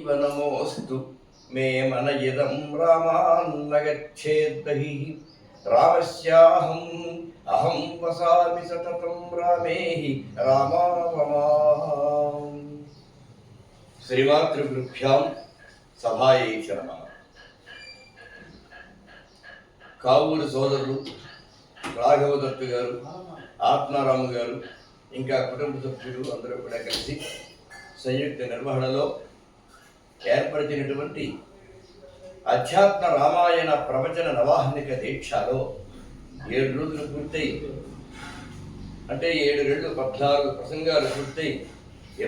నమోస్తు మే మన ఇదం రామాన్నగచ్చేద్దహి రామస్యాహం అహం వసామి సతతం రామేహి రామావమా. శ్రీమాతృభ్యాం సభాయై నమః. కావూరు సోదరులు రాఘవదత్తు గారు, ఆత్మారాము గారు, ఇంకా కుటుంబ సభ్యులు అందరూ కూడా కలిసి సంయుక్త నిర్వహణలో ఏర్పరిచినటువంటి అధ్యాత్మ రామాయణ ప్రవచన నవాహనిక దీక్షలో 7 రోజులు పూర్తయి, అంటే 7 రెళ్ళు 14 ప్రసంగాలు పూర్తయి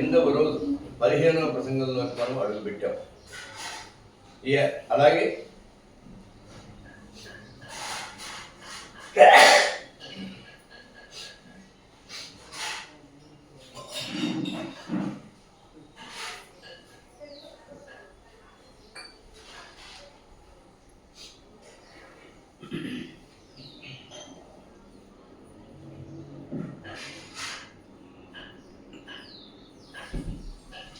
8వ రోజు 15వ ప్రసంగంలోకి మనం అడుగుపెట్టాం. అలాగే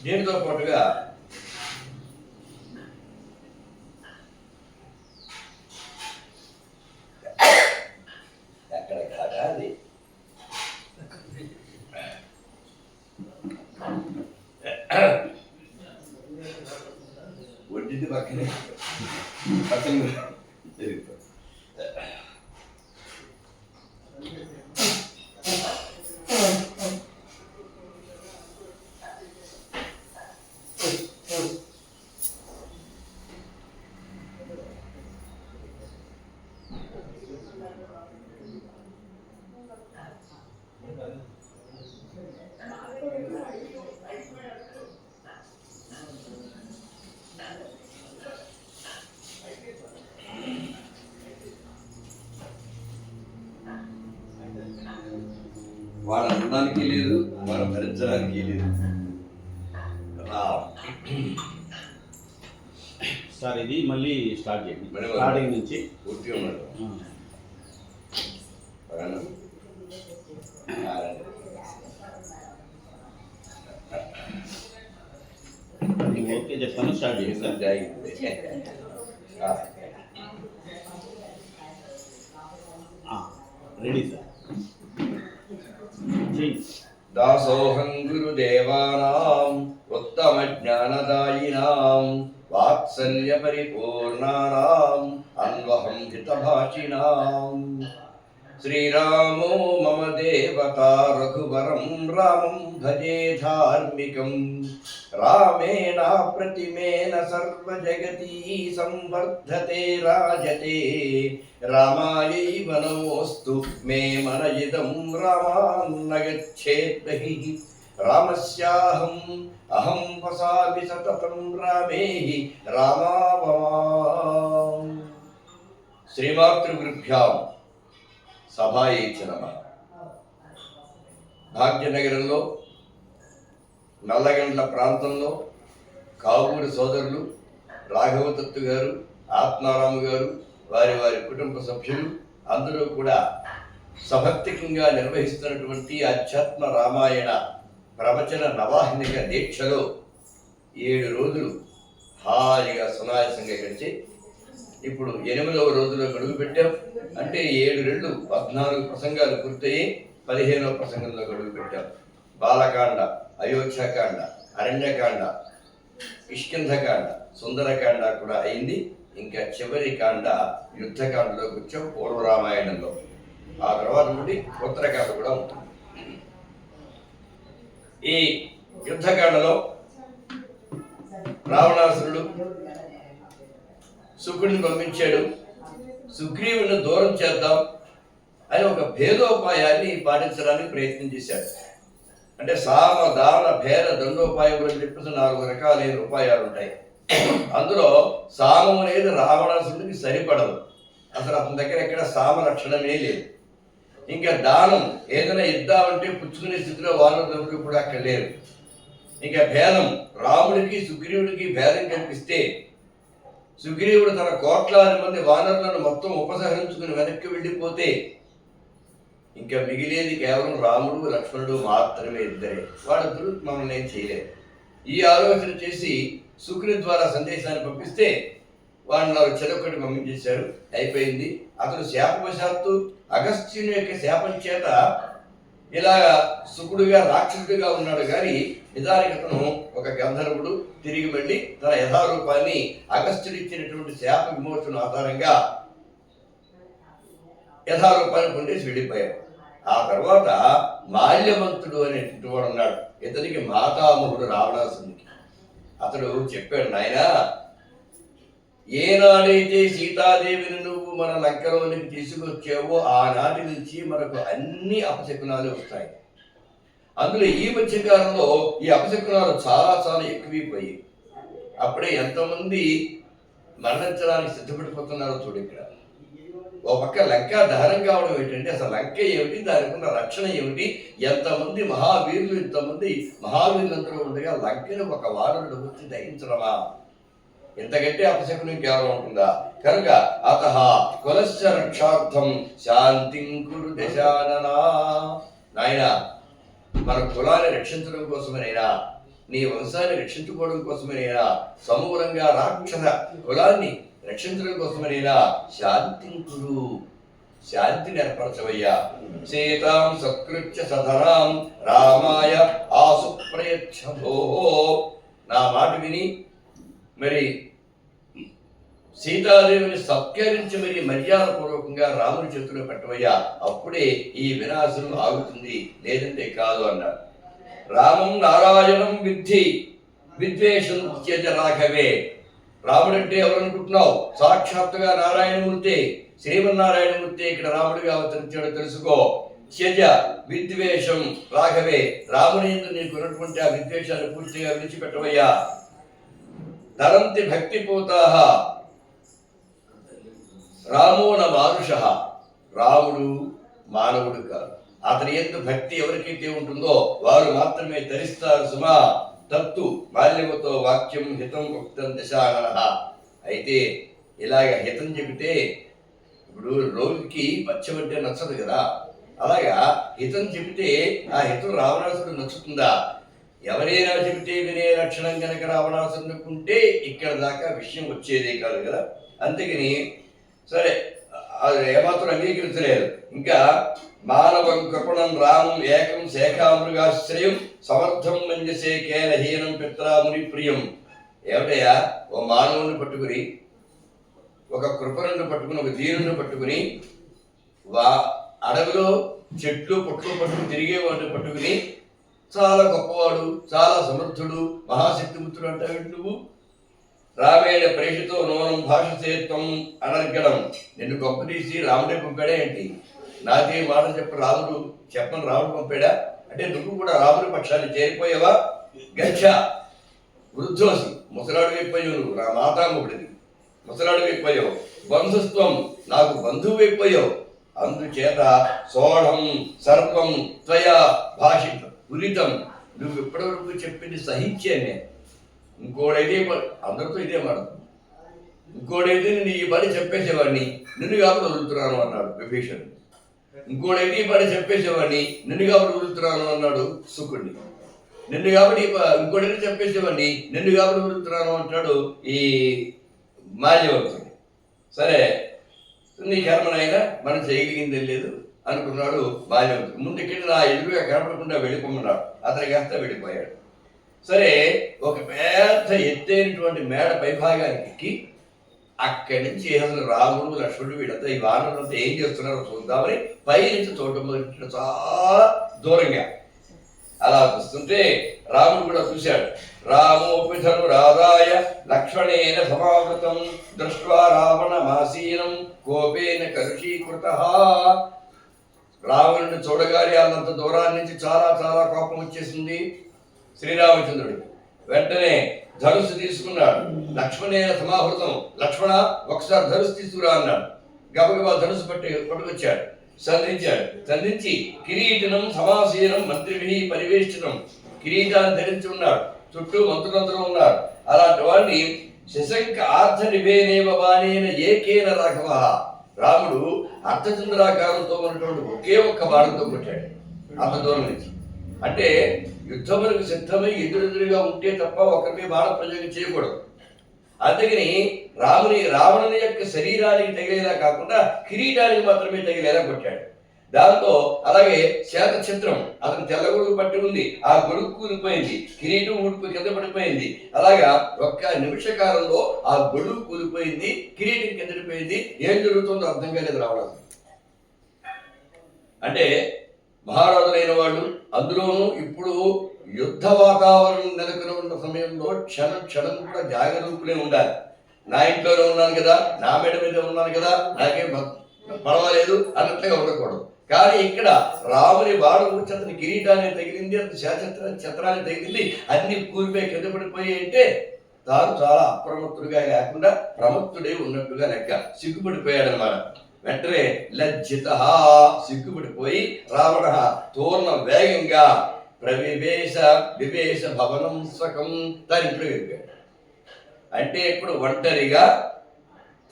దీనితో పాటుగా ఎక్కడ కాదు ఒడ్డింది పక్కనే పక్కన వాళ్ళ అనడానికి లేదు, వాళ్ళ భరించడానికి లేదు. సార్ ఇది మళ్ళీ స్టార్ట్ చేయండి, స్టార్టింగ్ నుంచి పూర్తిగా ఉన్నాడు. ఓకే చెప్తాను, స్టార్ట్ చేయండి సార్. Ready sir. దాసోహం గురుదేవానాం ఉత్తమ జ్ఞానదాయినాం వాత్సల్య పరిపూర్ణానాం అన్వహం హితభాషిణాం. శ్రీరామో మమ దేవతా రఘువరం రామం భజే ధార్మికం. రామేణ ప్రతిమేన సర్వజగతీ సంవర్ధతే రాజతే. రామాయైవ నమోస్తు మే మన ఇదం రామాన్నగచ్చేద్దహి రామస్యాహం అహం వసామి సతతం రామేహి రామావమా. శ్రీమాతృగురుభ్యాం సభాయై నమః. భాగ్యనగరంలో నల్లగండ్ల ప్రాంతంలో కావూరు సోదరులు రాఘవదత్తు గారు, ఆత్మారాము గారు, వారి వారి కుటుంబ సభ్యులు అందరూ కూడా సభక్తికంగా నిర్వహిస్తున్నటువంటి అధ్యాత్మ రామాయణ ప్రవచన నవాహనిక దీక్షలో 7 రోజులు హాయిగా సునాయాసంగా గడిచి ఇప్పుడు 8వ రోజులో గడువు పెట్టాం. అంటే 7 రెళ్ళు 14 ప్రసంగాలు పూర్తయి 15వ ప్రసంగంలో గడువు పెట్టాం. బాలకాండ, అయోధ్యకాండ, అరణ్యకాండ, కిష్కింధకాండ, సుందరకాండ కూడా అయింది. ఇంకా చివరి కాండ యుద్ధకాండలోకి వచ్చాం పూర్వ రామాయణంలో. ఆ తర్వాత నుండి ఉత్తరకాండ కూడా ఉంటుంది. ఈ యుద్ధకాండలో రావణాసురుడు శుకుడిని పంపించాడు. సుగ్రీవుని దూరం చేద్దాం అని ఒక భేదోపాయాన్ని పాటించడానికి ప్రయత్నం చేశాడు. అంటే సామ దాన భేద దండోపాయములు అని చెప్పేసి 4 రకాలైన ఉపాయాలు ఉంటాయి. అందులో సామం అనేది రావణాసురుడికి సరిపడదు. అసలు అతని దగ్గర ఎక్కడ సామ లక్షణమే లేదు. ఇంకా దానం ఏదైనా ఇద్దామంటే పుచ్చుకునే స్థితిలో వానరులు కూడా అక్కడ లేరు. ఇంకా భేదం, రాముడికి సుగ్రీవుడికి భేదం కనిపిస్తే సుగ్రీవుడు తన కోట్లాది మంది వానరులను మొత్తం ఉపసంహరించుకుని వెనక్కి వెళ్ళిపోతే ఇంకా మిగిలేది కేవలం రాముడు లక్ష్మణుడు మాత్రమే, ఇద్దరే. వాళ్ళిద్దరూ మమ్మల్ని ఏం చేయలేదు. ఈ ఆలోచన చేసి శుక్రుని ద్వారా సందేశాన్ని పంపిస్తే వాడు చెరొక్కటి పంపించేశారు, అయిపోయింది. అతడు శాపవశాత్తు అగస్త్యుని యొక్క శాపం చేత ఇలా శుకుడుగా రాక్షసుడిగా ఉన్నాడు, కానీ నిజానికి అతను ఒక గంధర్వుడు. తిరిగి మళ్ళీ తన యథారూపాన్ని అగస్త్యుడిచ్చినటువంటి శాప విమోచన ఆధారంగా యథారూపాన్ని పొందేసి వెళ్ళిపోయాడు. ఆ తర్వాత మాల్యవంతుడు అనేటువంటి వాడు ఉన్నాడు, ఇతనికి మాతామహుడు రావణాసునికి. అతడు చెప్పాడు, నాయన ఏనాడైతే సీతాదేవిని నువ్వు మన లంకలోనికి తీసుకొచ్చావో ఆనాటి నుంచి మనకు అన్ని అపశకునాలు వస్తాయి. అందులో ఈ మధ్యకాలంలో ఈ అపశకునాలు చాలా చాలా ఎక్కువైపోయి అప్పుడే ఎంతమంది మరణించడానికి సిద్ధపడిపోతున్నారో చూడు. ఇక్కడ ఓ పక్క లంక దహనం కావడం ఏంటంటే అసలు లంక ఏమిటి, దానికి ఉన్న రక్షణ ఏమిటి, ఎంతమంది మహావీరులు, ఇంతమంది మహావీరులందరూ ఉండగా లంకను ఒక వానరుడు వచ్చి దహించడమా? ఇంతకంటే అపశకునం కేవలం ఉంటుందా? కనుక అతః కులస్య రక్షార్థం శాంతిం కురు దశాననా. నాయన మన కులాన్ని రక్షించడం కోసమనైనా, నీ వంశాన్ని రక్షించుకోవడం కోసమనైనా, సమూలంగా రాక్షస కులాన్ని రక్షించడం కోసమనైనా శాంతిం కురు, శాంతిని ఏర్పరచవయ్యా. సీతాం సత్కృత్య సధనాం రామాయ ఆసు ప్రయచ్చ భోః. నా మాట విని మరి సీతాదేవిని సత్కరించి మరి మర్యాదపూర్వకంగా రాముని చేతిలో పెట్టవయ్యా, అప్పుడే ఈ వినాశనం ఆగుతుంది, లేదంటే కాదు అన్నాడు. రామం నారాయణం విద్ధి విద్వేషం త్యజ రాఘవే. రాముడంటే ఎవరనుకుంటున్నావు? సాక్షాత్తుగా నారాయణమూర్తి, శ్రీమన్నారాయణమూర్తి ఇక్కడ రాముడిగా అవతరించాడు తెలుసుకో. త్యజ విద్వేషం రాఘవే. రాముని యందు నీకు ఉన్నటువంటి ఆ విద్వేషాన్ని పూర్తిగా విడిచిపెట్టవయ్యా. తరంతి భక్తిపూతాః రామో న మానుషః. రాముడు మానవుడు కాదు, అతని యందు భక్తి ఎవరికైతే ఉంటుందో వారు మాత్రమే ధరిస్తారు సుమా. తత్తు మాల్యవతో వాక్యం హితం ఉక్తం దశాననః. అయితే ఇలాగ హితం చెబితే ఇప్పుడు రోగికి పచ్చం అంటే నచ్చదు కదా, అలాగా హితం చెబితే ఆ హితం రావణాసుడు నచ్చుతుందా? ఎవరైనా చెబితే వినే లక్షణం కనుక రావణాసురుకుంటే ఇక్కడ దాకా విషయం వచ్చేదే కాదు కదా. అందుకని సరే అది ఏమాత్రం అంగీకరించలేదు. ఇంకా మానవం కృపణం రామం ఏకం శేఖామృగాశ్రయం సమర్థం మంజసే కేన హీనం పిత్రాముని ప్రియం. ఏమిటయా, ఓ మానవుని పట్టుకుని, ఒక కృపణను పట్టుకుని, ఒక దీనుని పట్టుకుని, అడవిలో చెట్లు పుట్లు పట్టుకుని తిరిగేవాడిని పట్టుకుని చాలా గొప్పవాడు, చాలా సమర్థుడు, మహాశక్తిపుత్రుడు అంటావు నువ్వు. రామేణ ప్రేషితో నూనం భాషసేత్వం అనర్గడం. నిన్ను గొప్ప తీసి రాముడే పంపాడా ఏంటి? నాకే మాట చెప్పని రాముడు పంపాడా అంటే నువ్వు కూడా రాముడి పక్షాన్ని చేరిపోయావా? గచ్చ వృద్ధోసి, ముసలాడు అయిపోయావు నువ్వు, నా మాతామహుడిని ముసలాడు అయిపోయావు. బంధుత్వం, నాకు బంధువు అయిపోయావు. అందుచేత సోఢం సర్వం త్వయా భాషితం పురితం. నువ్వు ఇప్పటివరకు చెప్పింది సహించానే. ఇంకోడైతే అందరితో ఇదే మాట, ఇంకోడైతే నేను ఈ పని చెప్పేసేవాడిని, నిన్ను కాబట్టి వదులుతున్నాను అన్నాడు విభీషణుడు. ఇంకోడైతే ఈ పని చెప్పేసేవాడిని, నిన్ను కాబట్టి వదులుతున్నాను అన్నాడు శుకుడిని. నిన్ను కాబట్టి ఇంకోడైతే చెప్పేసేవాడిని, నిన్ను కాబట్టి వదులుతున్నాను అంటాడు ఈ మాల్యవంతుడు. సరే నీ కర్మనైనా మనం చేయగలిగింది లేదు అనుకున్నాడు మాల్యవంతుడు. ముందుకెళ్ళి నా ఎదురుగా కనపడకుండా వెళ్ళిపోమన్నాడు. అతని కాస్త వెళ్ళిపోయాడు. సరే ఒక పెద్ద ఎత్తైనటువంటి మేడ పైభాగానికి ఎక్కి అక్కడి నుంచి అసలు రాముడు లక్ష్మణుడు వీళ్ళంతా ఈ వానరులంతా ఏం చేస్తున్నారో చూద్దామని పై నుంచి చూడటం మొదటి చాలా దూరంగా అలా చూస్తుంటే రాముడు కూడా చూశాడు. రామోపిధను రాధాయ లక్ష్మణేన సమావృతం దృష్ట్వా రావణ మాసీనం కోపేన కలుషీకృతః. రావణుని చూడగానే అంత దూరాన్ని నుంచి చాలా చాలా కోపం వచ్చేసింది శ్రీరామచంద్రుడికి. వెంటనే ధనుసు తీసుకున్నాడు. లక్ష్మణేన సమాహృతం, లక్ష్మణ ఒకసారి ధనుసు తీసుకురా అన్నాడు. గబగబా ధనుసు పట్టుకొచ్చాడు, సంధించి కిరీటనం సమాసీనం మంత్రిభి పరివేష్టితం. కిరీటాన్ని ధరించి ఉన్నాడు, చుట్టూ మంత్రులందరూ ఉన్నారు. అలాంటి వాడిని శశంక ఆర్ధ నిభేనేవ బాణేన ఏకేన రాఘవ. రాముడు అర్ధచంద్రాకారంతో ఉన్నటువంటి ఒకే ఒక్క బాణంతో కొట్టాడు అంత దూరం నుంచి. అంటే యుద్ధములకు సిద్ధమై ఎదురెదురుగా ఉంటే తప్ప ఒకరిపై బాణ ప్రయోగం చేయకూడదు. అందుకని రావణుని యొక్క శరీరానికి తగిలేలా కాకుండా కిరీటానికి మాత్రమే తగిలేలా కొట్టాడు. దాంతో అలాగే శాత చిత్రం అతను తెల్ల గొడుగు పట్టి ఉంది, ఆ గొడుగు కూలిపోయింది, కిరీటం ఊడిపోయి కింద పడిపోయింది. అలాగా ఒక్క నిమిష కాలంలో ఆ గొడుగు కూలిపోయింది, కిరీటం కింద పడిపోయింది. ఏం జరుగుతుందో అర్థం కాలేదు రావడం. అంటే మహారాజులైన వాళ్ళు, అందులోనూ ఇప్పుడు యుద్ధ వాతావరణం నెలకొని ఉన్న సమయంలో క్షణం క్షణం కూడా జాగరూకులే ఉండాలి. నా ఇంట్లోనే ఉన్నాను కదా, నా మేడ మీద ఉన్నాను కదా, నాకేం పర్వాలేదు అన్నట్లుగా ఉండకూడదు. కానీ ఇక్కడ రాముని బాణం వచ్చి అతని కిరీటాన్ని తగిలింది, అతని ఛత్రాన్ని తగిలింది, అన్ని కూలిపోయి కింద పడిపోయి అంటే తాను చాలా అప్రమత్తుడుగా లేకుండా ప్రమత్తుడే ఉన్నట్టుగా లెక్క. సిగ్గుపడిపోయాడు అన్నమాట. వెంటనే లజ్జిత సిగ్గుపడిపోయి రావణ తోర్ణ వేగంగా వివేశ భవనం స్వకం తన ఇంట్లో వెళ్ళిపోయాడు. అంటే ఇప్పుడు ఒంటరిగా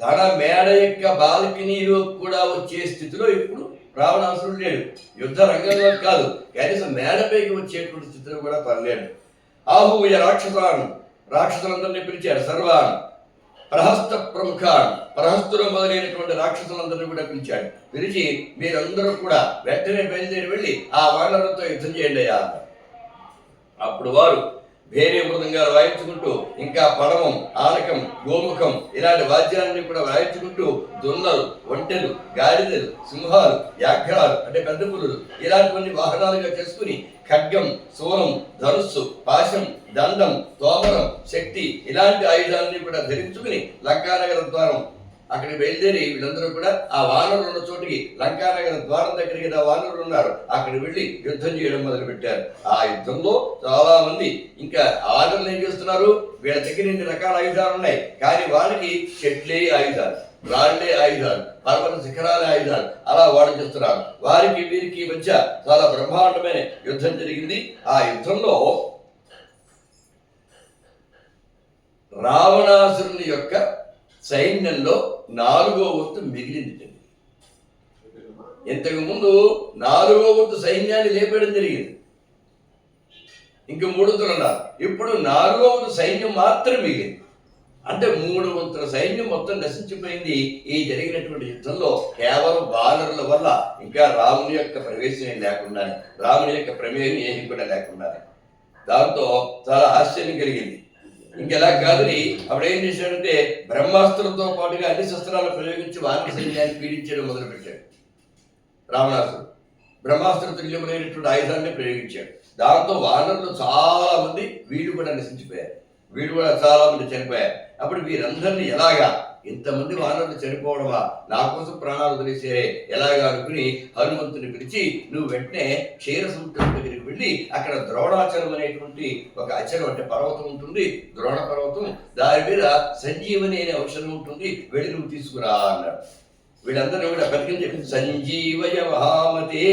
తన మేడ యొక్క బాల్కనీలో కూడా వచ్చే స్థితిలో ఇప్పుడు రావణాసురుడు లేడు. యుద్ధ రంగంలో కాదు, కనీసం మేడపైకి వచ్చేటువంటి స్థితిలో కూడా పర్లేడు. ఆహూయ రాక్షసులందరినీ పిలిచాడు. సర్వాన్ ప్రహస్త ప్రముఖాన్, ప్రహస్తులు మొదలైనటువంటి రాక్షసులందరినీ కూడా పిలిచాడు. పిలిచి మీరందరూ కూడా వెంటనే బయలుదేరి వెళ్ళి ఆ వానరులతో యుద్ధం చేయండి అయ్యా. అప్పుడు వారు వేరే మృదంగాలు వాయించుకుంటూ, ఇంకా పడవం, ఆనకం, గోముఖం ఇలాంటి వాద్యాలన్నీ కూడా వాయించుకుంటూ దొన్నలు, ఒంటెలు, గాడిదలు, సింహాలు, వ్యాఘ్రాలు అంటే పెద్ద పులులు ఇలాంటివన్నీ వాహనాలుగా చేసుకుని ఖడ్గం, శూలం, ధనుస్సు, పాశం, దండం, తోమరం, శక్తి ఇలాంటి ఆయుధాలన్నీ కూడా ధరించుకుని లంకానగర ద్వారం అక్కడికి బయలుదేరి వీళ్ళందరూ కూడా ఆ వానరులు ఉన్న చోటికి, లంకానగర ద్వారం దగ్గరికి ఆ వానరులు ఉన్నారు, అక్కడికి వెళ్ళి యుద్ధం చేయడం మొదలు పెట్టారు. ఆ యుద్ధంలో చాలా మంది ఇంకా వానరులు ఏం చేస్తున్నారు, వీళ్ళ దగ్గర ఇన్ని రకాల ఆయుధాలు ఉన్నాయి, కానీ వాళ్ళకి చెట్లే ఆయుధాలు, రాళ్లే ఆయుధాలు, పర్వత శిఖరాలే ఆయుధాలు అలా వాడు చేస్తున్నారు. వారికి వీరికి మధ్య చాలా బ్రహ్మాండమైన యుద్ధం జరిగింది. ఆ యుద్ధంలో రావణాసురుని యొక్క సైన్యంలో 4వ వంతు మిగిలింది. ఇంతకు ముందు 4వ వంతు సైన్యాన్ని లేపేయడం జరిగింది, ఇంక 3 వంతులు ఉన్నారు. ఇప్పుడు 4వ వంతు సైన్యం మాత్రం మిగిలింది. అంటే 3 వంతుల సైన్యం మొత్తం నశించిపోయింది ఈ జరిగినటువంటి యుద్ధంలో. కేవలం వానరుల వల్ల, ఇంకా రాముని యొక్క ప్రవేశం లేకుండానే, రాముని యొక్క ప్రమేయం ఏమి కూడా లేకుండానే. దాంతో చాలా ఆశ్చర్యం కలిగింది. ఇంకెలా కాదని అప్పుడు ఏం చేశాడంటే బ్రహ్మాస్త్రంతో పాటుగా అన్ని శస్త్రాలను ప్రయోగించి వానర సైన్యాన్ని పీడించడం మొదలుపెట్టాడు. రావణాసురుడు బ్రహ్మాస్త్ర తుల్యమైనటువంటి ఆయుధాన్ని ప్రయోగించాడు. దాంతో వానరులు చాలా మంది, వీళ్ళు కూడా నశించిపోయారు, వీళ్ళు కూడా చాలా మంది చనిపోయారు. అప్పుడు వీరందరినీ ఎలాగా, ఇంతమంది వానరులు చనిపోవడమా, నా కోసం ప్రాణాలు వదిలేసారే ఎలాగా అనుకుని హనుమంతుని పిలిచి, నువ్వు వెంటనే క్షీర సముద్రం దగ్గరికి వెళ్ళి అక్కడ ద్రోణాచలం అనేటువంటి ఒక అచలం అంటే పర్వతం ఉంటుంది, ద్రోణ పర్వతం, దాని మీద సంజీవని అనే ఔషధం ఉంటుంది, వెళ్ళి నువ్వు తీసుకురా అన్నాడు. వీళ్ళందరూ కూడా బతికించి సంజీవయ మహామతే,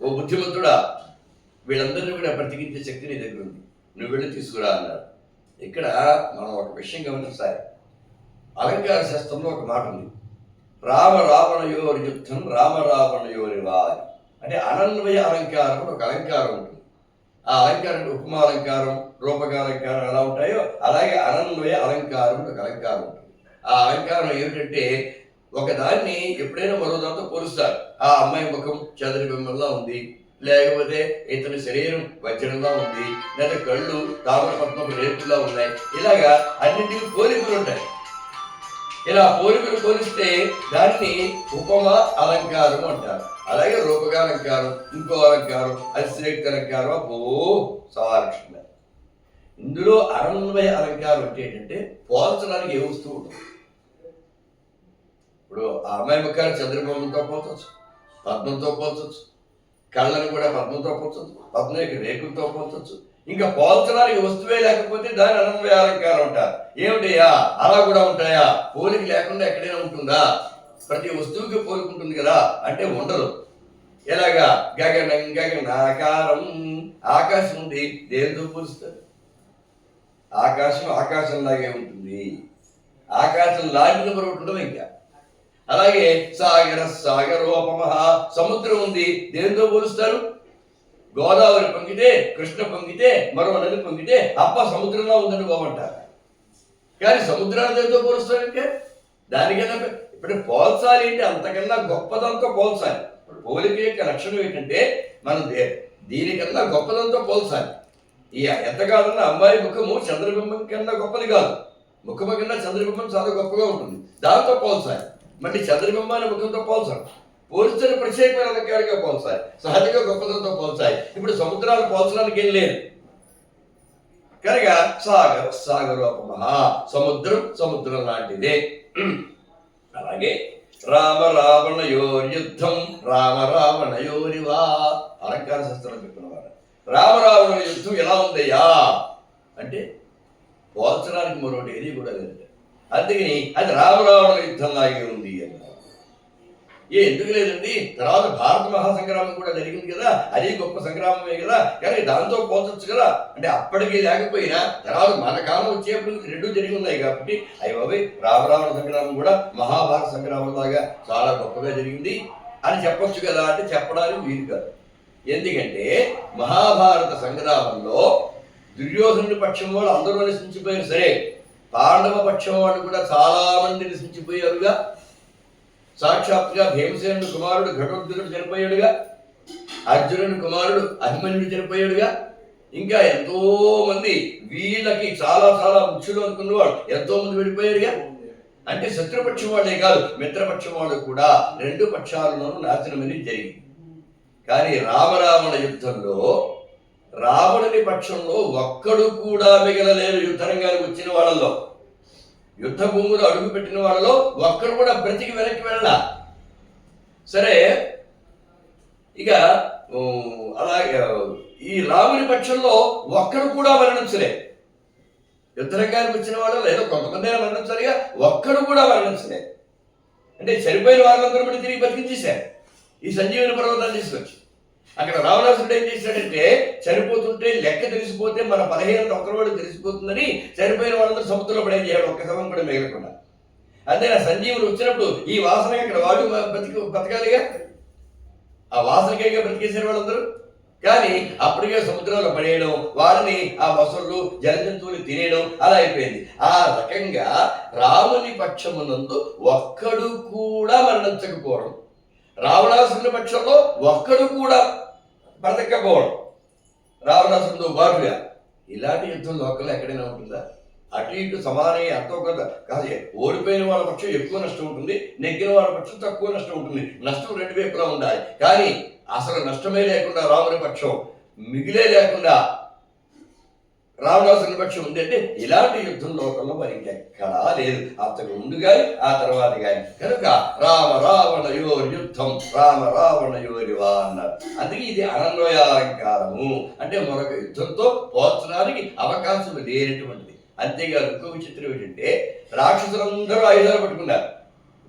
ఓ బుద్ధిమంతుడా వీళ్ళందరినీ కూడా బ్రతికించే శక్తి నీ దగ్గర ఉంది, నువ్వు వెళ్ళి తీసుకురా అన్నాడు. ఇక్కడ మనం ఒక విషయం గమనించాలి. అలంకార శాస్త్రంలో ఒక మాట ఉంది, రామ రావణయోరి యుద్ధం రామ రావణయోరి వారి అంటే అనన్వయ అలంకారం ఒక అలంకారం ఉంటుంది. ఆ అలంకారం ఉపమాలంకారం, రూపకాలంకారం ఎలా ఉంటాయో అలాగే అనన్వయ అలంకారం ఒక అలంకారం ఉంటుంది. ఆ అలంకారం ఏమిటంటే ఒకదాన్ని ఎప్పుడైనా మరో దాంతో పోలుస్తారు. ఆ అమ్మాయి ముఖం చంద్ర బింబంలా ఉంది, లేకపోతే ఇతని శరీరం వజ్రంగా ఉంది, లేదా కళ్ళు తామర పద్మపు రేపులా ఉన్నాయి, ఇలాగా అన్నింటికి పోలికలు ఉంటాయి. ఇలా పోలికలు పోలిస్తే దాన్ని ఉపమ అలంకారం అంటారు. అలాగే రూపకాలంకారం, ఇంకో అలంకారం, అతిశయోక్తి అలంకారం, సవాలక్షణ. ఇందులో అనన్వయ అలంకారం అంటే ఏంటంటే పోల్చడానికి ఏ వస్తువు ఉంటుంది. ఇప్పుడు ఆ అమ్మాయి ముఖాన్ని చంద్రబాబుతో పోల్చవచ్చు, పద్మంతో పోల్చవచ్చు, కళ్ళను కూడా పద్మంతో పోల్చవచ్చు, పద్మ యొక్క రేకులతో పోల్చవచ్చు. ఇంకా పోల్చడానికి వస్తువే లేకపోతే దాని అనన్వయ అలంకారం అంటారు. ఏమిటయ్యా అలా కూడా ఉంటాయా, పోలిక లేకుండా ఎక్కడైనా ఉంటుందా? ప్రతి వస్తువుకి పోలికుంటుంది కదా అంటే ఉండదు. ఎలాగా గగనాకారం, ఆకాశం ఉంది, దేనితో పోలుస్తారు? ఆకాశం ఆకాశంలాగే ఉంటుంది, ఆకాశం లాంటిది మరొకటి ఉండదు. ఇంకా అలాగే సాగరోపమ, సముద్రం ఉంది, దేనితో పోలుస్తారు? గోదావరి పొంగితే, కృష్ణ పొంగితే, మరో నది పొంగితే అప్ప సముద్రంలో ఉందని బాగుంటారు. కానీ సముద్రాలతో పోలుస్తారంటే దానికన్నా ఇప్పుడు పోల్చాలి అంటే అంతకన్నా గొప్పదంతో పోల్చాలి. పోలిక యొక్క లక్షణం ఏంటంటే మనం దీనికన్నా గొప్పదంతో పోల్చాలి. ఈ ఎంత కాదన్నా అమ్మాయి ముఖము చంద్రబింబం కన్నా గొప్పది కాదు. ముఖము కన్నా చంద్రబింబం చాలా గొప్పగా ఉంటుంది, దాంతో పోల్చాలి. మళ్ళీ చంద్రబింబాన్ని ముఖంతో పోల్చాలి. పోల్చిన ప్రత్యేకమైన అలంకారంగా పోల్చాలి, సహజంగా గొప్పదంతో పోల్చాలి. ఇప్పుడు సముద్రాలు పోల్చడానికి ఏం లేదు కనుక సాగరోపమహ, సముద్రం సముద్రం లాంటిదే. అలాగే రామ రావణయోర్యుద్ధం రామ రావణయోరివా, అలంకార శాస్త్రం చెప్తున్నవాడు. రామ రావణ యుద్ధం ఎలా ఉందయ్యా అంటే పోల్చడానికి మరొకటి ఏది కూడా లేదు. అందుకని అది రామరావణ యుద్ధం లాగే ఉంది అన్నారు. ఎందుకు లేదండి, తర్వాత భారత మహాసంగ్రామం కూడా జరిగింది కదా, అది గొప్ప సంగ్రామమే కదా, కానీ దాంతో పోల్చొచ్చు కదా అంటే అప్పటికి లేకపోయినా తర్వాత మన కాలం వచ్చేప్పుడు రెండు జరిగి ఉన్నాయి కాబట్టి అయ్యి బాబాయ్ రామరావణ సంగ్రామం కూడా మహాభారత సంగ్రామం లాగా చాలా గొప్పగా జరిగింది అని చెప్పొచ్చు కదా అంటే చెప్పడానికి వీలు కాదు. ఎందుకంటే మహాభారత సంగ్రామంలో దుర్యోధనుడి పక్షం వాళ్ళు అందరూ నశించిపోయారు. సరే, పాండవ పక్షం వాళ్ళు కూడా చాలా మంది నశించిపోయారుగా. సాక్షాత్గా భీమసేనుడు కుమారుడు ఘటోత్కచుడు చనిపోయాడుగా, అర్జునుడి కుమారుడు అభిమన్యుడు చనిపోయాడుగా, ఇంకా ఎంతో మంది వీళ్ళకి చాలా చాలా ముఖ్యులు అనుకున్నవాడు ఎంతో మంది వెళ్ళిపోయారుగా. అంటే శత్రుపక్షం వాళ్ళే కాదు, మిత్రపక్షం వాళ్ళు కూడా రెండు పక్షాలలోనూ నాశనం అనేది జరిగింది. కానీ రామరావణ యుద్ధంలో రావణుని పక్షంలో ఒక్కడు కూడా మిగలలేరు. యుద్ధరంగానికి వచ్చిన వాళ్ళలో, యుద్ధ భూములు అడుగు పెట్టిన వాళ్ళలో ఒక్కడు కూడా బ్రతికి వెనక్కి వెళ్ళా. సరే, ఇక అలాగే ఈ రాముని పక్షంలో ఒక్కడు కూడా మరణించలే. యుద్ధరంగానికి వచ్చిన వాళ్ళు ఏదో కొంతమంది అయినా మరణించాలిగా, ఒక్కడు కూడా మరణించలే. అంటే చనిపోయిన వాళ్ళందరూ కూడా తిరిగి బతికించేశారు ఈ సంజీవని పర్వతాన్ని తీసుకొచ్చి. అక్కడ రావణాసురుడు ఏం చేశాడంటే చనిపోతుంటే లెక్క తెలిసిపోతే మన 15 ఒకరివాడు తెలిసిపోతుందని చనిపోయిన వాళ్ళందరూ సముద్రంలో పడేం చేయాడు, ఒక్క శవం కూడా మిగలకుండా. అంతే నా సంజీవులు వచ్చినప్పుడు ఈ వాసన అక్కడ వాళ్ళు బతకాలిగా, ఆ వాసనకైగా బ్రతికేసారు వాళ్ళందరూ. కానీ అప్పటికే సముద్రంలో పడేయడం, వాళ్ళని ఆ వసళ్ళు జలజంతువులు తినేయడం అలా అయిపోయింది. ఆ రకంగా రాముని పక్షమునందు ఒక్కడు కూడా మరణించకపోవడం, రావణాసురుని పక్షంలో ఒక్కడు కూడా బ్రతకపోవడం, రావణాసురునితో బాటుగా, ఇలాంటి యుద్ధం లోకంలో ఎక్కడైనా ఉంటుందా? అటు ఇటు సమానమే ఎంతో కొంత కాదు. ఓడిపోయిన వాళ్ళ పక్షం ఎక్కువ నష్టం ఉంటుంది, నెగ్గిన వాళ్ళ పక్షం తక్కువ నష్టం ఉంటుంది. నష్టం రెండు వైపులా ఉండాలి. కానీ అసలు నష్టమే లేకుండా రాముని పక్షం, మిగిలే లేకుండా రావణాసురుని పక్షం ఉంది అంటే ఇలాంటి యుద్ధం లోకంలో మరి ఇంకెక్కడా లేదు, అంతకు ముందు కానీ ఆ తర్వాత కానీ. కనుక రామ రావణయోర్ యుద్ధం రామ రావణయోరివా అన్నారు. అందుకే ఇది అనన్వయాలంకారము, అంటే మరొక యుద్ధంతో పోల్చడానికి అవకాశం లేనటువంటిది. అంతేకాదు ఇంకో విచిత్రం ఏంటంటే రాక్షసులందరూ ఆయుధాలు పట్టుకున్నారు,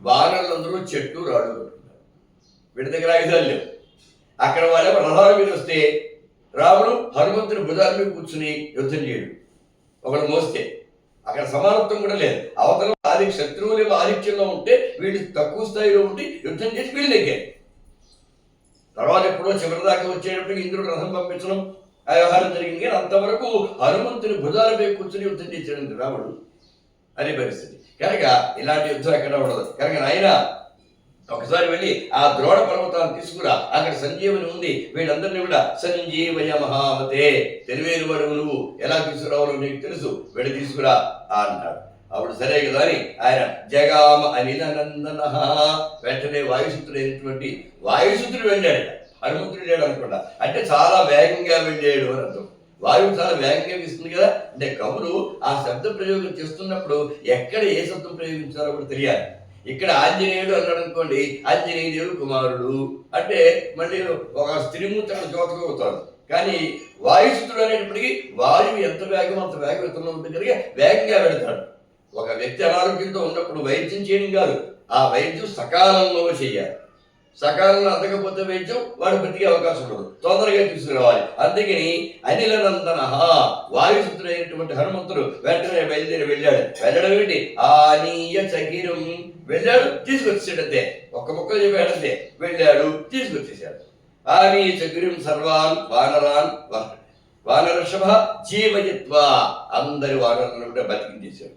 వానరులందరూ చెట్టు రాళ్ళు పట్టుకున్నారు. వీటి దగ్గర ఆయుధాలు లేవు. అక్కడ వాళ్ళేమో రథాల మీద వస్తే రాముడు హనుమంతుని భుజాల మీద కూర్చుని యుద్ధం చేయడు, ఒకడు మోస్తే. అక్కడ సమానత్వం కూడా లేదు. అవతల శత్రువులు ఆధిక్యంలో ఉంటే వీళ్ళు తక్కువ స్థాయిలో ఉండి యుద్ధం చేసి వీళ్ళు నెగ్గారు. తర్వాత ఎప్పుడో చివరి దాకా వచ్చేటప్పటికి ఇంద్రుడు రథం పంపించడం ఆ వ్యవహారం జరిగింది. కానీ అంతవరకు హనుమంతుని భుజాలపై కూర్చుని యుద్ధం చేశాడు రాముడు అనే పరిస్థితి. కనుక ఇలాంటి యుద్ధం ఎక్కడ ఉండదు. కనుక ఆయన ఒకసారి వెళ్ళి ఆ ద్రోణ పర్వతాన్ని తీసుకురా, అక్కడ సంజీవని ఉంది, వీళ్ళందరినీ కూడా సంజీవయ మహామతే, తెలివైన వాడు నువ్వు, ఎలా తీసుకురావాలో నీకు తెలుసు, వెళ్ళి తీసుకురా అంటాడు. అప్పుడు సరే కదా అని ఆయన జగామ అనిల నందన, వెంటనే వాయుసుతుడైనటువంటి వాయుసుతుడు వెళ్ళాడు. హనుమంతుడు లేడు అనుకుంటా, అంటే చాలా వేగంగా వెళ్ళాడు అని అర్థం. వాయువు చాలా వేగంగా వీస్తుంది కదా, అంటే కవులు ఆ శబ్ద ప్రయోగం చేస్తున్నప్పుడు ఎక్కడ ఏ శబ్దం ప్రయోగించాలో కూడా తెలియాలి. ఇక్కడ ఆంజనేయుడు అన్నాడు అనుకోండి, ఆంజనేయుడు కుమారుడు అంటే మళ్ళీ ఒక స్త్రీమూర్తి అక్కడ జ్యోతగా అవుతాడు. కానీ వాయుసుతుడు అనేటప్పటికీ వాయువు ఎంత వేగం అంత వేగవంతంలో ఉంటుంది కనుక వేగంగా వెళతాడు. ఒక వ్యక్తి అనారోగ్యంతో ఉన్నప్పుడు వైద్యం చేయడం కాదు, ఆ వైద్యం సకాలంలో చేయాలి. సకాలంలో అందకపోతే వైద్యం వాడు బ్రతికే అవకాశం ఉండదు, తొందరగా తీసుకురావాలి. అందుకని అనిల నందన వాయుసుతుడైనటువంటి హనుమంతుడు వెంటనే బయలుదేరి వెళ్ళాడు. వెళ్ళడం ఏంటి, ఆనీయ చగిరం వెళ్ళాడు, తీసుకొచ్చేసాడు. అంతే, ఒక్క ముక్కలు చెప్పాడంతే, వెళ్ళాడు తీసుకొచ్చేసాడు. ఆనీయ గిరిం సర్వాన్ వానరషభ జీవయత్వా, అందరి వానరులను కూడా బతికించేశాడు.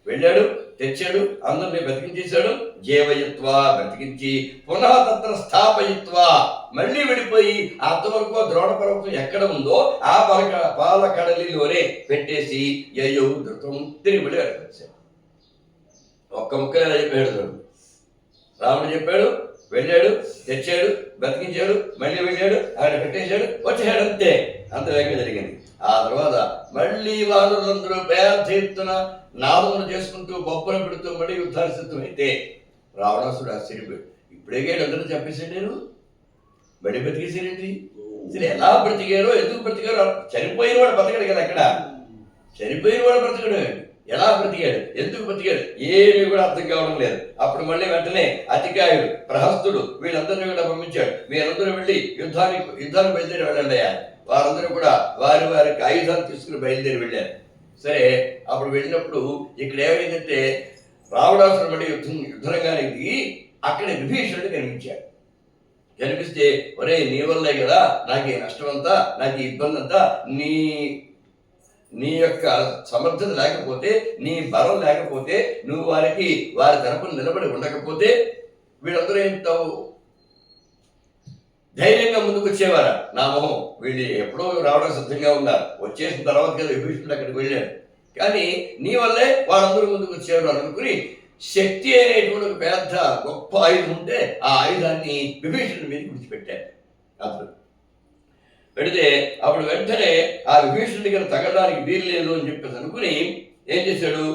వెళ్ళాడు, తెచ్చాడు, అందరినీ బతికించేశాడు. జీవయత్వా, బతికించి పునః తత్ర స్థాపయత్వా, మళ్ళీ వెళ్ళిపోయి అంతవరకు ద్రోణ పర్వతం ఎక్కడ ఉందో ఆ పాలకడలిలోనే పెట్టేసి యయో ధృతం తిరిగి వెళ్ళి అనిపించాడు. ఒక్క ముక్కలు చెప్పాడు. రాముడు చెప్పాడు, వెళ్ళాడు, తెచ్చాడు, బతికించాడు, మళ్ళీ వెళ్ళాడు, అక్కడ పెట్టేశాడు, వచ్చేసాడు, అంతే. అంత వేగంగా జరిగింది. ఆ తర్వాత మళ్ళీ వానరులందరూ పెద్ద ఎత్తున నాదములు చేసుకుంటూ బొబ్బలు పెడుతూ మళ్ళీ యుద్ధాలు సిద్ధమైతే రావణాసుడు ఆశ్చర్యపోయాడు. ఇప్పుడేగాడు అందరూ చెప్పేసాడు, నేను మళ్ళీ బ్రతికేసాడండి. అసలు ఎలా బ్రతికారో, ఎందుకు బ్రతికారో, చనిపోయిన వాడు బ్రతకడు కదా, అక్కడ చనిపోయిన వాడు బ్రతకడు, ఎలా బ్రతికాడు, ఎందుకు బ్రతికాడు, ఏమీ కూడా అర్థం కావడం లేదు. అప్పుడు మళ్ళీ వెంటనే అతికాయుడు, ప్రహస్తుడు వీళ్ళందరినీ కూడా పంపించాడు. వీరందరూ వెళ్ళి యుద్ధానికి బయలుదేరి వెళ్ళండి అయ్యా. వారందరూ కూడా వారి వారికి ఆయుధాలు తీసుకుని బయలుదేరి వెళ్ళారు. సరే, అప్పుడు వెళ్ళినప్పుడు ఇక్కడ ఏమైందంటే రావణాసురుడు మళ్ళీ యుద్ధరంగానికి దిగి అక్కడ విభీషణుడు కనిపించాడు. కనిపిస్తే, ఒరే నీ వల్లే కదా నాకు ఈ నష్టం అంతా, నాకు ఈ ఇబ్బంది అంతా, నీ యొక్క సమర్థత లేకపోతే, నీ బలం లేకపోతే, నువ్వు వారి తరపున నిలబడి ఉండకపోతే వీళ్ళందరూ ఎంత ధైర్యంగా ముందుకు వచ్చేవారా? నా మొహం, వీళ్ళు ఎప్పుడో రావడం సిద్ధంగా ఉన్నారు, వచ్చేసిన తర్వాత కదా విభీషణుడు అక్కడికి వెళ్ళాడు. కానీ నీ వల్లే వాళ్ళందరూ ముందుకు వచ్చేవారు అనుకుని శక్తి అనేటువంటి ఒక పెద్ద గొప్ప ఆయుధం ఉంటే ఆ ఆయుధాన్ని విభీషణుడి మీద విడిచిపెట్టారు. అప్పుడు పెడితే అప్పుడు వెంటనే ఆ విభీషణుడి గారు తగ్గడానికి వీలు లేదు అని చెప్పేసి అనుకుని ఏం చేశాడు,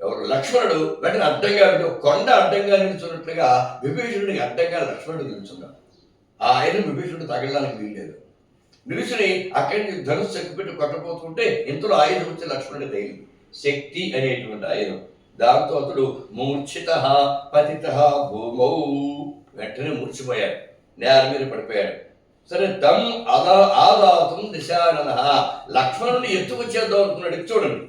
ఎవరు లక్ష్మణుడు వెంటనే అడ్డంగా, కొండ అడ్డంగా నిలుచున్నట్లుగా విభీషణుడికి అడ్డంగా లక్ష్మణుడు నిలుచున్నాడు. ఆ ఆయుధం విభీషణుడు తగ్గడానికి వీల్లేదు. నిలుచుని అక్కడి నుంచి ధనుసు చెక్కుపెట్టి కొట్టబోతుంటే ఇంతలో ఆయుధం వచ్చి లక్ష్మణుడి తగిలింది, శక్తి అనేటువంటి ఆయుధం. దాంతో అతడు మూర్ఛిత పతిత భూమౌ, వెంటనే మూర్చిపోయాడు, నేల మీద పడిపోయాడు. సరే, తమ్ ఆదాతం దిశానన, లక్ష్మణుని ఎత్తుకొచ్చేద్దాం అనుకున్నాడు. చూడండి,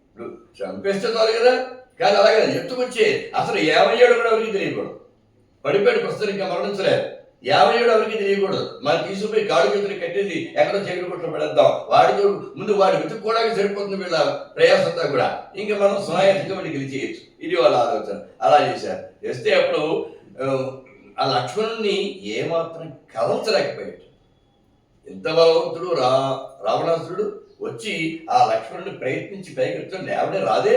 ఇప్పుడు చంపేస్తే చాలు కదా, కానీ అలాగే ఎత్తుకొచ్చే అసలు 57 కూడా ఎవరికి తెలియకూడదు. పడిపోయాడు, ప్రస్తుతం ఇంకా మరణించలేదు. 57 ఎవరికి తెలియకూడదు. మనం తీసుకుపోయి కాడు చేతులు కట్టేసి ఎక్కడో చెగుడు కొట్ల పెడతాం. వాడితో ముందు వాడు వెతుక్కోవడానికి సరిపోతుంది వీళ్ళ ప్రయాసంతా కూడా. ఇంకా మనం సునాయాసంగా వాడిని గెలిచేయచ్చు. ఇది వాళ్ళ ఆలోచన. అలా చేశారు. చేస్తే అప్పుడు ఆ లక్ష్మణుని ఏమాత్రం కదల్చలేకపోయాడు. ఎంత బలవంతుడు రావణాసురుడు వచ్చి ఆ లక్ష్మణుని ప్రయత్నించి పైకెత్తుని లేవడే రాదే,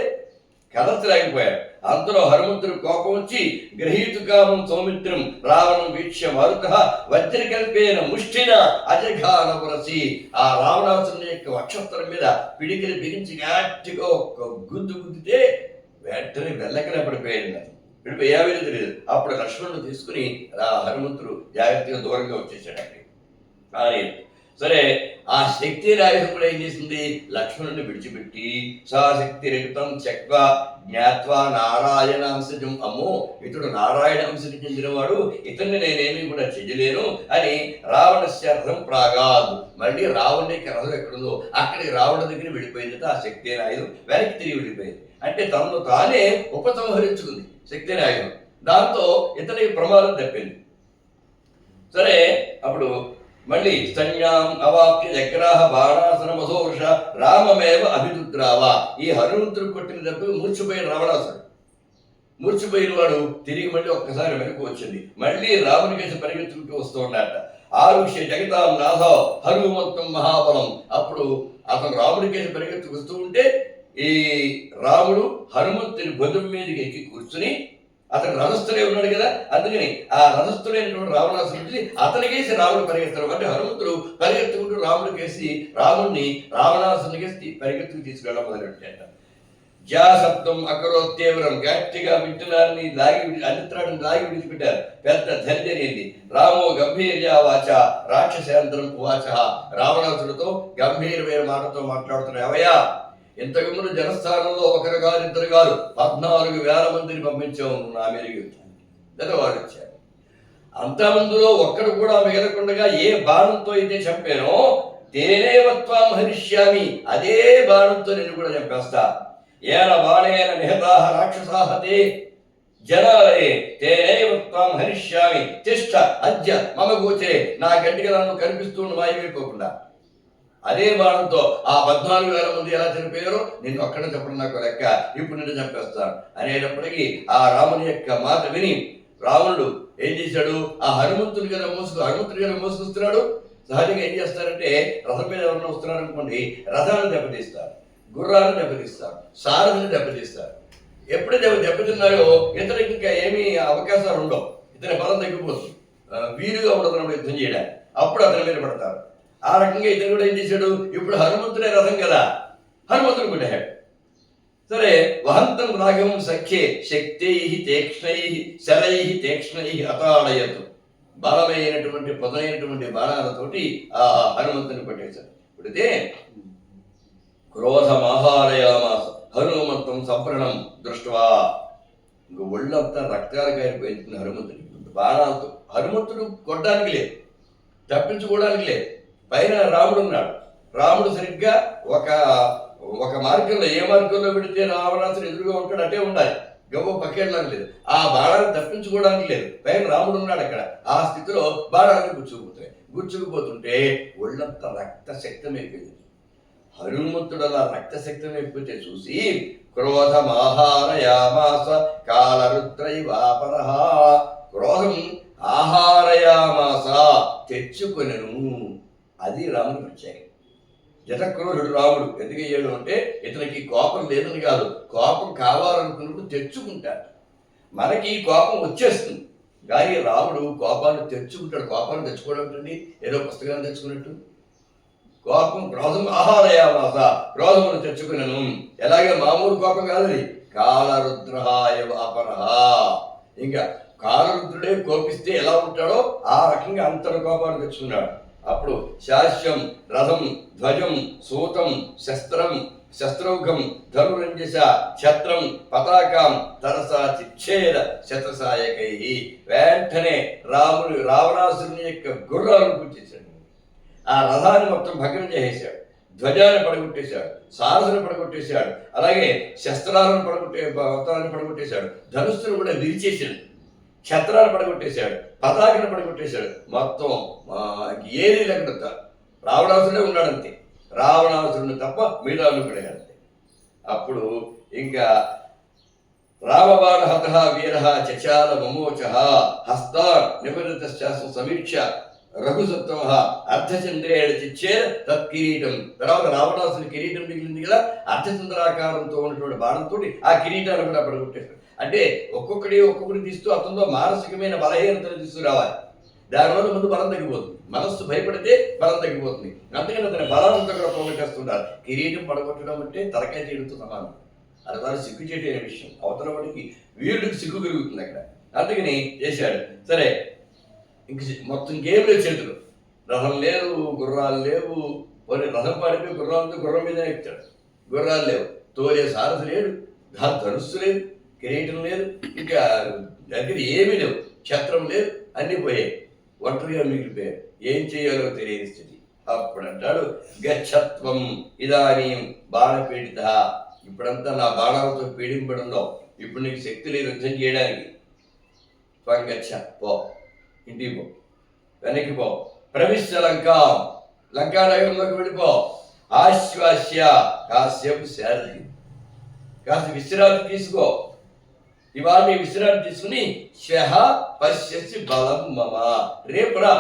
కదల్చలేకపోయాడు. అంతలో హనుమంతుడు కోపం వచ్చి గ్రహీతుకామం సౌమిత్రం రావణం వీక్ష్య మారుత వజ్రకల్పేన ముష్టిన అజఘానపురసి, ఆ రావణాసురుని యొక్క వక్షస్థలం మీద పిడికిలి బిగించి గట్టిగా ఒక గుద్దితే వెంటనే వెళ్ళకలే పడిపోయాడు. ఏమీ తెలియదు. అప్పుడు లక్ష్మణుడు తీసుకుని హనుమంతుడు జాగ్రత్తగా దూరంగా వచ్చేసాడు అక్కడికి. కానీ సరే, ఆ శక్తి ఆయుధం కూడా ఏం చేసింది, లక్ష్మణుడిని విడిచిపెట్టి సా శక్తి రహితం చెక్వ జ్ఞాత్వా నారాయణాంశజం, అమ్మో ఇతడు నారాయణ అంశకి చెందినవాడు, ఇతన్ని నేనేమీ కూడా చెయ్యలేను అని రావణస్య రథం ప్రాగాదు, మళ్ళీ రావణుడికి రథం ఎక్కడుందో అక్కడికి రావణ దగ్గర వెళ్ళిపోయింది. ఆ శక్తి ఆయుధం వెనక్కి తిరిగి వెళ్ళిపోయింది. అంటే తనను తానే ఉపసంహరించుకుంది శక్తి ఆయుధం. దాంతో ఇతనికి ప్రమాదం తప్పింది. సరే, అప్పుడు మళ్ళీ సన్యాం అవాప్య జగ్రాహ బాణాసనమధోష రామమేవ అభిదుద్రావా, ఈ హనుమంతుడు కొట్టిన దెబ్బకు మూర్చిపోయిన రావణాసుడు, మూర్చిపోయిన వాడు తిరిగి మళ్ళీ ఒక్కసారి వెనక్కి వచ్చింది. మళ్ళీ రాముని కేసి పరిగెత్తుకుంటూ వస్తూ ఉన్నాడట. ఆరుష్య జగతాం నాథ హనుమంతం మహాబలం. అప్పుడు అతను రాముడి కేసి పరిగెత్తుకు వస్తూ ఉంటే ఈ రాముడు హనుమంతుని భుజం మీదకి ఎక్కి కూర్చుని, అతను రథస్థుడే ఉన్నాడు కదా, అందుకని ఆ రథస్థుడైనటువంటి రావణాసురుడిని అతనికేసి రాముడు పరిగెత్తాడు. అంటే హనుమంతుడు పరిగెత్తుకుంటూ రాముడికేసి రాముడిని రావణాసురునికేసి పరిగెత్తుకు తీసుకెళ్ళడం మొదలెట్టాడు. జాసప్తం అకరోత్యేవరం, గట్టిగా వింటున్నారని అన్నిత్రాన్ని లాగి విడిచిపెట్టారు. పెద్ద ధైర్యమైంది. రామో గంభీర్య వాచ రాక్షసేంద్రం వాచ, రావణాసుడితో గంభీరమైన మాటతో మాట్లాడుతున్నాయి. అవయ్యా, ఇంతకుముందు జనస్థానంలో ఒకరు కాదు, ఇద్దరు కాదు, 14,000 మందిని పంపించాము నా మీద, వాడు వచ్చారు. అంతమందిలో ఒక్కడు కూడా మిగలకుండా ఏ బాణంతో అయితే చంపానో తేనేవత్వం హరిష్యామి, అదే బాణంతో నేను కూడా చంపేస్తా. ఏన బాణేన నిహతాహ రాక్షసాహతే జనాలే తేనైవ త్వం హరిష్యామి తిష్ట అద్య మమ గోచరే, నా గట్టిగా నన్ను కనిపిస్తూ మాయమైపోకుండా. అదే బాణంతో ఆ 14,000 మంది ఎలా చనిపోయారో నిన్ను ఒక్కడ చెప్పడం నాకు లెక్క, ఇప్పుడు నిన్ను చంపేస్తాను అనేటప్పటికీ ఆ రాముని యొక్క మాట విని రావణుడు ఏం చేశాడు, ఆ హనుమంతుడి కదా మోసుకొస్తున్నాడు. సహజంగా ఏం చేస్తారంటే రథం మీద ఎవరైనా వస్తున్నారు అనుకోండి, రథాన్ని దెబ్బతీస్తారు, గుర్రాలను దెబ్బతీస్తారు, సారథిని దెబ్బతీస్తారు. ఎప్పుడైతే దెబ్బతిన్నాయో ఇతనికి ఇంకా ఏమీ అవకాశాలు ఉండవు, ఇతని బలం తగ్గిపోతుంది, వీలుగా ఉండదు అన్నప్పుడు యుద్ధం చేయడానికి. అప్పుడు అతని మీద పడతారు. ఆ రకంగా ఇతను కూడా ఏం చేశాడు, ఇప్పుడు హనుమంతుడే రథం కదా, హనుమంతుడు కొట్టాడు. సరే, వహంతం రాఘవం సఖ్యే శక్తై తీక్ష్ణై శరై తీక్ష్ణై అతాడయతు, బలమైనటువంటి పదునైనటువంటి బాణాలతోటి ఆ హనుమంతుని కొట్టేశాడు. కొడితే క్రోధమాహారయామాస హనుమంతం సంప్రణం దృష్ట్వా, ఇంక ఒళ్ళంతా రక్తాలు కారిపోయింది హనుమంతుడికి బాణాలతో. హనుమంతుడు కొట్టడానికి లేదు, తప్పించుకోవడానికి లేదు. పైన రాముడు ఉన్నాడు. రాముడు సరిగ్గా ఒక మార్గంలో, ఏ మార్గంలో పెడితే రావణాసుడు ఎదురుగా ఉంటాడు అటే ఉండాలి, గవ్వ పక్కేళ్ళకి లేదు. ఆ బాణాన్ని తప్పించుకోవడానికి లేదు, పైన రాముడు ఉన్నాడు అక్కడ. ఆ స్థితిలో బాణాన్ని గుచ్చుకుపోతుంటే ఒళ్ళంతా రక్తశక్తం అయిపోయింది. హనుమంతుడు అలా రక్తశక్తం అయిపోతే చూసి క్రోధమాహారయామాస కాలరుద్రైవాపరః, క్రోధం ఆహారయామాస తెచ్చుకొనెను. అది రాముడు ప్రత్యేకం. జటక్రోధుడు రాముడు ఎందుకు అయ్యాడు అంటే ఇతనికి కోపం లేదని కాదు, కోపం కావాలనుకున్నప్పుడు తెచ్చుకుంటాడు. మనకి కోపం వచ్చేస్తుంది కానీ రాముడు కోపాన్ని తెచ్చుకుంటాడు. కోపాన్ని తెచ్చుకోవడం ఏంటండి, ఏదో పుస్తకాన్ని తెచ్చుకున్నట్టు. కోపం క్రోధం ఆహారయామాస, క్రోధమును తెచ్చుకున్నాను. ఎలాగే మామూలు కోపం కాదు, కాలరుద్రాయ వాపరః. ఇంకా కాలరుద్రుడే కోపిస్తే ఎలా ఉంటాడో ఆ రకంగా అంతర కోపాన్ని తెచ్చుకున్నాడు. అప్పుడు శాస్యం రథం ధ్వజం సూతం శస్త్రౌఘం ధనురంజస ఛత్రం పతాకం తరసా చిచ్ఛేద శతసాయకై, వెంటనే రావణాసురుని యొక్క గుర్రాలను పూర్చేశాడు. ఆ రథాన్ని మొత్తం భగ్నం చేసేశాడు, ధ్వజాన్ని పడగొట్టేశాడు, సారథుని పడగొట్టేశాడు, అలాగే శస్త్రాలను పడగొట్టేశాడు, ధనుస్సును కూడా విరిచేశాడు, ఛత్రాలు పడగొట్టేశాడు, పతాకిని పడగొట్టేశాడు. మొత్తం ఏది లేకుండా రావణాసురుడే ఉన్నాడంతే, రావణాసురుని తప్ప మిగతా పడేయాలంతే. అప్పుడు ఇంకా రామబాణ హత వీర చచాల మమోచ హస్తా నిపరిత సమీక్ష రఘుసత్వ అర్ధచంద్రేణ చిచ్చే తత్కిరీటం. తర్వాత రావణాసుని కిరీటం మిగిలింది కదా, అర్ధచంద్రాకారంతో ఉన్నటువంటి బాణంతో ఆ కిరీటాన్ని కూడా పడగొట్టేశాడు. అంటే ఒక్కొక్కటి తీస్తూ అతనిలో మానసికమైన బలహీనతను తీసుకురావాలి. దానివల్ల ముందు బలం తగ్గిపోతుంది, మనస్సు భయపడితే బలం తగ్గిపోతుంది. అందుకని అతని బలాంతా కూడా పోగొట్టేస్తుంటారు. కిరీటం పడగొట్టడం అంటే తలకాయ తీరుతో సమానం, అది చాలా సిగ్గు చేయటైన విషయం. అవతల వాడికి వీరుడికి సిగ్గు పెరుగుతుంది అక్కడ. అందుకని చేశాడు. సరే, ఇంక మొత్తం గేమ్ లేదు చేతులు, రథం లేదు, గుర్రాలు లేవు. పోనీ రథం పాడిపోయి గుర్రం మీద ఎక్కుతాడు, గుర్రాలు లేవు, తోలే సారథి లేడు, ధనుస్సు లేదు, కిరీటం లేదు, ఇంకా దగ్గర ఏమీ లేవు, ఛత్రం లేదు, అన్నీ పోయాయి. ఒంటరిగా మిగిలిపోయారు, ఏం చేయాలో తెలియని స్థితి. అప్పుడు అంటాడు గచ్చత్వం ఇదానీం బాణపీడిత, ఇప్పుడంతా నా బాణాలతో పీడింపడంలో ఇప్పుడు నీకు శక్తి లేదు యుద్ధం చేయడానికి. త్వం గచ్చ, పో, ఇంటికి పో, వెనక్కి పో, ప్రవిశ్య లంకా నగరంలోకి వెళ్ళిపో. ఆశ్వాస్య, కాసేపు శారది, కాస్త విశ్రాంతి తీసుకో. ఇవాళ నీ విశ్రాంతి తీసుకుని శ్వః పశ్యసి బలం మమ, రేపురా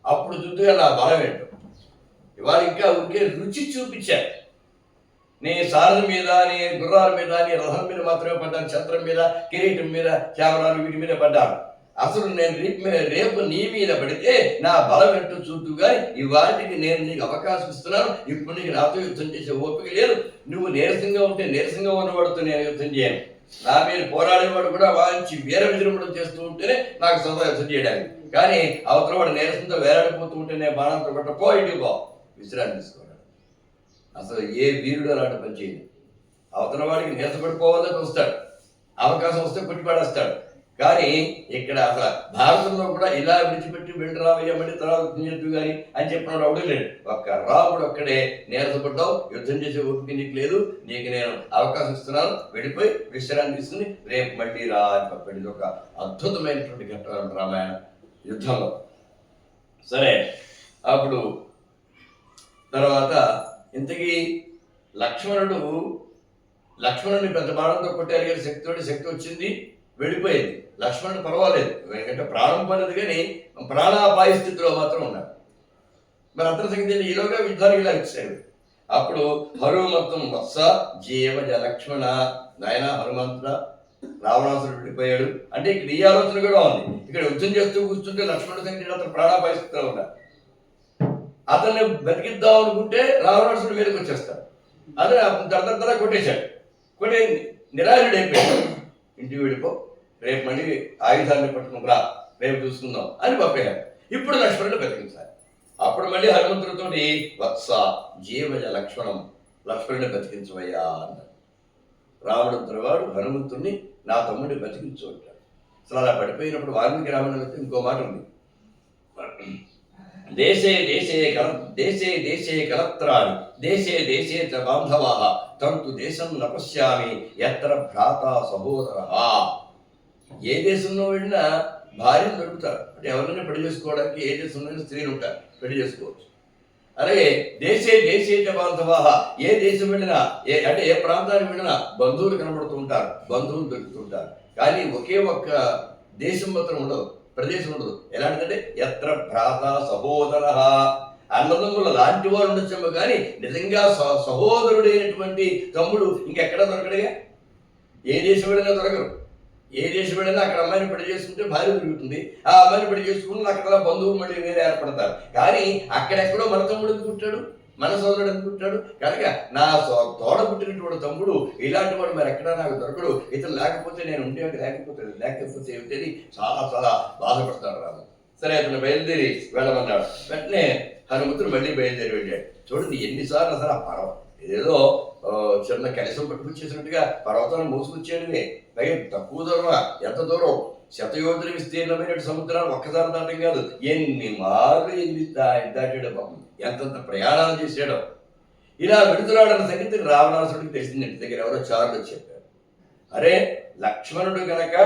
అప్పుడు చూద్దుగా నా బలం ఏంటో. ఇవాళ ఇంకా ఊరికే రుచి చూపించాను. నీ సారథి మీద, నీ గుర్రాల మీద, నీ రథం మీద మాత్రమే పడ్డాను, ఛత్రం మీద, కిరీటం మీద, కెమెరాలు వీటి మీద పడ్డాను. అసలు నేను రేపు నీ మీద పడితే నా బలం ఏంటో చూద్దుగా. ఇవాటికి నేను నీకు అవకాశం ఇస్తున్నాను. ఇప్పుడు నీకు నాతో యుద్ధం చేసే ఓపిక లేదు. నువ్వు నీరసంగా ఉంటే నీరసంగా ఉన్నవాడితో నేను యుద్ధం చేయను. నా మీద పోరాడేవాడు కూడా మంచి వీర విజృంభణం చేస్తూ ఉంటేనే నాకు సదా యుద్ధం చేయడానికి. కానీ అవతల వాడు నీరసంతో వేలాడిపోతూ ఉంటే నేను బాణంతో పట్ట పో, ఇంటికి పో, విశ్రాంతి తీసుకోవాలి. అసలు ఏ వీరుడు అలాంటి పని చేయదు. అవతల వాడికి నీరసపడిపోవాలని వస్తాడు, అవకాశం వస్తే కొట్టిపడేస్తాడు. కానీ ఇక్కడ అసలు భారతంలో కూడా ఇలా విడిచిపెట్టి వెళ్ళి రావయ్యా మళ్ళీ తర్వాత యుద్ధం చేద్దు కానీ అని చెప్పినాడు అవడం లేదు. ఒక్క రాముడు ఒక్కడే నీరసపడ్డావు, యుద్ధం చేసే ఓపిక నీకు లేదు, నీకు నేను అవకాశం ఇస్తున్నాను, వెళ్ళిపోయి విశ్రాంతి తీసుకుని రేపు మళ్ళీ రా అని చెప్పండి. ఒక అద్భుతమైనటువంటి ఘట్టం రామాయణ యుద్ధంలో. సరే, అప్పుడు తర్వాత ఇంతకీ లక్ష్మణుడిని పెద్ద బాణంతో కొట్టారు కానీ శక్తి వచ్చింది, వెళ్ళిపోయింది. లక్ష్మణుడు పర్వాలేదు, ఎందుకంటే ప్రాణం పోలేదు కానీ ప్రాణాపాయ స్థితిలో మాత్రం ఉన్నారు. మరి అంతర సంగతి ఈలోగా యుద్ధానికి ఇలా ఇచ్చాడు. అప్పుడు హనుమంతం వత్స జీవజ లక్ష్మణ, నాయన హనుమంతుడ, రావణాసురుడు వెళ్ళిపోయాడు అంటే ఇక్కడ ఈ ఆలోచన కూడా ఉంది. ఇక్కడ యుద్ధం చేస్తూ కూర్చుంటే లక్ష్మణుడి సంగతి అతను ప్రాణాపాయ స్థితిలో ఉన్నారు. అతన్ని బతికిద్దాం అనుకుంటే రావణాసురుడు మీదకి వచ్చేస్తాడు. అదే దర కొట్టేశాడు. కొట్టే నిరాశుడు అయిపోయాడు. ఇంటికి వెళ్ళిపో, రేపు మళ్ళీ ఆయుధాన్ని పట్టుకుని రా, రేపు చూసుకుందాం అని పంపేయాడు. ఇప్పుడు లక్ష్మణుడు బతికించాలి. అప్పుడు మళ్ళీ హనుమంతుడితో వత్స జీవజ లక్ష్మణం, లక్ష్మణుడిని బతికించవయ్యా అన్నాడు. రాముడు వాడు హనుమంతుడిని నా తమ్ముడిని బతికించు అంటాడు. అసలు అలా పడిపోయినప్పుడు వాల్మీకి రామాయణంలో ఇంకో మాట ఉంది. దేశే కలత్రాణి దేశే చ బాంధవాః తంతు దేశం నపశ్యామి ఎత్ర భ్రాత సహోదరః. ఏ దేశంలో వెళ్ళినా భార్యను దొరుకుతారు. అంటే ఎవరైనా పెళ్లి చేసుకోవడానికి ఏ దేశంలో స్త్రీలు ఉంటారు, పెళ్లి చేసుకోవచ్చు. అలాగే దేశే చ బాంధవాః, ఏ దేశం వెళ్ళినా అంటే ఏ ప్రాంతానికి వెళ్ళినా బంధువులు కనబడుతూ ఉంటారు, బంధువులు దొరుకుతుంటారు. కానీ ఒకే ఒక్క దేశం మాత్రం ఉండదు, ప్రదేశం ఉండదు. ఎలాంటిదంటే ఎత్ర భ్రాత సహోదర, అన్నదమ్ముల లాంటి వారు ఉండొచ్చేమో కానీ నిజంగా సహోదరుడైనటువంటి తమ్ముడు ఇంకెక్కడా దొరకడుగా. ఏ దేశం వెళ్ళినా దొరకరు. ఏ దేశం వెళ్ళినా అక్కడ అమ్మాయిని పెళ్లి చేసుకుంటే భార్య దొరుకుతుంది. ఆ అమ్మాయిని పెళ్లి చేసుకుంటే అక్కడ బంధువులు మళ్ళీ వేరే ఏర్పడతారు. కానీ అక్కడెక్కడో మన తమ్ముడు ఎందుకుంటాడు, మన సోదరుడు ఎందుకుంటాడు. కనుక నా తోడ పుట్టినటువంటి తమ్ముడు ఇలాంటి వాడు మరి ఎక్కడా నాకు దొరకడు, ఇతను లేకపోతే నేను ఉండేవాడు, లేకపోతే ఏమిటని చాలా చాలా బాధపడతాడు రాము. సరే, అతను బయలుదేరి వెళ్ళమన్నాడు. వెంటనే హనుమంతుడు మళ్ళీ బయలుదేరి వెళ్ళాడు. చూడండి ఎన్నిసార్లు అసలు ఆ పర్వతం ఏదో చిన్న కలసం పట్టుకొచ్చేసినట్టుగా పర్వతాన్ని మోసుకొచ్చేయడమే. పైగా తక్కువ దూరమా, ఎంత దూరం, శతయోధుల విస్తీర్ణమైన సముద్రాలు ఒక్కసారి దాటం కాదు, ఎన్ని మార్లు ఎగిరి దాటాడు పాపం, ఎంతంత ప్రయాణాలు చేశాడో. ఇలా వెళుతున్నాడన్న సంగతి రావణాసుడికి తెలిసింది. ఇంటి దగ్గర ఎవరో చారులు చెప్పారు. అరే లక్ష్మణుడు గనక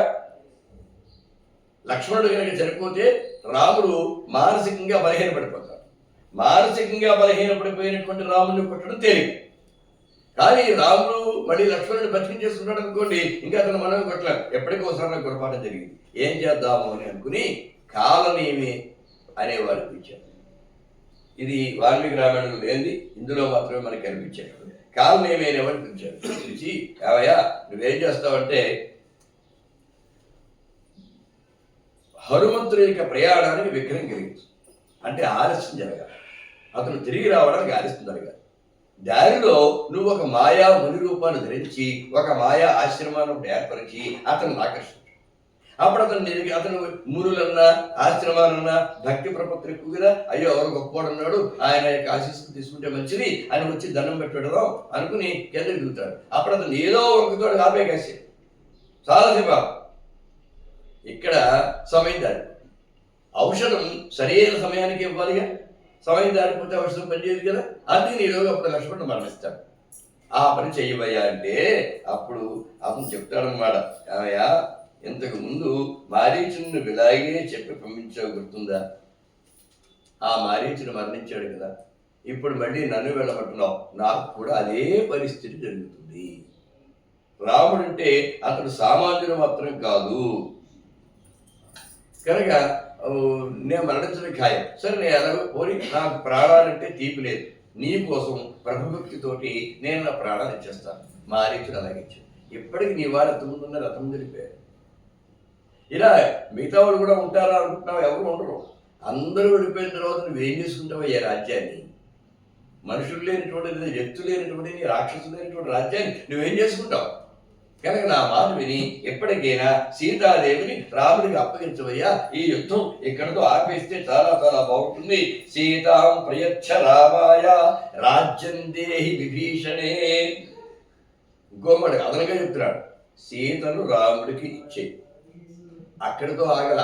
చనిపోతే రాముడు మానసికంగా బలహీనపడిపోతాడు. మానసికంగా బలహీనపడిపోయినటువంటి రాముడిని కొట్టడం తేలిక. కానీ రాముడు మళ్ళీ లక్ష్మణుడిని బతికించేసుకున్నాడు అనుకోండి, ఇంకా అతను మనం కొట్టలేం. ఎప్పటికోసారి నాకు పొరపాటు జరిగింది, ఏం చేద్దాము అని అనుకుని కాలనేమి అనేవారు పిలిచారు. ఇది వాల్మీకి రామాయణంలో లేనిది, ఇందులో మాత్రమే మనకి కనిపించాడు. కాలనేమి అనేవాడు పిలిచాడు. పిలిచి, ఏవయ్యా నువ్వేం చేస్తావంటే హనుమంతుడి యొక్క ప్రయాణానికి విగ్రహం కలిగించు, అంటే ఆలస్యం జరగాలి, అతను తిరిగి రావడానికి ఆలస్యం జరగాలి. దారిలో నువ్వు ఒక మాయా ముని రూపాన్ని ధరించి ఒక మాయా ఆశ్రమాన్ని ఏర్పరిచి అతను ఆకర్షించు. అప్పుడు అతను మునులన్నా ఆశ్రమాలన్నా భక్తి ప్రపత్తులు ఎక్కువ కదా, అయ్యో ఎవరు గొప్పవాడు ఉన్నాడు, ఆయన యొక్క ఆశీస్సులు తీసుకుంటే మంచిది అని వచ్చి దండం పెట్టడం అనుకుని కింద దిగుతాడు. అప్పుడు అతను ఏదో ఒకతో ఆపేకాసి చాలాసేపు. ఇక్కడ సమయం దాడి, ఔషధం సరైన సమయానికి ఇవ్వాలిగా, సమయం దాటిపోతే ఔషధం పనిచేయదు కదా. అది నీలోగా అప్పుడు లక్ష్మణుడు మరణిస్తాడు. ఆ పని చెయ్యవయ్యా అంటే అప్పుడు అతను చెప్తాడనమాట, ఏమయ్యా ఇంతకు ముందు మారీచుని ఇలాగే చెప్పి పంపించావు గుర్తుందా, ఆ మారీచుని మరణించాడు కదా, ఇప్పుడు మళ్ళీ నన్ను వెళ్ళమంటున్నావు, నాకు కూడా అదే పరిస్థితి జరుగుతుంది. రాముడు అంటే అతడు సామాన్యుడు మాత్రం కాదు కనుక నేను మరణించడం ఖాయం. సరే నేను ఎలాగో పోని, నాకు ప్రాణాలంటే తీపి లేదు, నీ కోసం ప్రభుభక్తితోటి నేను నా ప్రాణాలు ఇచ్చేస్తాను. మారీచుడు అలాగే ఇచ్చాడు. ఇప్పటికి నీ వారు ఎంతమంది ఉన్నారు, ఎంతమంది వెళ్ళిపోయారు. ఇలా మిగతా వాళ్ళు కూడా ఉంటారా అనుకుంటున్నావు, ఎవరు ఉండరు. అందరూ వెళ్ళిపోయిన తర్వాత నువ్వేం చేసుకుంటావు ఈ రాజ్యాన్ని, మనుషులు లేనటువంటి వ్యక్తులు లేనటువంటి రాక్షసులు లేనటువంటి రాజ్యాన్ని నువ్వేం చేసుకుంటావు. కనుక నా మాట విని ఎప్పటికైనా సీతాదేవిని రాముడికి అప్పగించవయ్యా, ఈ యుద్ధం ఇక్కడితో ఆపేస్తే చాలా చాలా బాగుంటుంది. సీతాం ప్రయచ్ఛ రామాయ రాజ్యం దేహి విభీషణే. ఇంకోమాట అదనంగా చెప్తున్నాడు, సీతను రాముడికి ఇచ్చే. అక్కడితో ఆగల,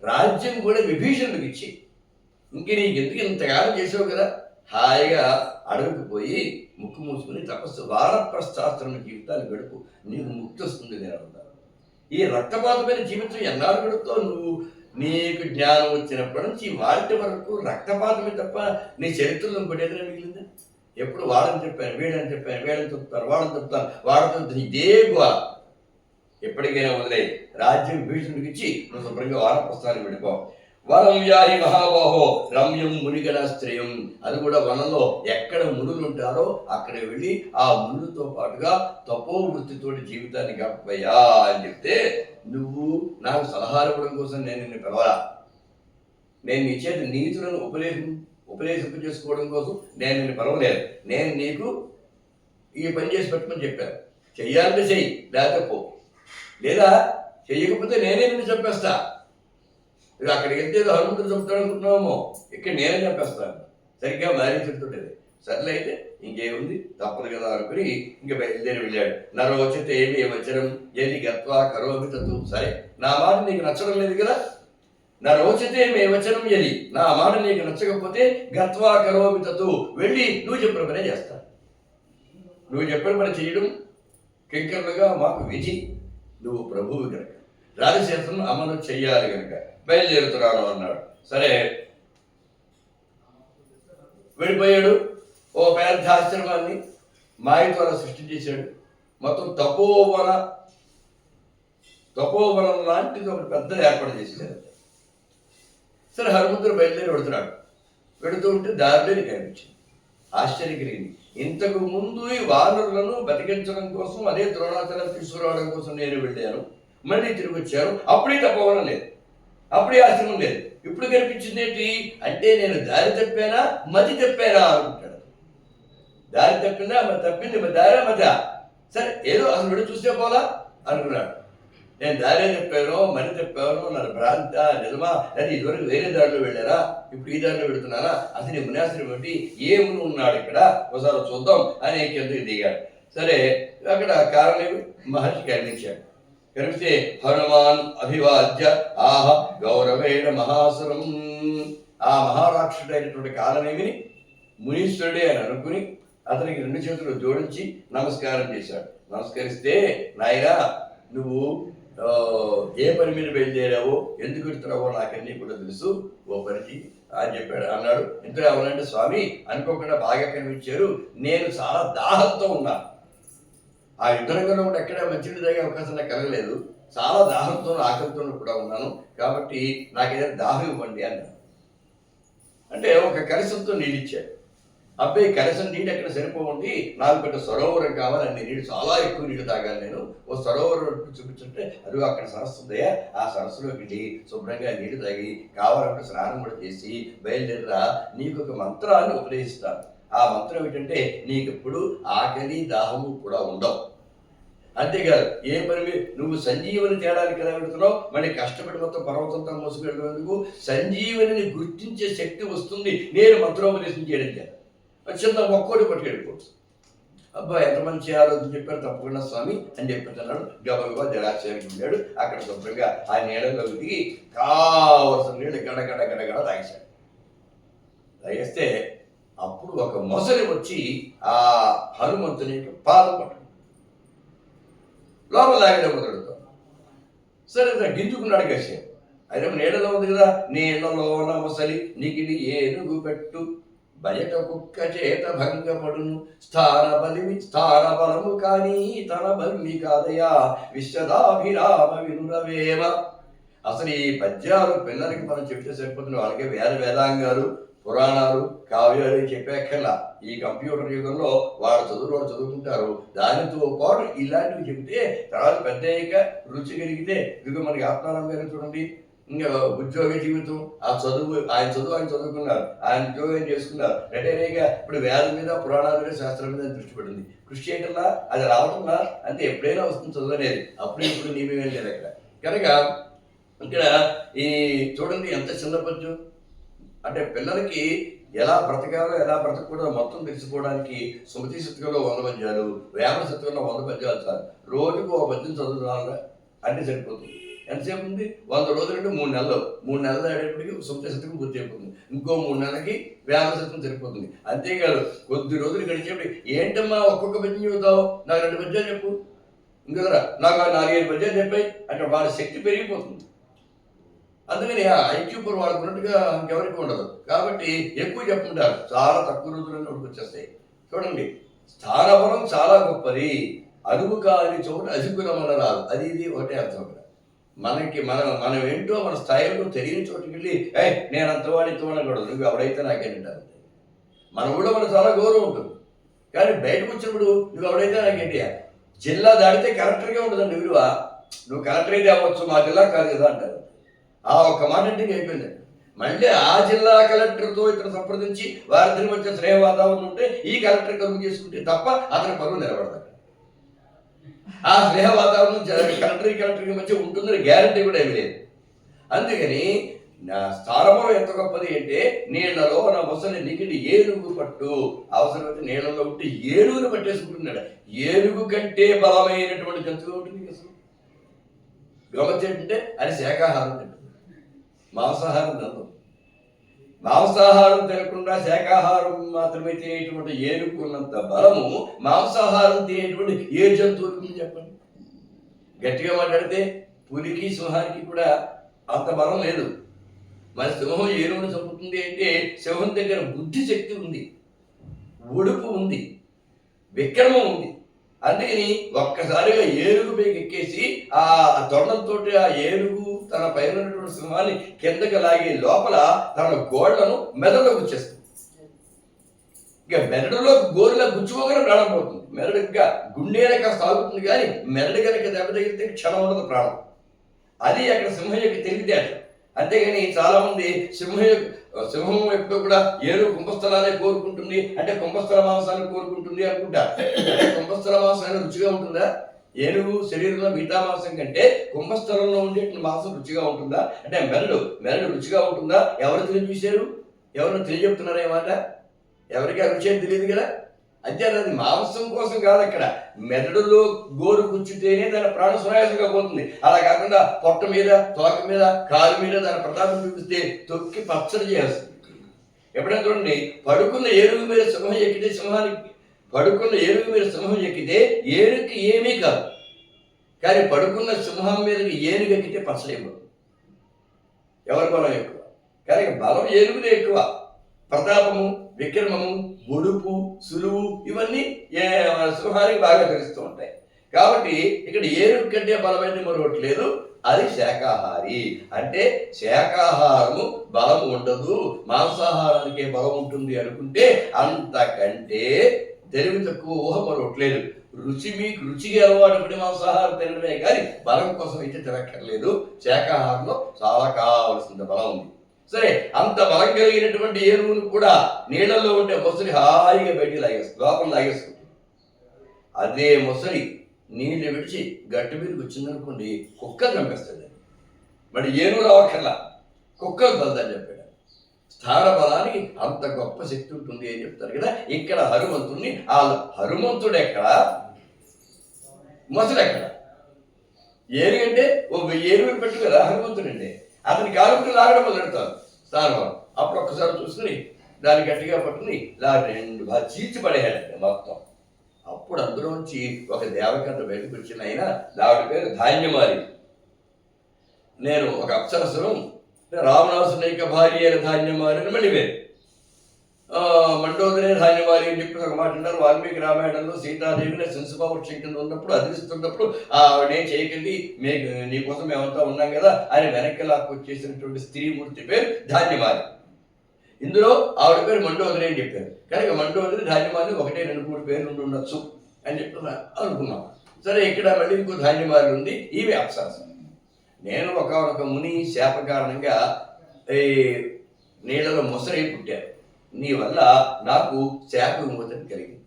రాజ్యం కూడా విభీషణుడికి ఇచ్చి, ఇంక నీకు ఎందుకు ఇంతకాలం చేసావు కదా, హాయిగా అడవికి పోయి ముక్కు మూసుకుని తపస్సు వానప్రస్థాశ్రమ జీవితాన్ని గడుపు, నీకు ముక్తి వస్తుంది నేను అంటాను. ఈ రక్తపాతమైన జీవితం ఎన్నాళ్ళు గడుపుతావు నువ్వు? నీకు జ్ఞానం వచ్చినప్పటి నుంచి వాటి వరకు రక్తపాతమే తప్ప నీ చరిత్రలో ఇంకోటి ఏదైనా మిగిలిందా? ఎప్పుడు వాడని చెప్పాను, వీడని చెప్పాను, వీడని చెప్తాను, వాడని చెప్తాను, వాడితో ఇదే గోల. ఎప్పటికైనా వదిలే, రాజ్యం భీషణుడికి ఇచ్చి నువ్వు శుభ్రంగా వానప్రస్థానికి వెళ్ళిపో. వనం యాహి మహాబాహో రమ్యం మునిగణాశ్రయం, అది కూడా వనంలో ఎక్కడ మునులు ఉంటారో అక్కడ వెళ్ళి ఆ మునులతో పాటుగా తపోవృత్తితోటి జీవితాన్ని గడపయ్యా అని చెప్తే, నువ్వు నాకు సలహాలు ఇవ్వడం కోసం నేను నిన్ను పిలవాలా? నేను నీ చేతి నీతులను ఉపదేశింప చేసుకోవడం కోసం నేను నిన్ను పిలవలేదు. నేను నీకు ఈ పని చేసి పెట్టమని చెప్పాను. చెయ్యాలంటే చెయ్యి, లేకపోతే పో. లేదా చెయ్యకపోతే నేనే నిన్ను చంపేస్తా. ఇది అక్కడికి వెళ్తే హనుమంతుడు చంపుతాడు అనుకుంటున్నామో, ఇక్కడ నేనే చంపేస్తాను. సరిగ్గా మారించుంటుండేది. సర్లే అయితే ఇంకేముంది, తప్పదు కదా అనుకుని ఇంక బయలుదేరి వెళ్ళాడు. నరోచితే ఏమి వచనం ఏది గత్వా కరోమి తత్తు. సరే, నా మాట నీకు నచ్చడం లేదు కదా, నరోచితే మే వచనం ఏది, నా మాట నీకు నచ్చకపోతే గత్వా కరోమి తత్తు, వెళ్ళి నువ్వు చెప్పిన పనే చేస్తా. నువ్వు చెప్పిన పని చేయడం కింకర్లుగా మాకు విధి. నువ్వు ప్రభువు కనుక రాజశాస్త్రం అమలు చెయ్యాలి కనుక బయలుదేరుతున్నాను అన్నాడు. సరే వెళ్ళిపోయాడు. ఓ పెద్ద ఆశ్రమాన్ని మాయ ద్వారా సృష్టి చేశాడు. మొత్తం తపోవనం లాంటిది ఒక పెద్ద ఏర్పాటు చేశాడు. సరే హనుమంతుడు బయలుదేరి వెడుతున్నాడు. వెడుతూ ఉంటే దారిలోని కనిపించింది. ఆశ్చర్యం కలిగింది. ఇంతకు ముందు ఈ వానరులను బతికించడం కోసం, అదే ద్రోణాచలం తీసుకురావడం కోసం నేను వెళ్ళాను, మళ్ళీ తిరిగి వచ్చాను. అప్పుడే తపోవనం లేదు, అప్పుడే ఆశ్రమం లేదు. ఇప్పుడు కనిపించింది ఏంటి అంటే, నేను దారి తప్పానా మతి తప్పానా అనుకుంటాడు. దారి తప్పిందా తప్పింది, దారా మత, సరే ఏదో అసలు విడి చూస్తే పోలా అనుకున్నాడు. నేను దారే తప్పాను, మని తప్పాను, నా భ్రాంత నిజమా, లేదా ఇదివరకు వేరే దారిలో వెళ్ళారా, ఇప్పుడు ఈ దారిలో వెళుతున్నారా, అసలు ఈ మునాశ్రమం ఏంటి, ఏ ముని ఉన్నాడు ఇక్కడ, ఒకసారి చూద్దాం అని కిందకి దిగాడు. సరే అక్కడ కారణం మహర్షి కనిపించాడు. కనిపిస్తే హనుమాన్ అభివాద్య ఆహ గౌరవేణ మహాసురం, ఆ మహారాక్షుడైనటువంటి కాలనేమిని మునీశ్వరుడే అని అనుకుని అతనికి 2 చేతులు జోడించి నమస్కారం చేశాడు. నమస్కరిస్తే, నాయనా నువ్వు ఏ పని మీద బయలుదేరావో, ఎందుకు వెళ్తున్నావో నాకన్నీ కూడా తెలుసు, ఓ పనికి అని చెప్పాడు. అన్నాడు, ఇంతగా అవునంటే స్వామి అనుకోకుండా బాగా కనిపించారు, నేను చాలా దాహంతో ఉన్నాను. ఆ యుద్ధరంగంలో కూడా ఎక్కడ మంచినీళ్ళు తాగే అవకాశం నాకు కలగలేదు. చాలా దాహంతో ఆకలితో కూడా ఉన్నాను, కాబట్టి నాకేదైనా దాహం ఇవ్వండి అన్నాడు. అంటే ఒక కలశంతో నీళ్ళు ఇచ్చాడు. అబ్బాయి కలసం నీళ్ళు ఎక్కడ సరిపోండి, నాకు పెద్ద సరోవరం కావాలి, అన్ని నీళ్ళు చాలా ఎక్కువ నీళ్ళు తాగాలి నేను, ఓ సరోవరం చూపించుంటే అది అక్కడ సరస్సు ఉందయా, ఆ సరస్సులోకి వెళ్ళి శుభ్రంగా నీళ్లు తాగి కావాలంటే స్నానం కూడా చేసి బయలుదేరా, నీకు ఒక మంత్రాన్ని ఉపదేశిస్తాను. ఆ మంత్రం ఏంటంటే, నీకు ఎప్పుడు ఆకలి దాహము కూడా ఉండవు. అంతేకాదు, ఏ పని నువ్వు సంజీవని తేడానికి ఎలా పెడుతున్నావు, మళ్ళీ కష్టపడి మొత్తం పర్వతంతో మోసుకెళ్ళినందుకు సంజీవనిని గుర్తించే శక్తి వస్తుంది నేను మంత్రోపదేశం చేయడం చేత. చిన్న ఒక్కోటి పట్టుకెళ్ళిపోవచ్చు. అబ్బా ఎంత మంచి ఆలోచన చెప్పారు, తప్పకుండా స్వామి అని చెప్పేస్తున్నాడు. గబగబా జలాశయానికి వెళ్ళాడు. అక్కడ శుభ్రంగా ఆ నీళ్ళలో దిగి కావలసిన నీళ్ళు గడగడ గడగడ తాగేశాడు. తాగేస్తే అప్పుడు ఒక మొసలి వచ్చి ఆ హనుమంతుని పాదం పట్టు లోపల తాగడం మొదలుతాం. సరే గింజుకున్నాడు గసేపు. అయితే నీళ్ళలో ఉంది కదా, నీళ్ళలోన మొసలి నిగిలి ఏనుగు పెట్టు, బయట కుక్క చేత భంగపడును, స్థాన బలము కానీ తన బలి కాదయా, విశ్వదాభిరామ వినురవేమ. అసలు ఈ పద్యాలు పిల్లలకి మనం చెప్తే సరిపోతుంది. వాళ్ళకి వేదాంగాలు, పురాణాలు, కావ్యాలు చెప్పేక్కర్లా. ఈ కంప్యూటర్ యుగంలో వాళ్ళ చదువులు వాళ్ళు చదువుకుంటారు. దానితో పాటు ఇలాంటివి చెప్తే తర్వాత పెద్ద అయ్యాక రుచి కలిగితే, ఇదిగో మనకి ఆత్మారాం గారు చూడండి, ఇంకా ఉద్యోగ జీవితం, ఆ చదువు ఆయన చదువుకున్నారు, ఆయన ఉద్యోగం చేసుకున్నారు. రిటైర్గా ఇప్పుడు వేదం మీద, పురాణాల మీద, శాస్త్రం మీద దృష్టి పడింది. కృషి చేయటంలా, అది రావటంలా, అంటే ఎప్పుడైనా వస్తుంది చదువు అనేది. అప్పుడు ఇప్పుడు నియమేం లేదు అక్కడ. కనుక ఇక్కడ ఈ చూడండి ఎంత చిన్న పద్యం అంటే, పిల్లలకి ఎలా బ్రతకాలో ఎలా బ్రతకూడదో మొత్తం తెలుసుకోవడానికి స్మృతి శతకంలో 100 పద్యాలు, వేమన శతకంలో 100 పద్యాలు సార్. రోజుకు ఒక పద్యం చదువుతాను అంటే సరిపోతుంది. ఎంతసేపు ఉంది? 100 రోజులు అంటే 3 నెలలు. 3 నెలలు ఆడేప్పటికి సుమత శతకం పూర్తి అయిపోతుంది. ఇంకో 3 నెలలకి వేల శతకం సరిపోతుంది. అంతేకాదు కొద్ది రోజులు గడిచేప్పుడు ఏంటమ్మా ఒక్కొక్క పద్యం చెబుతావు, నాకు 2 పద్యాలు చెప్పు, ఇంకొకరా నాకు 4-5 పద్యాలు చెప్పాయి అంటే వాళ్ళ శక్తి పెరిగిపోతుంది. అందుకని ఆ ఐక్యూ పవర్ వాడుకున్నట్టుగా ఇంకెవరికి ఉండదు. కాబట్టి ఎక్కువ చెప్పుకుంటారు, చాలా తక్కువ రోజుల్లో వచ్చేస్తాయి. చూడండి, స్థానబలం చాలా గొప్పది. అరువు కాని చోట అజుకులం వల్ల రాదు. అది ఇది ఒకటే అర్థం. అక్కడ మనం ఏంటో మన స్థాయిలో తెలియని చోటుకి వెళ్ళి నేను అంతవాడు ఇంతవాడకూడదు, నువ్వు ఎవడైతే నాకేంటారు. మన ఊళ్ళో మనకు చాలా గౌరవం ఉంటుంది, కానీ బయటకు వచ్చినప్పుడు నువ్వు ఎవడైతే నాకేంటి. జిల్లా దాడితే కలెక్టర్గా ఉంటుందండి విలువ. నువ్వు కలెక్టర్ అయితే అవ్వచ్చు, మా జిల్లా కాదు కదా అంటారు. ఆ ఒక్క మాట అంటే అయిపోయింది. మళ్ళీ ఆ జిల్లా కలెక్టర్తో ఇక్కడ సంప్రదించి వారిద్దరి మధ్య స్నేహ వాతావరణం ఉంటే ఈ కలెక్టర్ కలుగు చేసుకుంటే తప్ప అతని పరువు నిలబడతాడు. ఆ స్నేహ వాతావరణం కలెక్టర్కి మధ్య ఉంటుందని గ్యారంటీ కూడా ఏమి లేదు. అందుకని నా స్థానబలం ఎంత గొప్పది అంటే, నీళ్లలో నా ముసలి నిగిడి ఏనుగు పట్టు. అవసరమైతే నీళ్లలో ఉంటే ఏనుగును పట్టేసుకుంటున్నాడు. ఏనుగు కంటే బలమైనటువంటి జంతువు ఉంటుంది అసలు. గమనించి ఏంటంటే అది శాకాహారం తింటుంది, మాంసాహారం తినదు. మాంసాహారం తినకుండా శాకాహారం మాత్రమే తినేటువంటి ఏనుకున్నంత బలము మాంసాహారం తినేటువంటి ఏ జంతువులకు చెప్పండి. గట్టిగా మాట్లాడితే పులికి సింహానికి కూడా అంత బలం లేదు. మన సింహం ఏనుగును చంపుతుంది అంటే సింహం దగ్గర బుద్ధి శక్తి ఉంది, ఒడుపు ఉంది, విక్రమం ఉంది. అందుకని ఒక్కసారిగా ఏనుగు పైకి ఎక్కేసి ఆ తొండంతో ఆ ఏనుగు తన పైన ఉన్నటువంటి సింహాన్ని కిందకి లాగే లోపల తన గోళ్లను మెదడులో గుచ్చేస్తుంది. ఇక మెదడులో గోరులా గుచ్చుకోగానే ప్రాణం పోతుంది. మెదడు ఇంకా గుండెనే కాస్త సాగుతుంది, కానీ మెదడు కనుక దెబ్బ తగిలితే క్షణం ఉండదు ప్రాణం. అది అక్కడ సింహం యొక్క తెలివితేట. అంతేగాని చాలా మంది సింహం ఎప్పుడు కూడా ఏనుగు కుంభస్థలాన్ని కోరుకుంటుంది అంటే కుంభస్థల మాంసాన్ని కోరుకుంటుంది అనుకుంటారు. అంటే కుంభస్థల మాంసం రుచిగా ఉంటుందా? ఏనుగు శరీరంలో మిగతా మాంసం కంటే కుంభస్థలంలో ఉండే మాంసం రుచిగా ఉంటుందా? అంటే మెరడు రుచిగా ఉంటుందా? ఎవరు తెలియజేశారు? ఎవరు తెలియజెప్తున్నారు ఏమాట? ఎవరికి ఆ రుచి అని తెలియదు కదా. అంతే, అది మాంసం కోసం కాదు. అక్కడ మెదడులో గోరు గుచ్చితేనే దాని ప్రాణ సునాయాసంగా పోతుంది. అలా కాకుండా పొట్ట మీద, తోక మీద, కాలు మీద దాని ప్రతాపం చూపిస్తే తొక్కి పచ్చడి చేస్తుంది. ఎప్పుడైనా చూడండి, పడుకున్న ఏనుగు మీద సింహం ఎక్కితే ఏనుగుకి ఏమీ కాదు, కానీ పడుకున్న సింహం మీదకి ఏనుగు ఎక్కితే పచ్చడి అయిపోతుంది. ఎవరి బలం ఎక్కువ? కానీ బలం ఏనుగుదే ఎక్కువ. ప్రతాపము, విక్రమము, ఒడుపు, సులువు ఇవన్నీ సింహానికి బాగా తెలుస్తూ ఉంటాయి. కాబట్టి ఇక్కడ ఏనుగు కంటే బలమైన మరొకటి లేదు, అది శాకాహారి. అంటే శాకాహారము బలం ఉండదు, మాంసాహారానికే బలం ఉంటుంది అనుకుంటే అంతకంటే తెలివి తక్కువ ఊహ మరొకట్లేదు. మీకు రుచికి అలవాటు పడి మాంసాహారం తినడమే కానీ బలం కోసం అయితే తినక్కర్లేదు. శాకాహారంలో చాలా కావలసిన బలం ఉంది. సరే, అంత బలం కలిగినటువంటి ఏనుగును కూడా నీళ్ళల్లో ఉంటే మొసలి హాయిగా బయటికి లోపల లాగేసుకుంటుంది. అదే మొసలి నీళ్ళు విడిచి గట్టు మీదకి వచ్చిందనుకోండి, కుక్కలు చంపేస్తుంది. మరి ఏనుగు రావక్కర్లా, కుక్కలు తల్దని చెప్పాడు. స్థాన బలానికి అంత గొప్ప శక్తి ఉంటుంది అని చెప్తారు కదా. ఇక్కడ హనుమంతుడిని హనుమంతుడు ఎక్కడ, మొసలు ఎక్కడ? ఏనుగంటే ఏనుగుని పెట్టు కదా హనుమంతుడు అంటే. అతని కాలుకు లాగడం మొదలెడతారు స్థానం. అప్పుడు ఒక్కసారి చూసుకుని దాన్ని గట్టిగా పట్టుకుని రెండు బాగా చీల్చి పడేయాలంటే మొత్తం. అప్పుడు అందులోంచి ఒక దేవకథ బయటకు వచ్చిన అయినా దావిడ పేరు ధాన్యమాలి. నేను ఒక అప్సరసను రావణాసుని యొక్క భార్య అయిన ధాన్యమాలి అని మళ్ళీ వేరు మండోదరే ధాన్యమాలి అని చెప్పి ఒక మాట అంటారు. వాల్మీకి రామాయణంలో సీతాదేవిని శంసుపక్షం కింద ఉన్నప్పుడు అదిరిస్తున్నప్పుడు ఆవిడేం చేయకండి, నీకోసం మేమంతా ఉన్నాం కదా అని వెనక్కి లాక్కొచ్చేసినటువంటి స్త్రీమూర్తి పేరు ధాన్యమాలి. ఇందులో ఆవిడ పేరు మండోదరి అని చెప్పారు. కనుక మండోదరి ధాన్యమాలి 1-2-3 పేర్లు ఉండొచ్చు అని చెప్పి అనుకున్నాం. సరే, ఇక్కడ మళ్ళీ ఇంకో ధాన్యమాలి ఉంది, ఈమె అప్సరస. నేను ఒక ముని శాప కారణంగా నీళ్ళలో మొసరై పుట్టాను. నీ వల్ల నాకు శాప విమోచన కలిగింది.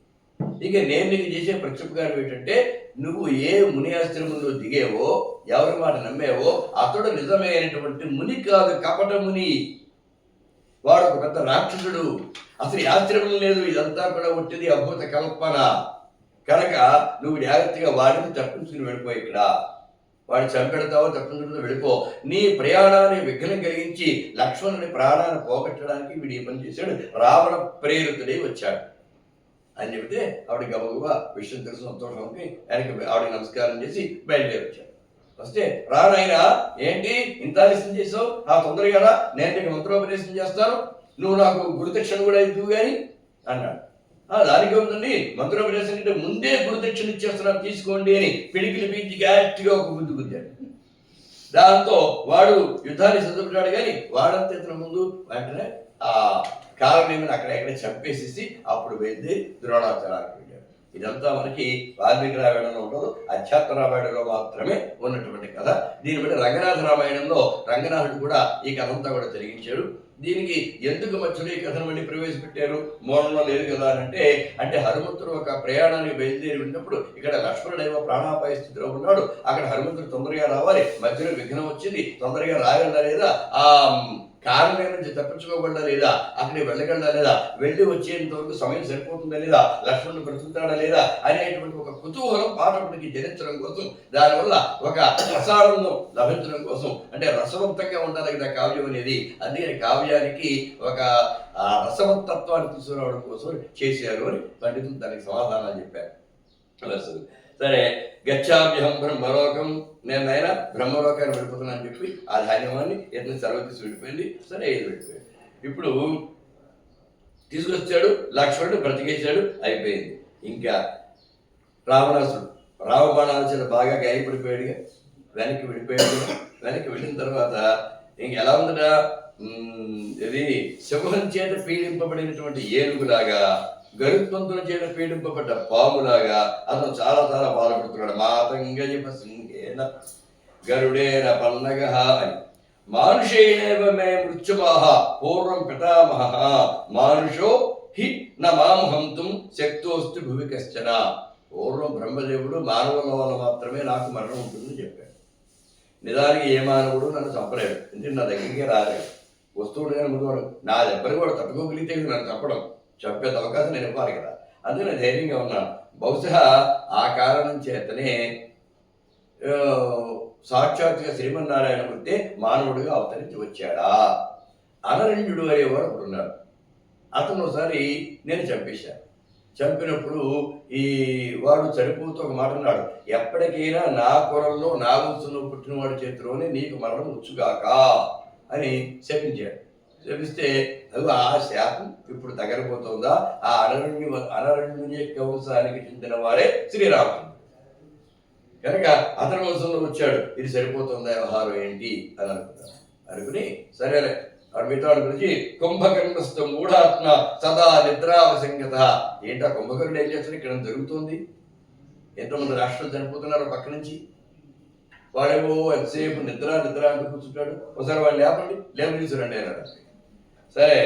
ఇక నేను నీకు చేసే ప్రత్యుపకారం ఏంటంటే, నువ్వు ఏ ముని ఆశ్రమంలో దిగేవో, ఎవరి మాట నమ్మేవో అతడు నిజమైనటువంటి ముని కాదు, కపట ముని. వాడు ఒక పెద్ద రాక్షసుడు. అసలు ఈ ఆశ్రమం లేదు, ఇదంతా కూడా వచ్చేది అద్భుత కల్పన. కనుక నువ్వు జాగ్రత్తగా వాడిని తప్పించుకుని వెళ్ళిపోయి ఇక్కడ వాడిని చంపెడతావో తప్పించుకుంటూ వెళ్ళిపో. నీ ప్రయాణాన్ని విఘ్నం కలిగించి లక్ష్మణుని ప్రాణాన్ని పోగొట్టడానికి వీడు ఈ పని చేశాడు, రావణ ప్రేరితుడై వచ్చాడు అని చెబితే ఆవిడ గబగబా విషయం తెలుసు సంతోషంకి ఆయనకి ఆవిడకి నమస్కారం చేసి బయలుదేరి వచ్చాడు. వస్తే రానాయన ఏంటి ఇంత ఆలస్యం చేసావు, తొందరగా రా, నేను నీకు మంత్రోపదేశం చేస్తాను, నువ్వు నాకు గురుదక్షిణ కూడా ఇద్దువు కానీ అన్నాడు. దానికి ఉందండి, మంత్రోపదేశం కంటే ముందే గురుదక్షిణ ఇచ్చేస్తున్నాను తీసుకోండి అని పిడికిలి పీల్చి గట్టిగా ఒక గుద్దు గుద్దాడు. దాంతో వాడు యుద్ధాన్ని సిద్ధపడ్డాడు కానీ వాడంతా ఇతను ముందు వెంటనే ఆ కాలనేమిని అక్కడెక్కడ చంపేసేసి అప్పుడు వెళ్ళి ద్రోణాచారానికి వెళ్ళాడు. ఇదంతా మనకి వాల్మీకి రామాయణంలో ఉండదు, అధ్యాత్మ రామాయణంలో మాత్రమే ఉన్నటువంటి కథ. దీన్ని బట్టి రంగనాథ రామాయణంలో రంగనాథుడు కూడా ఈ కథ అంతా కూడా జరిగించాడు. దీనికి ఎందుకు మధ్యలో ఈ కథను మళ్ళీ ప్రవేశపెట్టారు, మూలంలో లేదు కదా అంటే హనుమంతుడు ఒక ప్రయాణానికి బయలుదేరి ఉన్నప్పుడు ఇక్కడ లక్ష్మణుడేమో ప్రాణాపాయ స్థితిలో ఉన్నాడు, అక్కడ హనుమంతుడు తొందరగా రావాలి, మధ్యలో విఘ్నం వచ్చింది, తొందరగా రాగలదా లేదా, ఆ కారణం నుంచి తప్పించుకోగలడా లేదా, అక్కడికి వెళ్ళగలడా లేదా, వెళ్ళి వచ్చేంత వరకు సమయం సరిపోతుందా లేదా, లక్ష్మణుడు బ్రతుకుతాడా లేదా అనేటువంటి ఒక కుతూహలం పాఠకుడికి జనించడం కోసం, దానివల్ల ఒక రసానందం లభించడం కోసం, అంటే రసవంతంగా ఉండాలి కదా కావ్యం అనేది, అందుకని కావ్యానికి ఒక రసవత్తత్వాన్ని తీసుకురావడం కోసం చేశారు అని పండితులు దానికి సమాధానాలు చెప్పారు. సరే, గచ్చాభ్యం బ్రహ్మలోకం, నేను ఆయన బ్రహ్మలోకాన్ని వెళ్ళిపోతున్నాను అని చెప్పి ఆ ధాన్యమాన్ని ఎట్లా సర్వతీసి వెళ్ళిపోయింది. సరే, ఇది వెళ్ళిపోయింది. ఇప్పుడు తీసుకొచ్చాడు, లక్ష్మణుడు బ్రతికేశాడు, అయిపోయింది. ఇంకా రావణాసుడు రామబాణాల చేత బాగా గాయపడిపోయాడుగా, వెనక్కి వెళ్ళిపోయాడు. వెనక్కి వెళ్ళిన తర్వాత ఇంక ఎలా ఉందట, ఇది సింహం చేత పీడింపబడినటువంటి ఏనుగులాగా, గరుత్మంతుల చేత పీడింపబడ్డ పాములాగా అతను చాలా చాలా బాధపడుతున్నాడు. మాతంగజప సింహేన గరుడేన పన్నగ అని మానుషేణేవ మే మృత్యుమాహ పూర్వం పితామహ మానుషో హి న మాం హంతుం శక్తోస్తి భువి కశ్చన. పూర్వం బ్రహ్మదేవుడు మానవుల వల్ల మాత్రమే నాకు మరణం ఉంటుందని చెప్పాడు. నిజానికి ఏ మానవుడు నన్ను చంపలేడు, అంటే నా దగ్గరికి రాలేడు. వస్తువుడు కానీ ముందు నా దెబ్బని కూడా తట్టుకోగలిగితే నన్ను చంపడం, చంపే అవకాశం నేను ఇవ్వాలి కదా, అందుకే నేను ధైర్యంగా ఉన్నాను. బహుశా ఆ కారణం చేతనే సాక్షాత్తుగా శ్రీమన్నారాయణమూర్తి మానవుడిగా అవతరించి వచ్చాడా. అనరణ్యుడు అనేవాడు ఒకడు ఉన్నాడు. అతను ఒకసారి నేను చంపేశాను. చంపినప్పుడు ఈ వాడు చనిపోతూ ఒక మాట అన్నాడు, ఎప్పటికైనా నా కొరల్లో నా వంశంలో పుట్టినవాడి చేతిలోనే నీకు మరణం వచ్చుగాక అని శపించాడు. శపిస్తే అది ఆ శాపం ఇప్పుడు తగలిపోతుందా, ఆ అనరణ్యుని యొక్క వంశానికి చెందిన వాడే శ్రీరాముడు కనుక అతని వంశంలో వచ్చాడు. ఇది సరిపోతుందా వ్యవహారం ఏంటి అని అనుకుని సరేలే మిగతా గురించి కుంభకర్ణస్థ మూఢాత్మ సదా నిద్రావసంగత. ఏంటా కుంభకర్ణుడు ఏం చేస్తాడు, ఇక్కడ జరుగుతుంది, ఎంతోమంది రాష్ట్రాలు చనిపోతున్నారు పక్క నుంచి, వాడేమో ఎంతసేపు నిద్ర అంటూ కూర్చుంటాడు. ఒకసారి వాళ్ళు లేపండి అన్నాడు. సరే,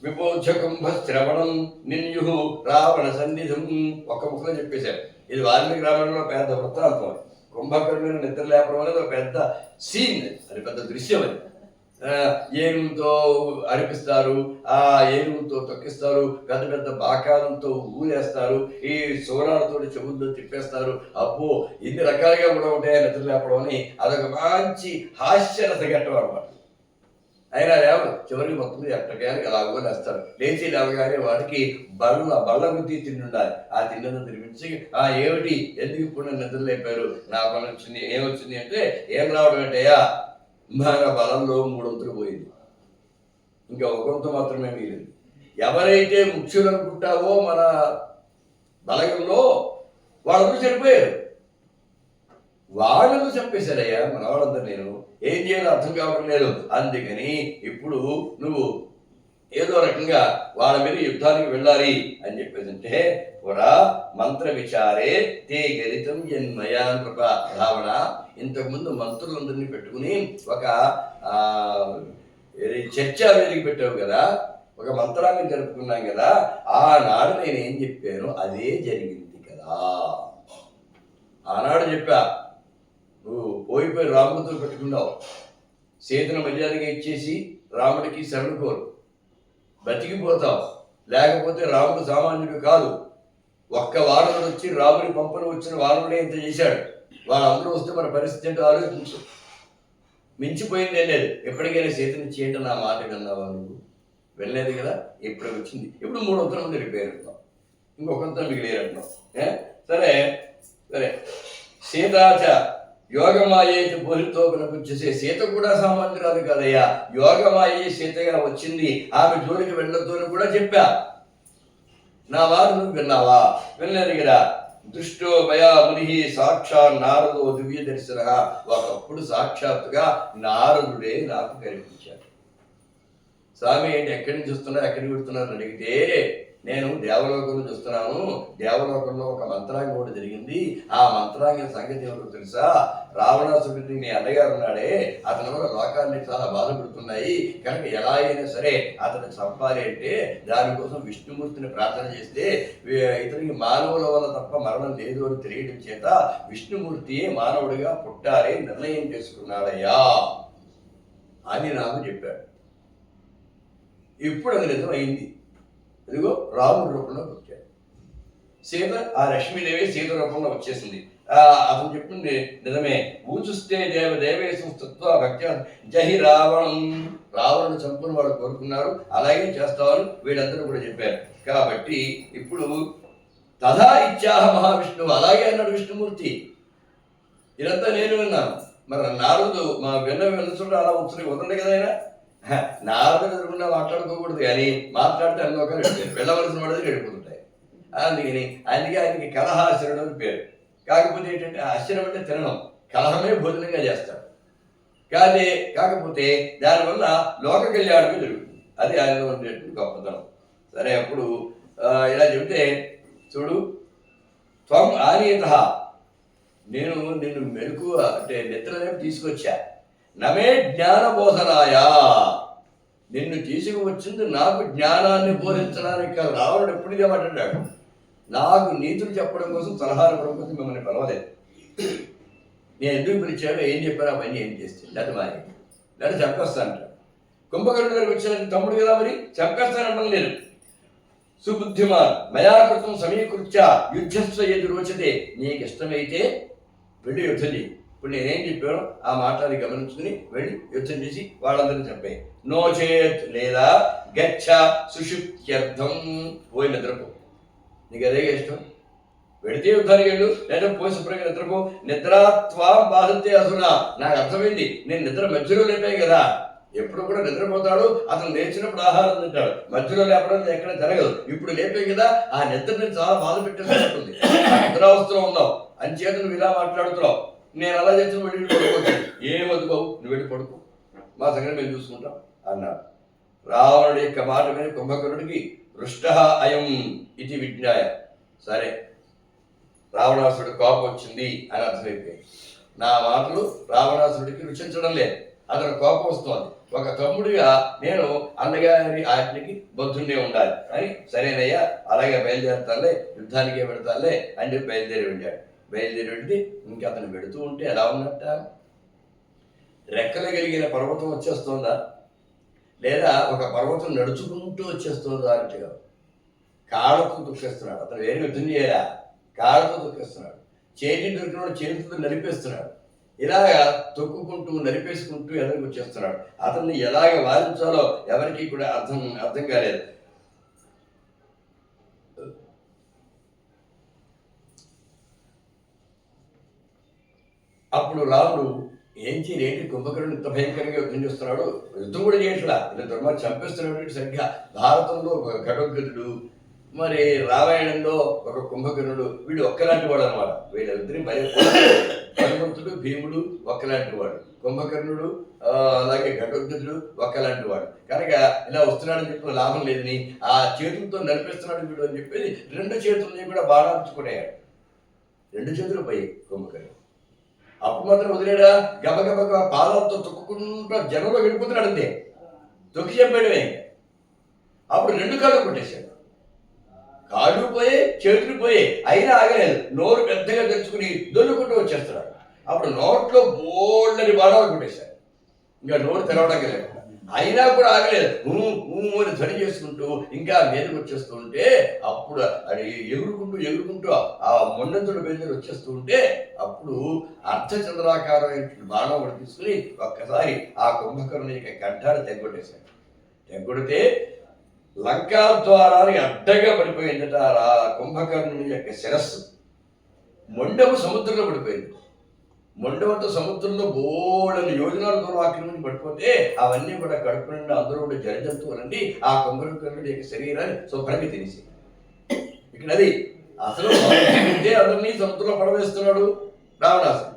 విపోచ కుంభ శ్రవణం నిన్యు రావణ సన్నిధం ఒక్క ముఖంలో చెప్పేశారు. ఇది వాల్మీకి రామాయణంలో పెద్ద వృత్తాంతం. కుంభకర్ణుని నిద్ర లేపడం అనేది ఒక పెద్ద సీన్, అది పెద్ద దృశ్యం. అది ఏనుగుతో అరిపిస్తారు, ఆ ఏనుగుతో తొక్కిస్తారు, పెద్ద పెద్ద బాకాలతో ఊరేస్తారు, ఈ సోరాలతో చెవులతో తిప్పేస్తారు. అబ్బో, ఇన్ని రకాలుగా కూడా ఉంటాయి నిద్ర లేపడం అని. అదొక మంచి హాస్యరసఘట్టం అన్నమాట. అయినా లేవరు, చివరికి మొత్తం మీద ఎట్టకేయాలి అలాగో లేస్తారు. లేచి లేవగానే వాడికి బళ్ళ గుద్ది తిండి ఉండాలి. ఆ తిండిని తినిపించి ఏమిటి, ఎందుకు ఇప్పుడు నన్ను నిద్ర లేపారు, నా పని వచ్చింది, ఏమొచ్చింది అంటే, ఏం రావడం ఏంటయ్యా, మన బలంలో 3 వంతులు పోయింది, ఇంకా 1 వంతు మాత్రమే మిగిలింది. ఎవరైతే ముఖ్యులు అనుకుంటావో మన బలగంలో వాళ్ళందరూ చనిపోయారు. వాళ్ళను చంపేశారయ్యా మన వాళ్ళందరూ. నేను ఏం చేయాలో అర్థం కావడం లేదు. అందుకని ఇప్పుడు నువ్వు ఏదో రకంగా వాళ్ళ మీద యుద్ధానికి వెళ్ళాలి అని చెప్పేసి అంటే, పురా మంత్ర విచారే తే గరితం ఎన్మయా కృప రావణ. ఇంతకుముందు మంత్రులందరినీ పెట్టుకుని ఒక చర్చా వేదిక పెట్టావు కదా, ఒక మంత్రాన్ని జరుపుకున్నాం కదా, ఆనాడు నేను ఏం చెప్పాను అదే జరిగింది కదా. ఆనాడు చెప్పా, నువ్వు పోయిపోయి రామూర్తులు పెట్టుకున్నావు, సీతను మర్యాదగా ఇచ్చేసి రాముడికి శరణు కోరు, బతికిపోతావు. లేకపోతే రాముడు సామాన్యుడు కాదు. ఒక్క వానరుడు వచ్చి రాముడి పంపను వచ్చిన వానరుడే ఇంత చేశాడు. వాళ్ళందరూ వస్తే మన పరిస్థితి ఏంటో ఆలోచించు. మించిపోయింది ఏం లేదు. ఎప్పటికైనా సీతని చేయండి నా మాట విన్నావా నువ్వు? వెళ్ళలేదు కదా, ఇప్పుడు వచ్చింది. ఇప్పుడు 3 వంతుల మంది వెళ్ళిపోయారు అంటున్నాం, ఇంకొకంతా మిగిలేరు అంటున్నాం. సరే సరే సీతాచ యోగమాయే బోధితో కనిపించేసే సీత కూడా సామాన్యురాలు కాదయ్యా, యోగమాయే సీతగా వచ్చింది, ఆమె జోలికి వెళ్ళొద్దు అని కూడా చెప్పా. నా వారు నువ్వు విన్నావా? వెళ్ళలేదు కదా. దృష్టో భయా ముని సాక్షా నారదో దివ్య దర్శన, ఒకప్పుడు సాక్షాత్తుగా నారదుడే నాకు కనిపించాడు. స్వామి ఏంటి ఎక్కడి నుంచి వస్తున్నారు, ఎక్కడికి వెళ్తున్నారు అని అడిగితే, నేను దేవలోకం నుంచి వస్తున్నాను, దేవలోకంలో ఒక మంత్రాంగం కూడా జరిగింది, ఆ మంత్రాంగం సంగతి ఎవరో తెలుసా? రావణాసురుడిని నీ అన్నగారు ఉన్నాడే, అతని వల్ల లోకాన్ని చాలా బాధపడుతున్నాయి కనుక ఎలా అయినా సరే అతను చంపాలి అంటే దానికోసం విష్ణుమూర్తిని ప్రార్థన చేస్తే ఇతనికి మానవుల వల్ల తప్ప మరణం లేదు అని తెలియడం చేత విష్ణుమూర్తియే మానవుడిగా పుట్టాలి నిర్ణయం చేసుకున్నాడయ్యా అని నాకు చెప్పాడు. ఇప్పుడు అది నిజమైంది. ఇదిగో రాముడి రూపంలో వచ్చాడు. సీత ఆ లక్ష్మీదేవి సీత రూపంలో వచ్చేసింది. అతను చెప్పింది నిజమే. ఊచుస్తే దేవేశం తత్వ భక్త్య జహి రావణం, రావణుడు చంపుని వాళ్ళు కోరుకున్నారు, అలాగే చేస్తామని వీళ్ళందరూ కూడా చెప్పారు. కాబట్టి ఇప్పుడు తథా ఇచ్చాహ మహావిష్ణువు, అలాగే అన్నాడు విష్ణుమూర్తి. ఇదంతా నేను విన్నాను. మరి నారదు మా విన్న అలా ఉత్సరి వదండి కదా ఆయన. నారదుడు ఎదురుకుండా మాట్లాడుకోకూడదు, కానీ మాట్లాడితే అందులోకాలు వెళ్ళవలసిన వాడిది గడిపోతుంటాయి. అందుకే ఆయనకి కలహాశరుడు అని పేరు. కాకపోతే ఏంటంటే ఆశ్చర్యం అంటే తినడం, కలహమే భోజనంగా చేస్తాడు. కాకపోతే దానివల్ల లోక కళ్యాణమే జరుగుతుంది. అది ఆయన ఉండేటువంటి గొప్పతనం. సరే అప్పుడు ఇలా చెబితే చూడు, త్వం ఆనీత, నేను నిన్ను మెలకువ అంటే నిద్రనే తీసుకొచ్చా. నమే జ్ఞానబోధనాయా, నిన్ను తీసుకువచ్చింది నాకు జ్ఞానాన్ని బోధించడానికి కాదు. రావణుడు ఎప్పుడు ఇదే మాట్లాడాడు, నాకు నీతులు చెప్పడం కోసం, సలహాలు ఇవ్వడం కోసం మిమ్మల్ని పిలవలేదు. నేను ఎందుకు పిలిచాడో ఏం చెప్పాను అవన్నీ ఏం చేస్తాను, లేదా మాయ లేదా చంపేస్తానంట. కుంభకర్ణుడి గారికి వచ్చిన తమ్ముడు కదా, మరి చంపేస్తానంటం లేదు. సుబుద్ధిమాన్ మయాకృతం సమీకృత్య యుద్ధస్వ ఏది రోచతే, నీకు ఇష్టమైతే వెళ్ళి యుద్ధం చేయి. ఇప్పుడు నేనేం చెప్పాను ఆ మాటని గమనించుకుని వెళ్ళి యుద్ధం చేసి వాళ్ళందరినీ చంపే. నోచేత్ లేదా గచ్చ సుషుప్త్యర్థం, పోయి నిద్రపో, నీకు అదే ఇష్టం వెడితే యుద్ధానికి వెళ్ళు, లేదా పోయి శుభ్రంగా నిద్రపో. నిద్రాత్వా బాధతే అసునా, నాకు అర్థమైంది, నేను నిద్ర మధ్యలో లేపాయి కదా. ఎప్పుడు కూడా నిద్రపోతాడు, అతను లేచినప్పుడు ఆహారం తింటాడు, మధ్యలో లేపడం ఎక్కడ జరగదు. ఇప్పుడు లేపే కదా, ఆ నిద్రని చాలా బాధ పెట్టేస్తుంది. నిద్రావస్థలో ఉన్నావు అంచేత నువ్వు ఇలా మాట్లాడుతున్నావు. నేను అలా చేసిన వెళ్ళి పడుకోవచ్చు, ఏం వద్దు బాబు నువ్వు వెళ్ళి పడుకో, మా సంగతి మేము చూసుకుంటాం అన్నాడు. రావణుడి యొక్క మాట విని కుంభకర్ణుడికి రుష్ట అయం ఇది విజ్ఞాయ. సరే రావణాసురుడి కోపం వచ్చింది అని అర్థమైపోయింది. నా మాటలు రావణాసురుడికి రుచించడం లేదు, అతను కోపం వస్తోంది. ఒక తమ్ముడిగా నేను అన్నగారి ఆజ్ఞకి బద్ధుండే ఉండాలి అని, సరేనయ్యా అలాగే బయలుదేరుతానులే, యుద్ధానికే పెడతానులే అని చెప్పి బయలుదేరి వెళ్ళాడు. బయలుదేరి వెళ్తే ఇంక అతను పెడుతూ ఉంటే ఎలా ఉన్నట్ట, రెక్కలు కలిగిన పర్వతం వచ్చేస్తుందా, లేదా ఒక పర్వతం నడుచుకుంటూ వచ్చేస్తుందా అన్నట్టుగా కాళ్ళతో తొక్కేస్తున్నాడు. అతను వేరే యుద్ధం చేయాలా, కాళ్ళతో తొక్కేస్తున్నాడు. చేతి దొరికిన చేతితో నలిపేస్తున్నాడు. ఇలాగా తొక్కుకుంటూ నలిపేసుకుంటూ ఎదురుకు వచ్చేస్తున్నాడు. అతన్ని ఎలాగ వారించాలో ఎవరికి కూడా అర్థం కాలేదు. అప్పుడు రాముడు ఏంటి కుంభకర్ణుడు ఇంత భయంకరంగా యుద్ధం చేస్తున్నాడు, యుద్ధం కూడా చేయట్లా, ఇలా దుర్మార్గం చంపేస్తున్నాడు. సరిగ్గా భారతంలో ఒక ఘటోద్గతుడు, మరి రామాయణంలో ఒక కుంభకర్ణుడు, వీడు ఒక్కలాంటి వాడు అనమాట. వీళ్ళిద్దరి హనుమంతుడు భీముడు ఒక్కలాంటి వాడు, కుంభకర్ణుడు అలాగే ఘటోద్గతుడు ఒక్కలాంటి వాడు. కనుక ఇలా వస్తున్నాడని చెప్పిన లాభం లేదని ఆ చేతులతో నడిపిస్తున్నాడు వీడు అని చెప్పేసి 2 చేతులని కూడా బాణాంచుకునేయాడు. 2 చేతులు పోయి కుంభకర్ణుడు. అప్పుడు మాత్రం వదిలేడా, గబగబ పాదాలతో తొక్కుకుంటూ జనంలో వెళ్ళిపోతున్నాడు. అంతే తొక్కి చెప్పాడు. అప్పుడు 2 కాళ్ళు కొట్టేశాడు. కాళ్ళు పోయే చేతులు పోయే, అయినా ఆగలేదు. నోరు పెద్దగా తెచ్చుకుని దొల్లుకుంటూ వచ్చేస్తున్నాడు. అప్పుడు నోట్లో బోల్డని బాణాలు కొట్టేశాడు. ఇంకా నోరు తెరవడానికి లేకుండా అయినా కూడా ఆగలేదు. అని ధ్వని చేసుకుంటూ ఇంకా మీదకి వచ్చేస్తూ ఉంటే అప్పుడు అది ఎగురుకుంటూ ఆ మొండంతుడు బయలుదేరి వచ్చేస్తూ ఉంటే అప్పుడు అర్ధచంద్రాకారమైన బాణం ఒకటి తీసుకుని ఒక్కసారి ఆ కుంభకర్ణుని యొక్క కంఠాన్ని తెగొట్టేశాడు. తెగొడితే లంకా ద్వారానికి అడ్డగా పడిపోయిందట ఆ కుంభకర్ణుని యొక్క శిరస్సు. మొండము సముద్రంలో పడిపోయింది. మొండవంతో సముద్రంలో బోళ్ళని యోజనాల దూరం ఆక్రమించి పడిపోతే అవన్నీ కూడా కడుపు నిండా అందరూ కూడా జలజంతువులన్నీ ఆ కుంభకర్ణుడి యొక్క శరీరాన్ని శుభ్రంగా తినేసి. ఇక్కడ అది అసలు అందరినీ సముద్రంలో పడవేస్తున్నాడు రావణాసుడు.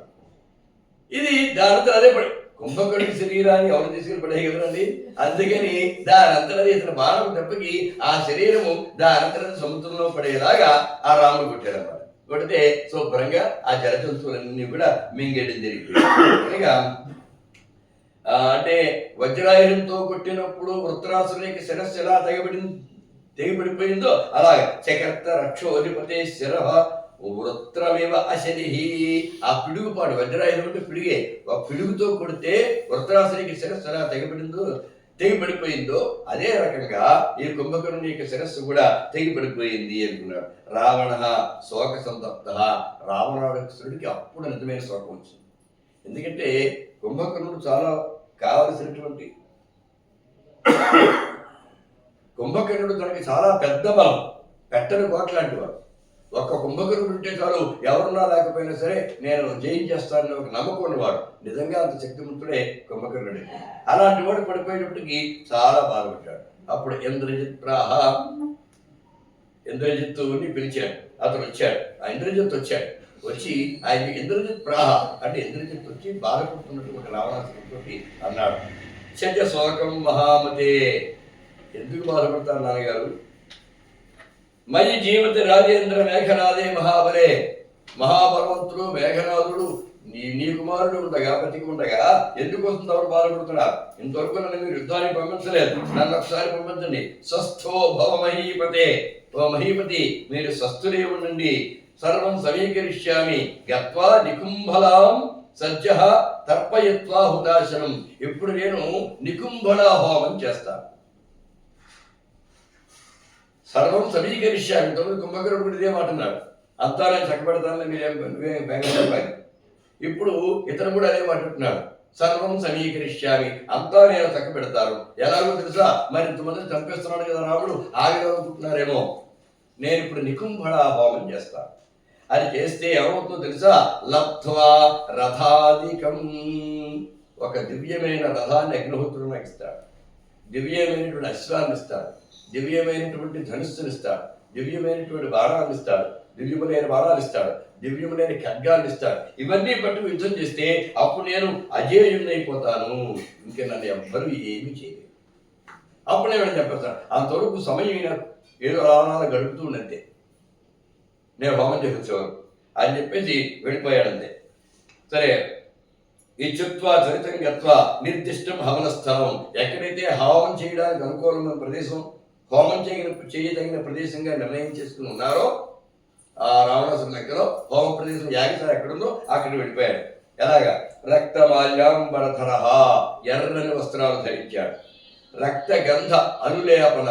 ఇది దానంతా అదే పడి కుంభకర్ణుడి శరీరాన్ని ఎవరు తీసుకుని పడేయగలరండి. అందుకని దానంతరం ఇతని బాణం దెబ్బకి ఆ శరీరము దానంతరం సముద్రంలో పడేలాగా ఆ రాముడు కొట్టాడన్నమాట. కొడితే శుభ్రంగా ఆ జలజంతువులన్నీ కూడా మింగేయడం జరిగింది. ఇక అంటే వజ్రాయుధంతో కొట్టినప్పుడు వృత్రాసురునికి శిరస్సు ఎలా తెగిపడిపోయిందో అలాగే చకర్త రక్షోధిపతే శిర వృత్రమేవ అశని. ఆ పిడుగుపాడు వజ్రాయుధం అంటే పిడిగే, ఆ పిడుగుతో కొడితే వృత్రాసునికి శిరస్సు ఎలా తెగిపడిపోయిందో అదే రకంగా ఈ కుంభకర్ణుని యొక్క శిరస్సు కూడా తెగిపడిపోయింది అనుకున్నాడు. రావణ శోక సంతప్త. రావణాసురుడికి అప్పుడు నిజమైన శోకం వచ్చింది. ఎందుకంటే కుంభకర్ణుడు చాలా కావలసినటువంటి కుంభకర్ణుడు తనకి చాలా పెద్ద బలం, పెట్టని కోట లాంటి వాడు. ఒక్క కుంభకర్ణుడు ఉంటే చాలు ఎవరున్నా లేకపోయినా సరే నేను జయించేస్తానని ఒక నమ్మకం ఉన్నవాడు. నిజంగా అంత శక్తివంతుడే కుంభకర్ణుడే. అలాంటి వాడు పడిపోయేటప్పటికి చాలా బాధపడ్డాడు. అప్పుడు ఇంద్రజిత్తుని పిలిచాడు. అతను వచ్చాడు. ఆ ఇంద్రజిత్ వచ్చాడు. వచ్చి ఆయన ఇంద్రజిత్ ప్రాహ అంటే ఇంద్రజిత్ వచ్చి బాధపడుతున్నటువంటి రావణాసురుడితోటి అన్నాడు, శజ శోకం మహామతే. ఎందుకు బాధపడతారు నాన్నగారు? మయి జీవిత రాజేంద్ర మేఘనాథే మహాబలే. మహాబలవంతుడు మేఘనాథుడు నీ కుమారుడు ఉండగా బతికి ఉండగా ఎందుకు వస్తుంది ఎవరు బాధపడుతున్నారు? ఇంతవరకు నన్ను మీరు యుద్ధానికి పంపించలేదు, నన్ను ఒకసారి పంపించండి. స్వస్థో భవ మహీపతే. ఓ మహీపతి, మీరు స్వస్థులే ఉండండి. సర్వం సమీకరిష్యామి గత్వా నికుంభలాం సజ్జ తర్పయత్వా హుతాశనం. ఇప్పుడు నేను నికుంభళా హోమం చేస్తాను. సర్వం సమీకరిష్యామి. తొమ్మిది కుంభకర్ణుడు ఇదే మాట అన్నాడు. అంతా నేను చక్కబెడతానని మీరేం బెంగళూరు. ఇప్పుడు ఇతను కూడా అదే మాట అంటున్నాడు, సర్వం సమీకరిష్యామి. అంతా నేను చక్కబెడతాను. ఎలాగో తెలుసా, మరి ఇంతమందిని చంపేస్తున్నాడు కదా రాముడు, ఆగనుకుంటున్నారేమో. నేను ఇప్పుడు నికుంభళా హోమం చేస్తాను. అది చేస్తే ఏమవుతుందో తెలుసా, లబ్ధ్వా రథాధికం. ఒక దివ్యమైన రథాన్ని అగ్నిహోత్రుడు నాకు ఇస్తాడు, దివ్యమైనటువంటి అశ్వాన్ని ఇస్తాడు, దివ్యమైనటువంటి ధనుస్సుని ఇస్తాడు, దివ్యమైనటువంటి బాణాన్ని ఇస్తాడు, దివ్యములైన బాణాలు ఇస్తాడు, దివ్యములైన ఖడ్గాన్ని ఇస్తాడు. ఇవన్నీ పట్టు యుద్ధం చేస్తే అప్పుడు నేను అజేయుణ్ణైపోతాను. ఇంకా నన్ను ఎవ్వరూ ఏమీ చేయలేదు. అప్పుడు నేను చెప్పేస్తాను. అంతవరకు సమయం ఏదో రావణాలు గడుపుతూ ఉన్నంతే, నేను హోమం చేసేవారు అని చెప్పేసి వెళ్ళిపోయాడంతే. సరే, ఇచ్చుత్వా త్వరితం గత్వా నిర్దిష్టం హవన స్థలం. ఎక్కడైతే హోమం చేయడానికి అనుకూలమైన ప్రదేశం, హోమం చేయదగిన ప్రదేశంగా నిర్ణయం చేసుకుని ఉన్నారో ఆ రావణాసురుని దగ్గర హోమ ప్రదేశం యాగశాల ఎక్కడుందో అక్కడికి వెళ్ళిపోయాడు. ఎలాగా? రక్తమాల్యాంబరధర, ఎర్రని వస్త్రాలు ధరించాడు. రక్త గంధ అనులేపన,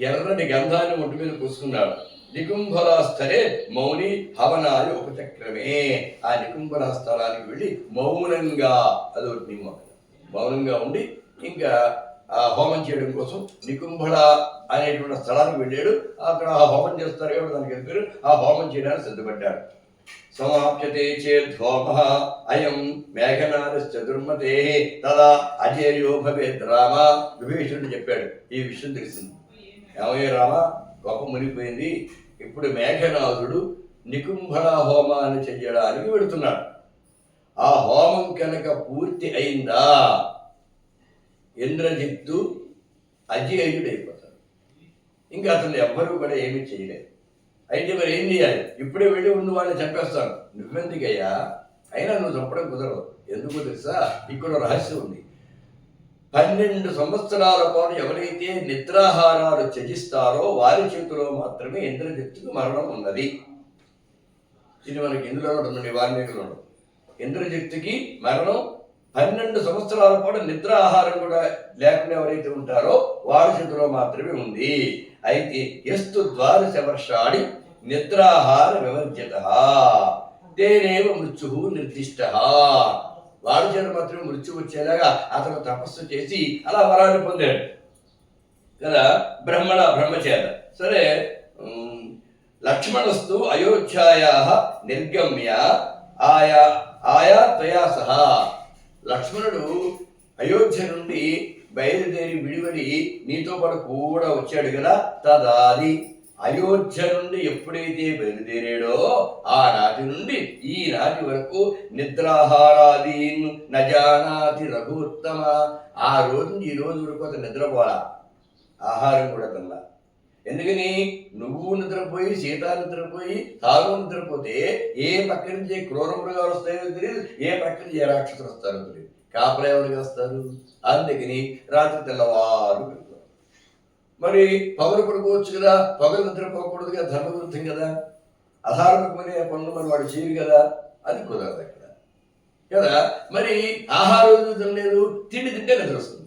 ఎర్రని గంధాన్ని ఒంటి మీద పూసుకున్నాడు. నికుంభలాస్థలే మౌని హవనాయ ఉపచక్రమే. ఆ నికుంభలా స్థలానికి వెళ్ళి మౌనంగా, అదొకటి నియమం, మౌనంగా ఉండి ఇంకా ఆ హోమం చేయడం కోసం నికుంభళ అనేటువంటి స్థలానికి వెళ్ళాడు. అక్కడ ఆ హోమం చేస్తారు కాబట్టి దానికి వెళ్ళారు. ఆ హోమం చేయడానికి సిద్ధపడ్డాడు. సమాప్యతే చేద్హోమ అయం మేఘనాథశ్చ దుర్మతే తదా అజేయో భవేద్ రామ. విభీషణుడు చెప్పాడు, ఈ విషయం తెలిసింది. ఏమయ్య రామ, కోపం మునిగిపోయింది. ఇప్పుడు మేఘనాథుడు నికుంభళ హోమాన్ని చెయ్యడానికి వెళుతున్నాడు. ఆ హోమం కనుక పూర్తి అయిందా ఇంద్రజిత్తు అజేయుడైపోతాడు. ఇంకా అతను ఎవ్వరూ కూడా ఏమీ చేయలేదు. అయితే మరి ఏం చేయాలి? ఇప్పుడే వెళ్ళి ముందు వాళ్ళని చంపేస్తాను. నువ్వెందుకయ్యా? అయినా నువ్వు చంపడం కుదరదు. ఎందుకో తెలుసా? ఇక్కడ రహస్యం ఉంది. 12 సంవత్సరాల పాటు ఎవరైతే నిద్రాహారాలు త్యజిస్తారో వారి చేతిలో మాత్రమే ఇంద్రజిత్తుకు మరణం ఉన్నది. ఇది మనకి ఇందులో ఉంటుంది, వాల్మీకిలో. ఇంద్రజిత్తుకి మరణం 12 సంవత్సరాల పాటు నిద్ర ఆహారం కూడా లేకుండా ఎవరైతే ఉంటారో వారి చేతిలో మాత్రమే ఉంది. అయితే ఎస్తు 12 వర్షాణి నిద్రాహార వివర్జిత తేనేవ మృత్యు నిర్దిష్ట. వాడి చేత మాత్రమే మృత్యు వచ్చేలాగా అతను తపస్సు చేసి అలా వరాన్ని పొందాడు కదా, బ్రహ్మచేత. సరే, లక్ష్మణస్తు అయోధ్యాయా నిర్గమ్య ఆయా త్వయా సహా. లక్ష్మణుడు అయోధ్య నుండి బయలుదేరి విడివడి నీతో పాటు కూడా వచ్చాడు కదా. తదాది అయోధ్య నుండి ఎప్పుడైతే బయలుదేరాడో ఆనాటి నుండి ఈనాటి వరకు నిద్రాహారాదీన్ నజానాతి రఘుత్తమ. ఆ రోజు నుంచి ఈ రోజు వరకు అతను నిద్రపోలా, ఆహారం కూడా తిన్నా. ఎందుకని? నువ్వు నిద్రపోయి, సీత నిద్రపోయి, తాను నిద్రపోతే ఏ పక్క నుంచి క్రూర మృగాలు వస్తాయో తెలియదు, ఏ పక్క నుంచి ఏ రాక్షసులు వస్తారో తెలియదు. కాపలా ఎవరికి వస్తారు? అందుకని రాత్రి తెల్లవారు పెడతారు. మరి పగలు పడుకోవచ్చు కదా, పగలు నిద్రపోకూడదు కదా, ధర్మవిరుద్ధం కదా. అధార్మికమైన పనులు మరి వాడు చేయరు కదా, అది కుదరదు అక్కడ కదా. మరి ఆహారం తినలేదు, తిండి తింటే నిద్ర వస్తుంది.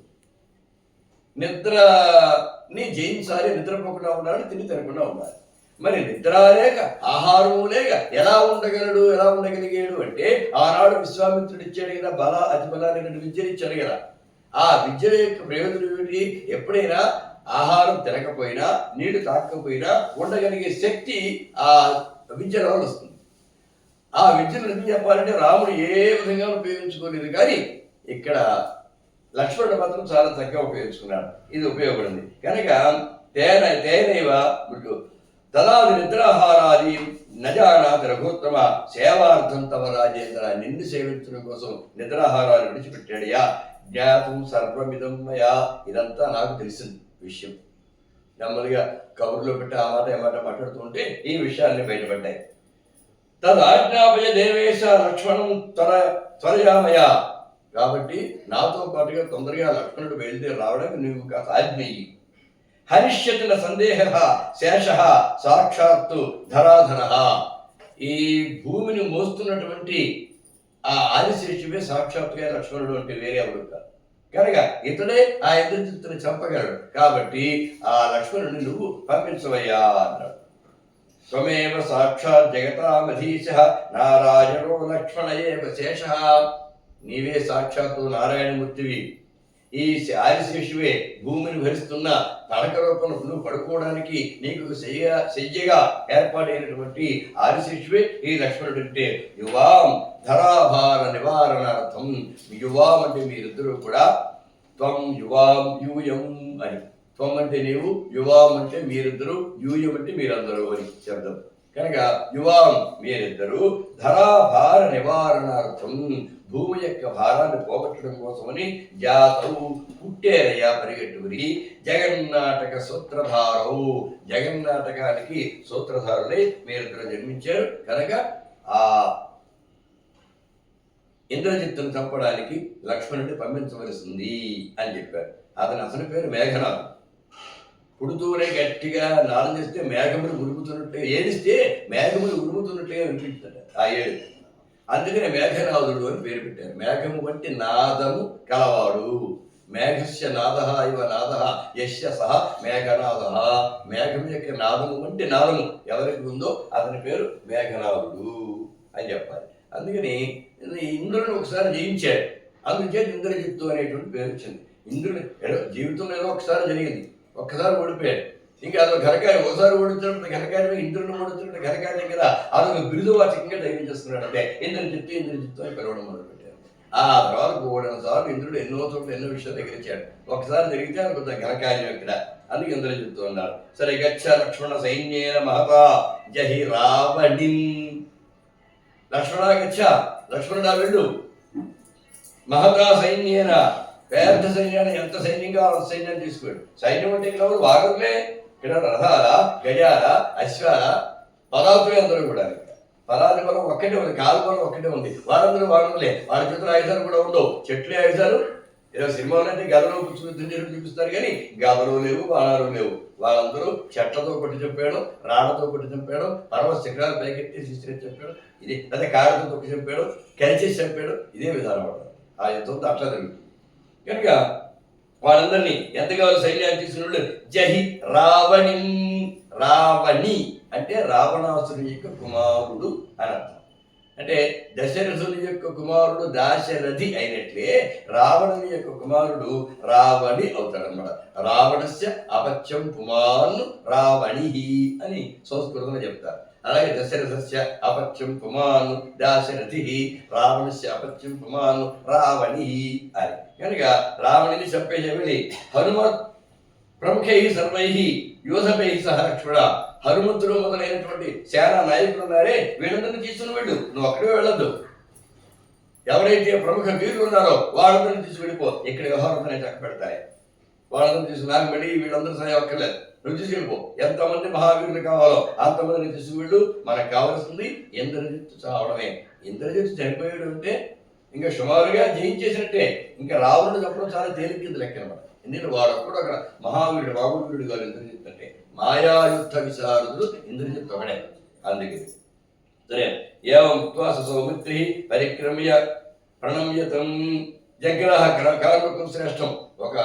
నిద్రని జయించాలి, నిద్రపోకుండా ఉండాలి, తిండి తినకుండా ఉండాలి. మరి నిద్ర లేక ఆహారం లేక ఎలా ఉండగలిగాడు అంటే ఆనాడు విశ్వామిత్రుడు ఇచ్చాడు కదా, అతి బలాన్ని విద్యను ఇచ్చాడు కదా. ఆ విద్య యొక్క ప్రయోజనం ఏమిటి? ఎప్పుడైనా ఆహారం తినకపోయినా, నీళ్లు తాకపోయినా ఉండగలిగే శక్తి ఆ విద్య వల్ల వస్తుంది. ఆ విద్యను ఎందుకు చెప్పాలంటే రాముడు ఏ విధంగా ఉపయోగించుకోలేదు, కానీ ఇక్కడ లక్ష్మణుడు మాత్రం చాలా చక్కగా ఉపయోగించుకున్నాడు. ఇది ఉపయోగపడింది కనుక తేనైవ తదాది నిద్రాహారాది నజానాథ రఘుత్తమ సేవార్థం తమ రాజేంద్ర. నిన్ను సేవించడం కోసం నిద్రాహారాలు విడిచిపెట్టాడయా. జ్ఞాతం సర్వమిదం మయా. ఇదంతా నాకు తెలిసిన విషయం. నెమ్మదిగా కబుర్లో పెట్టి ఆ మాట ఏమాట మాట్లాడుతుంటే ఈ విషయాన్ని బయటపడ్డాయి. తదాజ్ఞాపయ దేవేశ లక్ష్మణం త్వరయామయ. కాబట్టి నాతో పాటుగా తొందరగా లక్ష్మణుడు బయలుదేరి రావడానికి నువ్వు కాస్త ఆజ్ఞయి. హరిష్యతుల సందేహ శేష సాక్షాత్తు ధరాధర. ఈ భూమిని మోస్తున్నటువంటి ఆ ఆదిశేషువే సాక్షాత్తుగా లక్ష్మణుడు అంటే వేరే ఎవరు కాదు కనుక ఇతడే ఆ ఇంద్రజిత్తుని చంపగలడు. కాబట్టి ఆ లక్ష్మణుడిని నువ్వు పంపించవయ్యా అన్నాడు. త్వమేవ సాక్షాత్ జగతామధీశ నారాయణో లక్ష్మణ ఏవ శేష. నీవే సాక్షాత్తు నారాయణమూర్తివి. ఈ ఆదిశేషువే భూమిని భరిస్తున్న తడక రూపంలో నువ్వు పడుకోవడానికి నీకు శయ్యగా ఏర్పాటైనటువంటి ఆదిశేషువే ఈ లక్ష్మణుడు. అంటే యువాం ధరాభార నివారణార్థం. యువాం అంటే మీరిద్దరూ కూడా త్వం యువాం యూయం అని. త్వం అంటే నీవు, యువాం అంటే మీరిద్దరు, యూయం అంటే మీరందరూ అని శబ్దం కనుక యువాం మీరిద్దరు ధరాభార నివారణార్థం భూమి యొక్క భారాన్ని పోగొట్టడం కోసమని జాతవు పుట్టేరయ్యా పరిగెట్టుకుని జగన్నాటక సూత్రధారవు. జగన్నాటకానికి సూత్రధారులై మీరిద్దరు జన్మించారు కనుక ఆ ఇంద్రజిత్తును చంపడానికి లక్ష్మణుడిని పంపించవలసింది అని చెప్పారు. అతని అసలు పేరు మేఘనాథ్. పుడుతూనే గట్టిగా నాదం చేస్తే మేఘములు ఉరుముతున్నట్టుగా, ఏడిస్తే మేఘములు ఉరుముతున్నట్టుగా వినిపిస్తుంది ఆ ఏడు. అందుకనే మేఘనాథుడు అని పేరు పెట్టారు. మేఘము వంటి నాదము కలవాడు. మేఘస్య నాద ఇవ నాద యస్య సహ మేఘనాథ. మేఘం యొక్క నాదము వంటి నాదము ఎవరికి ఉందో అతని పేరు మేఘనాథుడు అని చెప్పాలి. అందుకని ఇంద్రుని ఒకసారి జయించాడు, అందుచేత ఇంద్రజిత్తు అనేటువంటి పేరు వచ్చింది. ఇంద్రుని జీవితంలో ఏదో ఒకసారి జరిగింది, ఒక్కసారి ఓడిపోయాడు. ఇంకా అదొక ఘనకాయ, ఒకసారి ఓడించినప్పుడు ఘనకాయ ఇంద్రుని ఓడించినట్టు ఘనకాయ దగ్గర అదొక బిరుదువాచకంగా ధైర్యం చేస్తున్నాడు. అంటే ఇంద్రజిత్తు అని పిలవడం మొదలుపెట్టారు. ఆ తర్వాత ఓడిన సార్లు ఇంద్రుడు ఎన్నో చోట్ల ఎన్నో విషయాలు దగ్గరించాడు. ఒకసారి జరిగితే అది కొంత ఘనకార్యం ఇక్కడ, అందుకు ఇంద్రజిత్తు అన్నారు. సరే, గచ్చ లక్ష్మణ సైన్యేన మహతా జహి రావణిన్. లక్ష్మణ గచ్చ, లక్ష్మణుడా వెళ్ళు. మహతా సైన్యేన, పెద్ద సైన్యాన్ని, ఎంత సైన్యంగా సైన్యాన్ని తీసుకున్నాడు. సైన్యం అంటే ఇక్కడ వారులే, ఇక్కడ రథాల, గజాల, అశ్వాల, పదార్థులే అందరూ కూడా. పదార్థ బలం ఒక్కటే ఉంది, కాలు బలం ఒక్కటే ఉంది. వాళ్ళందరూ వాడులే, వాళ్ళ చేతుల ఆయుధాలు కూడా ఉండవు. చెట్లే ఆయుధాలు. ఇలా సినిమాలు అంటే గదలో చూపిస్తారు కానీ గదలు లేవు, బాణాలు లేవు. వాళ్ళందరూ చెట్లతో కొట్టి చంపాడు, రాళ్లతో కొట్టి చంపాడు, పర్వత శిఖరాలు పైకెట్టి శిస్త్రి చంపాడు, ఇది అదే కాళ్ళతో తొక్కి చంపాడు, కలిచేసి చంపాడు. ఇదే విధానం. ఆ యుద్ధంతో అట్లా జరుగుతుంది. కనుక వాళ్ళందరినీ ఎంత కావాలి సైన్యాన్ని తీసుకున్న వాళ్ళు జహి రావణి. రావణి అంటే రావణాసురుని యొక్క కుమారుడు అని అర్థం. అంటే దశరథుని యొక్క కుమారుడు దాశరథి అయినట్లే రావణుని యొక్క కుమారుడు రావణి అవుతాడనమాట. రావణస్య అపత్యం పుమాన్ రావణి అని సంస్కృతంలో చెప్తారు. అలాగే దశరథస్య అపత్యం పుమాన్ దాశరథి, రావణస్య అపత్యం పుమాన్ రావణి అని. కనుక రావణిని చంపేసే వెళ్ళి హనుమత్ ప్రముఖై సర్వై యోధపై సహ లక్ష్మణ, హనుమంతుడు మొదలైనటువంటి సేనా నాయకులు ఉన్నారే వీళ్ళందరినీ తీసుకుని వెళ్ళు, నువ్వు అక్కడే వెళ్ళొద్దు. ఎవరైతే ప్రముఖ వీరులు ఉన్నారో వాళ్ళందరినీ తీసుకు వెళ్ళిపో, ఇక్కడ వ్యవహారంతో నేను చక్క పెడతాయి. వాళ్ళందరినీ తీసుకు నాకు వెళ్ళి వీళ్ళందరూ సహాయం అక్కర్లేదు, నువ్వు తీసుకెళ్ళిపో. ఎంతమంది మహావీరులు కావాలో అంతమందిని తీసుకువెళ్ళు. మనకు కావాల్సింది ఇంద్రజిత్తు చావడమే. ఇంద్రజిత్తు చనిపోయాడు అంటే ఇంకా సుమారుగా జయించేసినట్టే. ఇంకా రావణుడు చెప్పడం చాలా తేలిక కింద లెక్క అనమాట. ఎందుకంటే వాడు కూడా అక్కడ మహావీరుడు బాబువీరుడు కాదు ఇంద్రజిత్తు అంటే. మాయాయుద్ధ విశారదుడు ఇంద్రజిత్తు ఒకడే. అందుకే సరే ఏవం సౌమిత్రి పరిక్రమ్య ప్రణమ్యతం జగ్రహ కార్మకం శ్రేష్టం. ఒక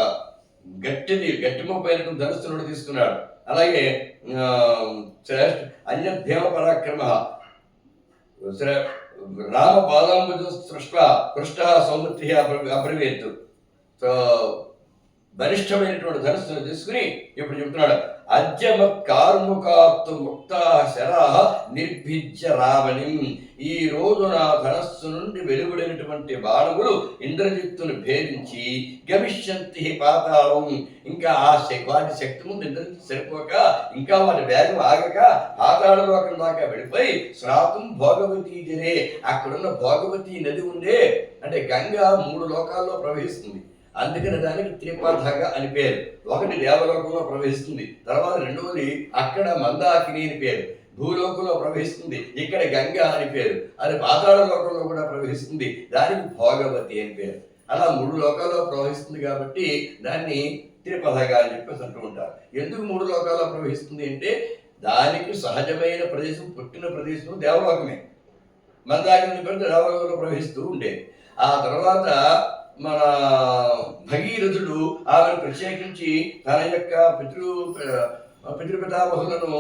గట్టి ముప్పైన ధనుస్తునుడు తీసుకున్నాడు. అలాగే శ్రేష్ఠ అన్యభ్యమ పరాక్రమ రామ పాదాంబుజ సృష్ట పృష్ట సౌమిత్రి అబ్రవీత్. బలిష్టమైనటువంటి ధనుస్సును తీసుకుని ఇప్పుడు చెప్తున్నాడు అజ్యమ కార్ముకాత్తు ముక్త శరాహ నిర్భిజ్య రావణి. ఈ రోజు నా ధనస్సు నుండి వెలువడినటువంటి బాణములు ఇంద్రజిత్తును భేదించి గమిష్యంతి పాతాళం. ఇంకా వాటి శక్తి ముందు ఇంద్రజిత్తు సరిపోక ఇంకా వాటి వేగం ఆగక పాతాళలోకం దాకా వెళ్ళిపోయి స్నాతం భోగవతి జరే. అక్కడున్న భోగవతి నది ఉండే అంటే గంగ 3 లోకాల్లో ప్రవహిస్తుంది. అందుకని దానికి త్రిపథగా అని పేరు. ఒకటి దేవలోకంలో ప్రవహిస్తుంది, తర్వాత రెండవది అక్కడ మందాకిని అని పేరు, భూలోకంలో ప్రవహిస్తుంది, ఇక్కడ గంగ అని పేరు. అది పాతాళ లోకంలో కూడా ప్రవహిస్తుంది, దానికి భోగవతి అని పేరు. అలా 3 లోకాల్లో ప్రవహిస్తుంది కాబట్టి దాన్ని త్రిపథగా అని చెప్పేసి అంటూ ఉంటారు. ఎందుకు 3 లోకాల్లో ప్రవహిస్తుంది అంటే దానికి సహజమైన ప్రదేశం, పుట్టిన ప్రదేశం దేవలోకమే. మందాకిని పేరు దేవలోకంలో ప్రవహిస్తూ ఉండేది. ఆ తర్వాత మన భగీరథుడు ఆమెను ప్రత్యేకించి తన యొక్క పితృపితామహులను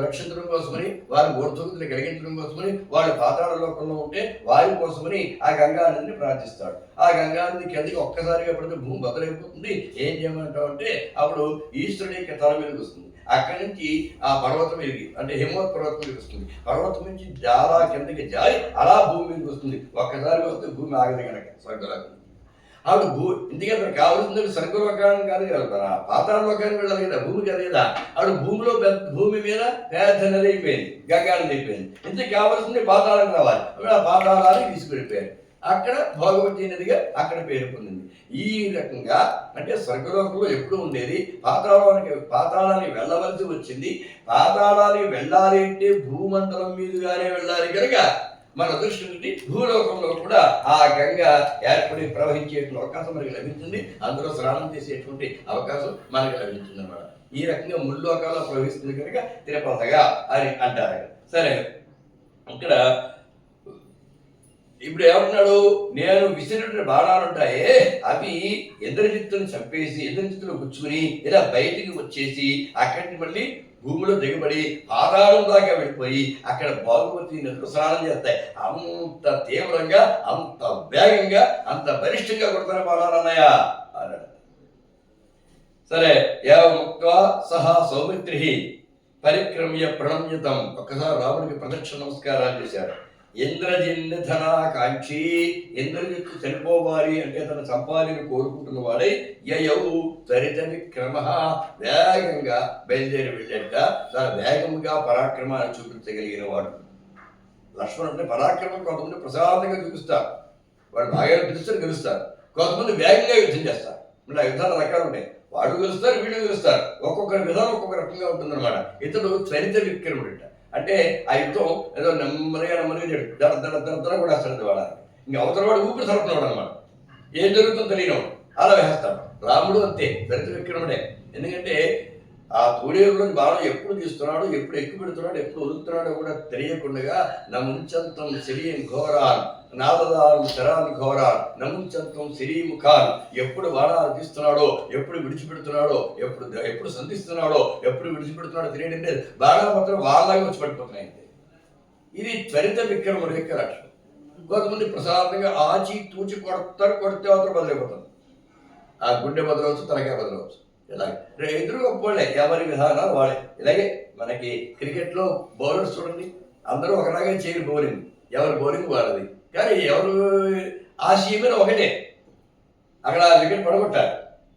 రక్షించడం కోసమని, వారి ఊర్ధ్వగతిని కలిగించడం కోసమని, వాళ్ళు పాతాళ లోకంలో ఉంటే వారి కోసమని ఆ గంగా నదిని ప్రార్థిస్తాడు. ఆ గంగా నది కిందకి ఒక్కసారిగా పడితే భూమి బదులైపోతుంది. ఏం చేయమంటావు అంటే అప్పుడు ఈశ్వరుడి యొక్క తల మీదకి వస్తుంది. అక్కడి నుంచి ఆ పర్వతం ఎరిగి అంటే హిమవత్ పర్వతం మీదకి వస్తుంది. పర్వతం నుంచి చాలా కిందకి జారి అలా భూమి మీదకి వస్తుంది. ఒక్కసారి వస్తే భూమి ఆగదు కనుక స్వర్గలోకం. ఆవిడ ఇందుకే అతను కావాల్సింది స్వర్గలోకానికి కాదు కదా, పాతాళ లోకానికి వెళ్ళాలి కదా, భూమి కాదు కదా. ఆవిడ భూమి మీద పెద్ద నది అయిపోయింది, గంగా నది అయిపోయింది. ఇంతకు కావాల్సింది పాతాళం రావాలి. ఆ పాతాళాన్ని తీసుకెళ్ళిపోయారు. అక్కడ భోగవతి నదిగా అక్కడ పేరు పొందింది. ఈ రకంగా అంటే స్వర్గలోకంలో ఎప్పుడు ఉండేది, పాతాళానికి వెళ్ళవలసి వచ్చింది. పాతాళానికి వెళ్ళాలి అంటే భూమండలం మీదుగానే వెళ్ళాలి కనుక మన దృష్టి నుండి భూలోకంలో కూడా ఆ గంగ ఏర్పడి ప్రవహించేటువంటి అవకాశం మనకి లభించింది. అందులో స్నానం చేసేటువంటి అవకాశం మనకి లభించింది అన్నమాట. ఈ రకంగా 3 లోకాల్లో ప్రవహిస్తుంది కనుక తిరుపతిగా అని అంటారు. సరే, ఇక్కడ ఇప్పుడు ఏమంటున్నాడు, నేను విసిరినటువంటి బాణాలు ఉంటాయే అవి ఇంద్రజిత్తును చంపేసి ఇంద్రజిత్తును గుచ్చుకుని ఇలా బయటికి వచ్చేసి అక్కడికి మళ్ళీ భూమిలో దిగబడి పాతాళం దాకా వెళ్ళిపోయి అక్కడ భోగవతి నదులు స్నానం చేస్తాయి. అంత తీవ్రంగా, అంత వేగంగా, అంత బలిష్టంగా కొడుతున్న బాణాలన్నాయా అన్నాడు. సరే, ఏవముక్త్వా సహా సౌమిత్రి పరిక్రమ్య ప్రణమ్యతం. ఒక్కసారి రాముడికి ప్రదక్షిణ నమస్కారాలు చేశాడు. ఇంద్రజిన్నధనాకాంక్షి, ఇంద్రజిత్తు చనిపోవాలి అంటే తన సంపాదన కోరుకుంటున్న వాడై యయౌ చరిత విక్రమ, వేగంగా బయలుదేరి వెళ్ళేట చాలా వేగంగా పరాక్రమాన్ని చూపించగలిగిన వాడు. లక్ష్మణుడు అంటే పరాక్రమం కొంతమంది ప్రశాంతంగా చూపిస్తారు, వాడు బాగా గెలుస్తారు. కొంతమంది వేగంగా యుద్ధం చేస్తారు. ఇలా యుద్ధాలు రకాలు ఉంటాయి, వాడు గెలుస్తారు, వీడు గెలుస్తారు. ఒక్కొక్కరి విధానం ఒక్కొక్క రకంగా ఉంటుందన్నమాట. ఇతడు చరిత విక్రముడు అంటే ఆ యుద్ధం ఏదో నెమ్మదిగా దడ కూడా వస్తాడు వాడాలి. ఇంక అవతల వాడు ఊపిరి సరపనవాడు అనమాట. ఏం జరుగుతుందో తెలియనివాడు అలా వేస్తాడు. రాముడు అంతే చరిత్ర విక్రముడే. ఎందుకంటే ఆ తూడేరులో బాణం ఎప్పుడు తీస్తున్నాడు, ఎప్పుడు ఎక్కువ పెడుతున్నాడు, ఎప్పుడు వదులుతున్నాడో కూడా తెలియకుండా నముంచంతం సిరియం ఘోరాన్ నాదదారు శరాన్ ఘోరాన్ నముంచంతం సిరిముఖాన్ ఎప్పుడు బాణాలు తీస్తున్నాడో, ఎప్పుడు విడిచిపెడుతున్నాడో, ఎప్పుడు సంధిస్తున్నాడో, ఎప్పుడు విడిచిపెడుతున్నాడో తెలియడంటే బాణాలు మాత్రం వాళ్ళలాగా వచ్చి పడిపోతున్నాయి. ఇది త్వరిత విక్రముడు యొక్క లక్షణం. కొంతమంది ప్రసాదంగా ఆచి తూచి కొడితే మాత్రం బదులైపోతుంది. ఆ గుండె బదలవచ్చు, తలకాయ బదలవచ్చు. ఇలాగే ఎదురు గొప్పవాళ్ళే, ఎవరి విధానాలు వాళ్ళే. ఇలాగే మనకి క్రికెట్లో బౌలర్స్ చూడండి, అందరూ ఒకలాగే చేయరు బౌలింగ్, ఎవరి బౌలింగ్ వాళ్ళది. కానీ ఎవరు ఆశయమైన ఒకటే, అక్కడ వికెట్ పడగొట్టారు.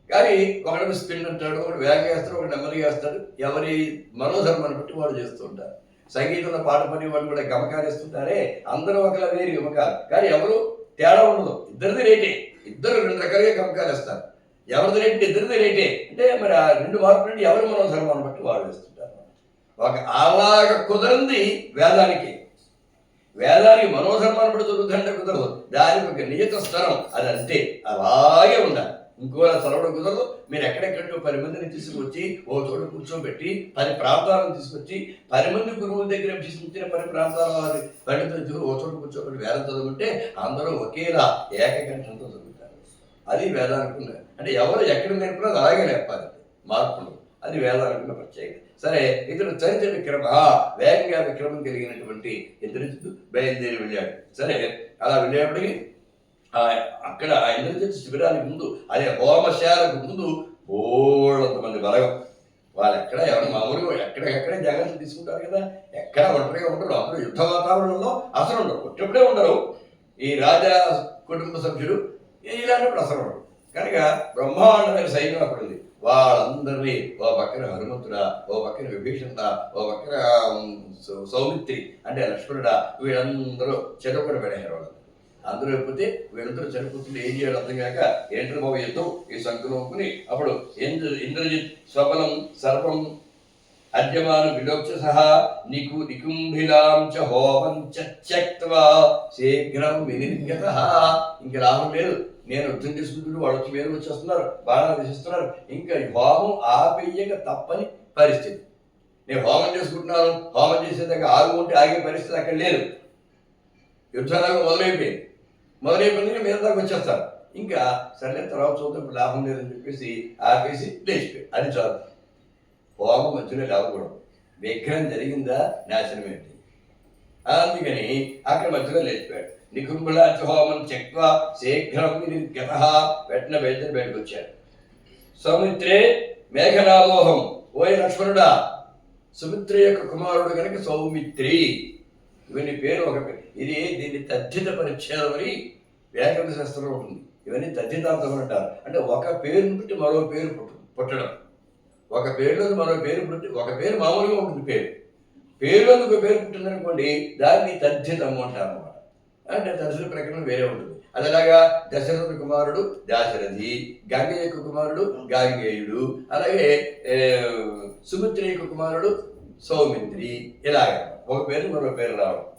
కానీ ఒకటి స్పిన్ అంటాడు, ఒకటి వేగంగా వేస్తాడు, ఒకటి నెమ్మదిగా వేస్తాడు. ఎవరి మనోధర్మాన్ని బట్టి వాళ్ళు చేస్తూ ఉంటారు. సంగీతంలో పాట పని వాళ్ళు కూడా గమకాలు ఇస్తుంటారే, అందరూ ఒకలా వేరు గమకాలు, కానీ ఎవరు తేడా ఉండదు. ఇద్దరిది రేటే, ఇద్దరు 2 రకాలుగా గమకాలు వేస్తారు. ఎవరిది రేటు ఇద్దరిది రేటే అంటే మరి ఆ 2 మార్పులు నుండి ఎవరి మనోధర్మాన్ని బట్టి వాళ్ళు వేస్తుంటారు. ఒక అలాగ కుదరంది వేదానికి మనోధర్మాన్ని బట్టి దొరుకుతుందంటే కుదరదు. దానికి ఒక నియత స్థరం, అది అంతే, అలాగే ఉండాలి. ఇంకోలా చదవడం కుదరదు. మీరు ఎక్కడెక్కడో 10 మందిని తీసుకొచ్చి ఓ చోట కూర్చోబెట్టి 10 ప్రాంతాలను తీసుకొచ్చి 10 మంది గురువుల దగ్గర తీసుకొచ్చిన 10 ప్రాంతాల వారి పండితులు ఓ చోట కూర్చోబెట్టి వేదం చదువుకుంటే అందరూ ఒకేలా ఏకకంఠంతో చదువుతారు. అది వేదానుకున్న, అంటే ఎవరు ఎక్కడ నేర్పినా అలాగే నేర్పాలి, మార్పులు. అది వేదానుకున్న ప్రత్యేకత. సరే, ఇతడు చరిత విక్రమ, వేగంగా విక్రమం కలిగినటువంటి ఇంద్రజిత్తు బయలుదేరి వెళ్ళాడు. సరే, అలా వెళ్ళేప్పటికీ అక్కడ ఆ ఇంద్రజిత్తు శిబిరానికి ముందు, అదే హోమశాలకు ముందు బోళ్ళంతమంది బలగం. వాళ్ళు ఎవరు మామూలుగా ఎక్కడెక్కడే జాగ్రత్తలు తీసుకుంటారు కదా, ఎక్కడ ఒంటరిగా ఉండరు. అందరూ యుద్ధ వాతావరణంలో అసలు ఉండరు, కొట్టప్పుడే ఉండరు. ఈ రాజా కుటుంబ సభ్యులు ఇలాంటప్పుడు అసలు ఉండరు. కనుక బ్రహ్మాండమైన సైన్యం అక్కడ ఉంది. వాళ్ళందరినీ ఓ పక్కన హనుమంతుడా, ఓ పక్కన విభీషణుడా, ఓ పక్కన సౌమిత్రి అంటే లక్ష్మణుడా, వీళ్ళందరూ చెరువుకొని పడేశారు. వాళ్ళు అందరూ అయిపోతే వీళ్ళందరూ చనిపోతుంది. ఏం చేయాలి అర్థం కాక ఏంటర్ బాబు యుద్ధం ఈ సంకులోకుని అప్పుడు ఇంద్రజిత్ స్వబలం సర్వం అద్యమాను విలోక్య సహా నీకు నికుంభిలాం చ హోమం త్యక్త్వా శీఘ్రం వినిర్గత. ఇంక లాభం లేదు, నేను యుద్ధం చేసుకుంటూ వాళ్ళు వచ్చి వేరు వచ్చేస్తున్నారు, బాణాలు వేసిస్తున్నారు. ఇంకా హోమం ఆపేయక తప్పని పరిస్థితి. నేను హోమం చేసుకుంటున్నాను, హోమం చేసేదాకా ఆగు ఉంటే ఆగే పరిస్థితి అక్కడ లేదు. యుద్ధాలకు మొదలైపోయింది మీద దాకా వచ్చేస్తారు. ఇంకా సరే తర్వాత చూద్దాం, లాభం లేదని చెప్పేసి ఆపేసి లేచిపోయి అది చాలు. హోమం మధ్యలో లేవకూడదు. విగ్రహం జరిగిందా నాశనం ఏంటి, అందుకని అక్కడ మధ్యలో లేచిపోయాడు. నికుంభులాచ హోమం త్యక్త్వా శీఘ్రం వినిర్గత. వెంటనే బయటకు వచ్చాడు. సౌమిత్రే మేఘనాలోహం, ఓయ్ లక్ష్మణుడా, సుమిత్ర యొక్క కుమారుడు కనుక సౌమిత్రి. ఇవన్నీ పేరు ఒక పేరు. దీన్ని తద్ధిత పరిచ్ఛేదం అని వ్యాకరణ శాస్త్రంలో ఉంటుంది. ఇవన్నీ తద్ధితార్థం అంటారు. అంటే ఒక పేరుని బట్టి మరో పేరు పుట్టడం, ఒక పేరులో మరో పేరు పుట్టి, ఒక పేరు మామూలుగా ఉంటుంది, పేరులో ఒక పేరు పుట్టిందనుకోండి దాన్ని తద్ధితము అంటారు అన్నమాట. అంటే దశరథ ప్రకటన వేరే ఉంటుంది. అదేలాగా దశరథ కుమారుడు దాశరథి, గంగ యొక్క కుమారుడు గాంగేయుడు, అలాగే సుమిత్ర యొక్క కుమారుడు సౌమిత్రి. ఇలాగ ఒక పేరు మరో పేరు రావడం.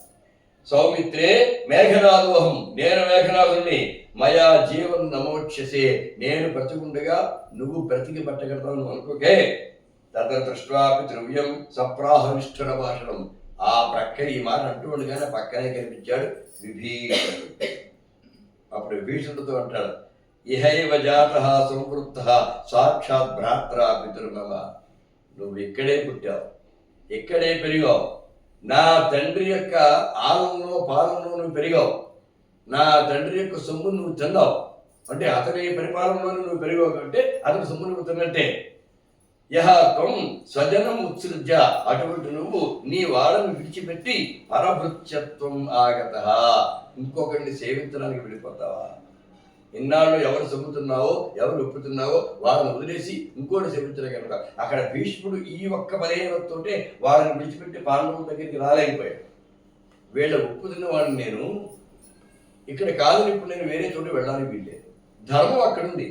సౌమిత్రే మేఘనాదోహం, నేను మేఘనాథుని. మయా జీవం నమోక్షసే, నేను బ్రతికుండగా నువ్వు బ్రతికి పట్టగడతావు నువ్వు అనుకోకే. తత దృష్ట్వాపి ద్రవ్యం సప్రాహనిష్ఠుర భాషణం. ఆ ప్రక్కన ఈ మాట అంటూ ఉండగానే పక్కనే కనిపించాడు విభీషణుడు. అప్పుడు విభీషణుడితో అంటాడు, ఇహైవ జాతః సంవృత్తః సాక్షాత్ భ్రాత్రా పితృమమ. నువ్వు ఇక్కడే పుట్టావు, ఇక్కడే పెరిగావు, నా తండ్రి యొక్క ఆలంలో పాలనలో నువ్వు పెరిగావు, నా తండ్రి యొక్క సొమ్ము నువ్వు తిన్నావు. అంటే అతని పరిపాలనలో నువ్వు పెరిగావు అంటే అతని సొమ్ము నువ్వు తిన్నట్టే. యహ త్వం స్వజనం ఉత్సృజ్య, అటువంటి నువ్వు నీ వాళ్ళని విడిచిపెట్టి పరభృత్యత్వం ఆగతః, ఇంకొకరిని సేవించడానికి వెళ్ళిపోతావా? ఇన్నాళ్ళు ఎవరు సొమ్ముతున్నావో ఎవరు ఒప్పుతున్నావో వాళ్ళని వదిలేసి ఇంకోటి సేవించడం కనుక అక్కడ భీష్ముడు ఈ ఒక్క బలహీనతతోటే వాళ్ళని విడిచిపెట్టి పాండవుల దగ్గరికి రాలేకపోయాడు. వీళ్ళ ఒప్పుతున్న వాడిని నేను ఇక్కడ కాదని ఇప్పుడు నేను వేరే చోట వెళ్ళడానికి వీల్లేదు. ధర్మం అక్కడుంది,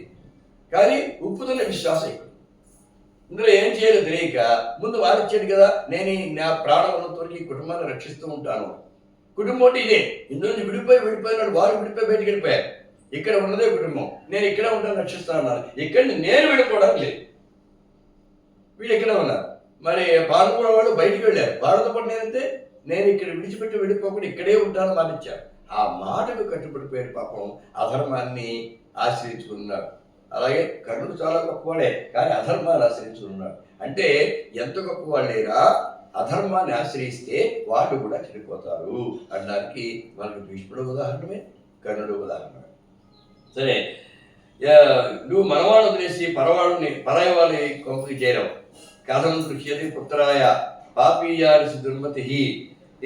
కానీ ఉప్పుతున్న విశ్వాసం ఇక్కడ. ఇందులో ఏం చేయాలో తెలియక ముందు వారిచ్చాడు కదా, నేను నా ప్రాణం ఉన్నంత ఈ కుటుంబాన్ని రక్షిస్తూ ఉంటాను. కుటుంబం అంటే ఇదే. ఇందులో విడిపోయినాడు, వారు విడిపోయి బయటికి వెళ్ళిపోయారు. ఇక్కడ ఉన్నదే కుటుంబం, నేను ఇక్కడే ఉంటాను రక్షిస్తాను అన్నారు. ఇక్కడ నేను వెళ్ళిపోవడానికి లేదు. వీళ్ళు ఇక్కడే ఉన్నారు. మరి పాల్గొన్న వాళ్ళు బయటికి వెళ్ళారు. వాళ్ళతో పాటు నేనంతే, నేను ఇక్కడ విడిచిపెట్టి వెళ్ళిపోకుండా ఇక్కడే ఉంటాను మాటిచ్చాను. ఆ మాటకు కట్టుబడిపోయాడు పాపం, అధర్మాన్ని ఆశ్రయించుకున్నాడు. అలాగే కర్ణుడు చాలా గొప్పవాడే, కానీ అధర్మాన్ని ఆశ్రయించుకున్నాడు. అంటే ఎంత గొప్పవాళ్ళేరా, అధర్మాన్ని ఆశ్రయిస్తే వాళ్ళు కూడా చెడిపోతారు అనడానికి మనకు భీష్ముడు ఉదాహరణమే, కర్ణుడు ఉదాహరణ. సరే, నువ్వు మనవాళ్ళు వదిలేసి పరాయి వాళ్ళని కొంపకి చేరావు. కథం దృశ్యతి పుత్రాయ పాపీయారిసి దుర్మతి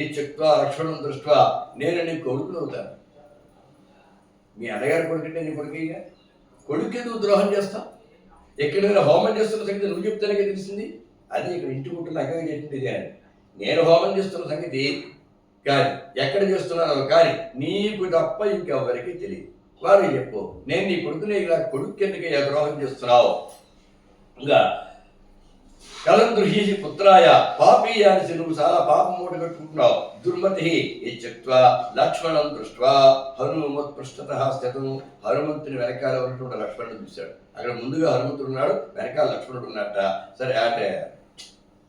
ఈ చెక్వా లక్ష్మణం దృష్ట్యా నేను నీ కొడుకులు అవుతాను. మీ అన్నగారి కొడుకుంటే నీ కొడుకుగా, కొడుకే నువ్వు ద్రోహం చేస్తావు. ఎక్కడైనా హోమం చేస్తున్న సంగతి నువ్వు చెప్తానే తెలిసింది. అది ఇక్కడ ఇంటి కుట్టిన అక్కగా చేసింది అని. నేను హోమం చేస్తున్న సంగతి కానీ ఎక్కడ చేస్తున్నానో కానీ నీకు తప్ప ఇంకెవరికి తెలియదు. వారికి చెప్పు, నేను నీ కొడుకునే ఇలా కొడుకు ఎందుకు ద్రోహం చేస్తున్నావు. ఇంకా కలం దృహీసి పుత్రాయ పాపీయానిసి, నువ్వు చాలా పాపం మూట కట్టుకుంటున్నావు. దుర్మతి ఇత్యుక్త్వా లక్ష్మణం దృష్ట్వా హనుమత్ పృష్ఠత స్థితం. హనుమంతుని వెనకాల ఉన్నటువంటి లక్ష్మణుడు చూశాడు. అక్కడ ముందుగా హనుమంతుడు ఉన్నాడు, వెనకాల లక్ష్మణుడు ఉన్నట్ట. సరే, అంటే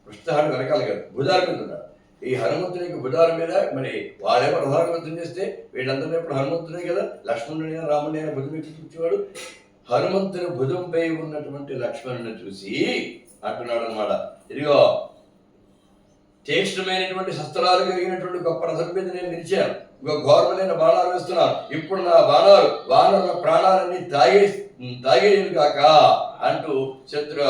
పృష్ఠహాడు వెనకాల కాదు, భుజాల మీద ఉన్నాడు. ఈ హనుమంతునికి భుజాల మీద మరి వాడేమో రథానుమతం చేస్తే వీళ్ళందరూ ఎప్పుడు హనుమంతుడే కదా, లక్ష్మణుడైనా రాముడైనా భుజం ఎక్కి కూర్చోవాడు. హనుమంతుని భుజంపై ఉన్నటువంటి లక్ష్మణుని చూసి అంటున్నాడు అనమాట, ఇదిగో తీక్ష్ణమైనటువంటి శస్త్రాలు కలిగినటువంటి గొప్ప రథం మీద నేను నిలిచాను, ఘోరమైన బాణాలు వేస్తున్నాను. ఇప్పుడు నా బాణాలు వానరుల ప్రాణాలన్నీ తాగేయను కాక అంటూ శత్రు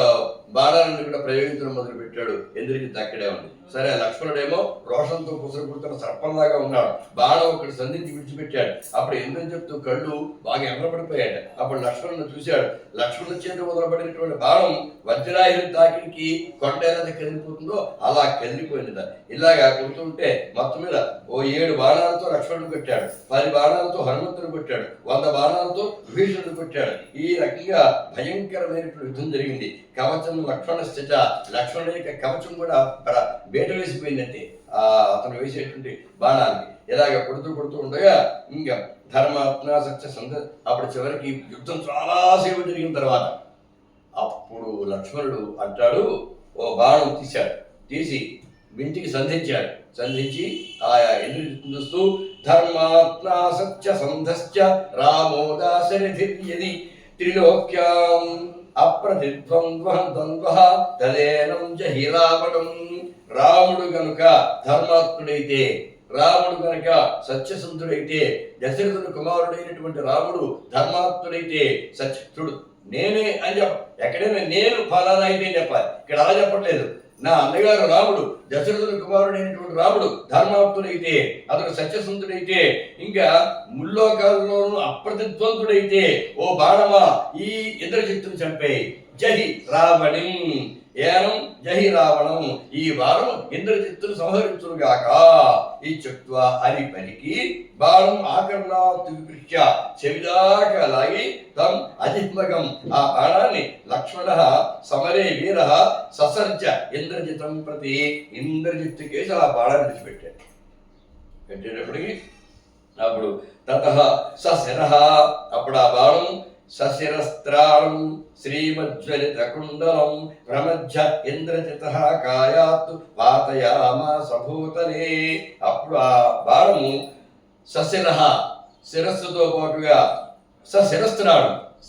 బాణాలను కూడా ప్రయోగించడం మొదలు పెట్టాడు. ఇంద్రజిత్ అక్కడే ఉంది. సరే, లక్ష్మణుడేమో రోషంతో పుసరుకుడుతున్న సర్పంలాగా ఉన్నాడు. బాణం ఒకటి సంధించి విడిచిపెట్టాడు. అప్పుడు ఇంద్రజిత్తు కళ్ళు బాగా ఎర్రబడిపోయాడు. అప్పుడు లక్ష్మణుని చూశాడు. లక్ష్మణుని చేత మొదలుపడినటువంటి బాణం వజ్రాయుధం తాకిడికి కొండ ఎలా కదిలిపోతుందో అలా కదిలిపోయింది. ఇలాగా కొడుతుంటే మొత్తం మీద ఓ 7 బాణాలతో లక్ష్మణుడు కొట్టాడు, 10 బాణాలతో హనుమంతుడు కొట్టాడు, 100 బాణాలతో విభీషణుడు కొట్టాడు. ఈ రకంగా భయంకరమైనటువంటి యుద్ధం జరిగింది. కవచం లక్ష్మణ స్థిత, లక్ష్మణుడి యొక్క కవచం కూడా బేట వేసిపోయిందంటే అతను వేసేటువంటి బాణాన్ని ఇలాగ కొడుతూ ఉండగా ఇంకా ధర్మాత్మ సత్య సంధ. అప్పుడు చివరికి యుద్ధం చాలాసేపు జరిగిన తర్వాత అప్పుడు లక్ష్మణుడు అంటాడు, ఓ బాణం తీసి వింటికి సంధించి ఆయా ఎదురు చూస్తూ ధర్మాత్మ సత్య సంధశ్చ రామోదాశరథిర్యది త్రిలోక్యాం అప్రతిద్వంద్వ తదేనం జహి రావణం. రాముడు గనుక ధర్మాత్ముడైతే, రాముడు గనుక సత్యసంధుడైతే, దశరథుడు కుమారుడైనటువంటి రాముడు ధర్మాత్ముడైతే సత్యుడు నేనే అని ఎక్కడైనా నేను ఫలానా అయితే చెప్పాలి. ఇక్కడ అలా చెప్పట్లేదు. నా అన్నగారు రాముడు, దశరథుని కుమారుడైనటువంటి రాముడు ధర్మాత్ముడైతే, అతడు సత్యసంధుడైతే, ఇంకా ముల్లోకాల్లోనూ అప్రతిద్వంతుడైతే, ఓ బాణమా ఈ ఇంద్రజిత్తును చంపే జహి రావణి ఏనం జహి రావణం, ఈ బాణం ఇంద్రజిత్తును సంహరించుగాక. ఈ చెక్వా అని పలికి బాణం ఆకర్ణాత్య చెవిదాకా లాగి తం అజిహ్మగం, ఆ బాణాన్ని లక్ష్మణ సమరే వీర ససర్జ ఇంద్రజితం ప్రతి, ఇంద్రజిత్తు కేసి ఆ బాణాన్ని విడిచిపెట్టాడు. పెట్టేటప్పటికి అప్పుడు తతః సశిర, అప్పుడు ఆ బాణం సశిరస్త్రాళం శ్రీమజ్వలిత కుండలం ప్రమజ్జ ఇంద్రజితః కాయాత్ పాతయామాస భూతలే. అప్పుడు ఆ బాణము సశిర, శిరస్సుతో పాటుగా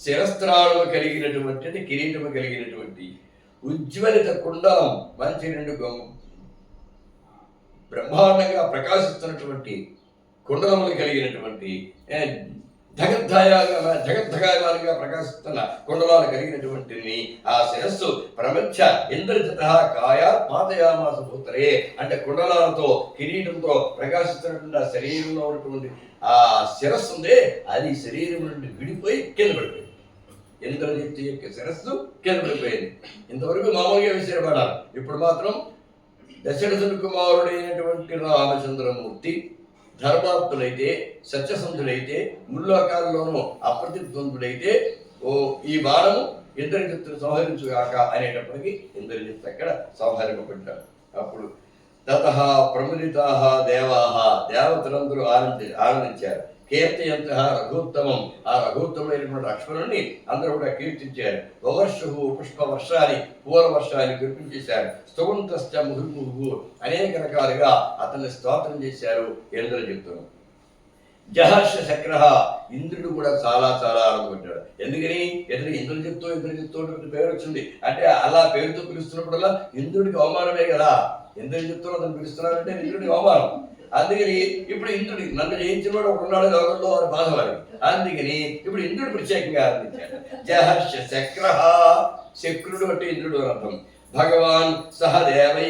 శిరస్త్రాళము కలిగినటువంటి కిరీటము కలిగినటువంటి ఉజ్వలిత కుండలం, మంచి 2 బ్రహ్మాండంగా ప్రకాశిస్తున్నటువంటి కుండలములు కలిగినటువంటి జగద్ధాయాలుగా ప్రకాశిస్తున్న కుండలాలు కలిగినటువంటి ఆ శిరస్సు ప్రమధ్య ఇంద్రజిత కాయ పాతయామాస భూతలే, అంటే కుండలాలతో కిరీటంతో ప్రకాశిస్తున్నటువంటి ఆ శరీరంలో ఉన్నటువంటి ఆ శిరస్సు ఉందే, అది శరీరం నుండి విడిపోయి కింద పడిపోయింది. ఇంద్రజిత్తు యొక్క శిరస్సు కింద పడిపోయింది. ఇంతవరకు మామూలుగా విసిరబడాలి. ఇప్పుడు మాత్రం దశరథుని కుమారుడైనటువంటి రామచంద్రమూర్తి ధర్మాత్ముడైతే, సత్యసంధుడైతే, ముల్లోకాల్లోనూ అప్రతిద్వందుడైతే, ఓ ఈ బాణము ఇంద్రజిత్తును సంహరించుగాక అనేటప్పటికీ ఇంద్రజిత్తు అక్కడ సంహరింపబడ్డాడు. అప్పుడు తతః ప్రముదితాః దేవాః, దేవతలందరూ ఆనందించారు. కీర్తయంత రఘుత్తమం, ఆ రఘుత్తమైనటువంటి లక్ష్మణుని అందరూ కూడా కీర్తించారు. వవర్షు పుష్పవర్షాన్ని, పూల వర్షాన్ని కురిపించేశారు. స్తువంతశ్చ ముహుర్ముహు, అనేక రకాలుగా అతన్ని స్తోత్రం చేశారు ఇంద్రజిత్తును. జహర్ష శక్ర, ఇంద్రుడు కూడా చాలా చాలా ఆనందపడ్డాడు. ఎందుకని ఇతను ఇంద్రజిత్తు పేరు వచ్చింది అంటే అలా పేరుతో పిలుస్తున్నప్పుడల్లా ఇంద్రుడికి అవమానమే కదా. ఇంద్రజిత్తు అతను పిలుస్తున్నారంటే ఇంద్రుడికి అవమానం. అందుకని ఇప్పుడు ఇంద్రుడి నన్ను జయించిన వాడు ఒకనాడు లోకంలో అని బాధపడి, అందుకని ఇప్పుడు ఇంద్రుడు ప్రత్యేకంగా ఆనందించాడు. జహర్ష శక్ర, శక్రుడు అంటే ఇంద్రుడు అర్థం. భగవాన్ సహ దేవై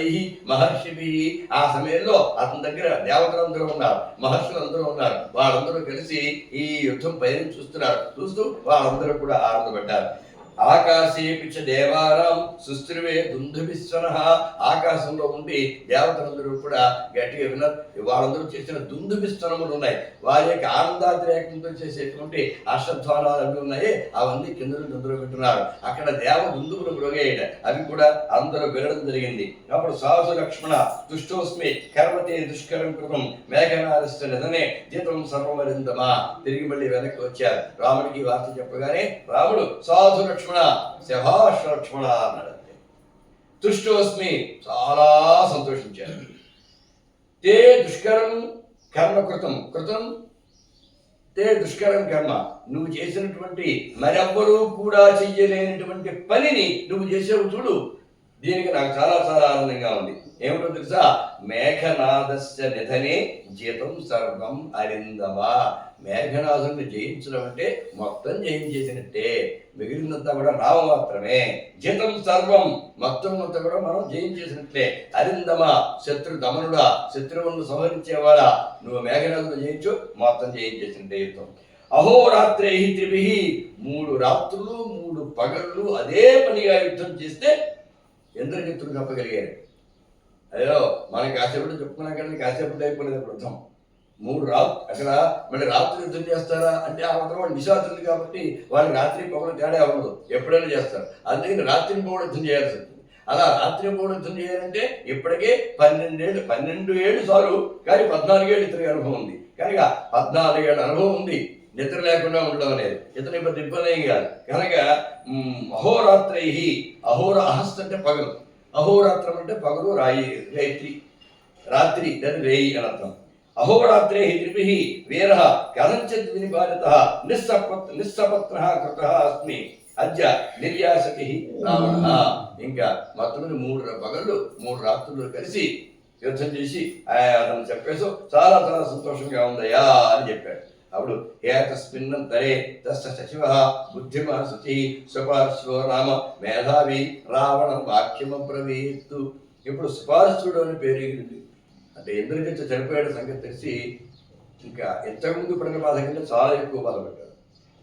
మహర్షిభి, ఆ సమయంలో అతని దగ్గర దేవతలందరూ ఉన్నారు, మహర్షులందరూ ఉన్నారు. వాళ్ళందరూ కలిసి ఈ యుద్ధం పైన చూస్తూ వాళ్ళందరూ కూడా ఆనందపడ్డారు. ఆకాశే పిచ్చ దేవారాం సుస్త్రివే దుందుభిస్వన, ఆకాశంలో ఉండి దేవతలందరూ కూడా గట్టిగా విన్నారు. వాళ్ళందరూ చేసిన దుందుభిస్వనములు ఉన్నాయి, వారి యొక్క ఆనందాతిరేకంతో చేసేటువంటి అశ్వధ్వానాలు అవి ఉన్నాయి, అవన్నీ కింద అందరూ వింటున్నారు. అక్కడ దేవ దుందువులు మ్రోగాయట, అవి కూడా అందరూ వినడం జరిగింది. అప్పుడు సాధు లక్ష్మణ తుష్టోస్మి కర్మతే దుష్కరం కృతం మేఘనారిష్ట నిధనే జీతం సర్వమరిందమా, తిరిగి మళ్ళీ వెనక్కి వచ్చారు. రాముడికి వార్త చెప్పగానే రాముడు సాధు లక్ష్మణ శభాష్ లక్ష్మణ అన్నాడు. తుష్టోస్మి, చాలా సంతోషించారు. తే దుష్కరం కర్మ కృతం తే దుష్కరం కర్మ, నువ్వు చేసినటువంటి మరెవ్వరూ కూడా చెయ్యలేనటువంటి పనిని నువ్వు చేసావు చూడు, దీనికి నాకు చాలా చాలా ఆనందంగా ఉంది. ఏమిటో తెలుసా? మేఘనాదస్య నిధనే జీతం సర్వం అరిందమా, మేఘనాథుని జయించడం అంటే మొత్తం జయించేసినట్టే, మిగిలినంతా కూడా నామ మాత్రమే. జీతం సర్వం, మొత్తం అంతా కూడా మనం జయించేసినట్లే. అరిందమా, శత్రు దమనుడా, శత్రువులను సంహరించేవాడా, నువ్వు మేఘనాథుని జయించు, మొత్తం జయించేసినట్టే యుద్ధం. అహోరాత్రై త్రిభి, 3 రాత్రులు 3 పగళ్ళు అదే పనిగా యుద్ధం చేస్తే ఇంద్రజిత్తుడు తప్పగలిగారు. అయ్యో మనకి కాసేపటి చెప్పుకున్నాం కానీ కాసేపటి అయిపోలేదు యుద్ధం. 3 రాత్రులు అక్కడ మళ్ళీ రాత్రి యుద్ధం చేస్తారా అంటే ఆ మాత్రం వాళ్ళు నిశాచులు కాబట్టి వాళ్ళకి రాత్రి పగలు తేడా ఉండదు, ఎప్పుడైనా చేస్తారు. అందుకని రాత్రి పౌడు యుద్ధం చేయాల్సి ఉంటుంది. అలా రాత్రి పౌడు యుద్ధం చేయాలంటే ఇప్పటికే 12 ఏళ్ళు చాలు, కానీ 14 ఏళ్ళు ఇతనికి అనుభవం ఉంది. కనుక 14 ఏళ్ళ అనుభవం ఉంది నిద్ర లేకుండా ఉండడం అనేది, ఇతని ఇబ్బంది ఏం కాదు. కనుక అహోరాత్రై, అహస్త అంటే పగలు, అహోరాత్రం అంటే పగలు, రాత్రి లేదా రేయి అని అర్థం. అహోరాత్రే త్రిభి వీర కథంచిత్ వినిపాలిత నిస్సపత్ర కృత అస్మి అద్య నిర్యాసతి రావణ. ఇంకా మొత్తం 3 పగళ్ళు 3 రాత్రులు కలిసి యుద్ధం చేసి అతను చెప్పేసి చాలా చాలా సంతోషంగా ఉందయ్యా అని చెప్పాడు. అప్పుడు ఏతస్మిన్నంతరే తస్య సచివ బుద్ధిమా శుచి సుపార్శ్వో రామ మేధావి రావణం వాక్యమబ్రవీత్తు. ఇప్పుడు సుపార్శ్వుడు అని పేరు ఎగిరింది అంటే ఇంద్రజిత్తు చనిపోయాడు సంగతి తెలిసి ఇంకా ఇంతకుముందు పడిన బాధ కంటే చాలా ఎక్కువ బాధపడ్డాడు.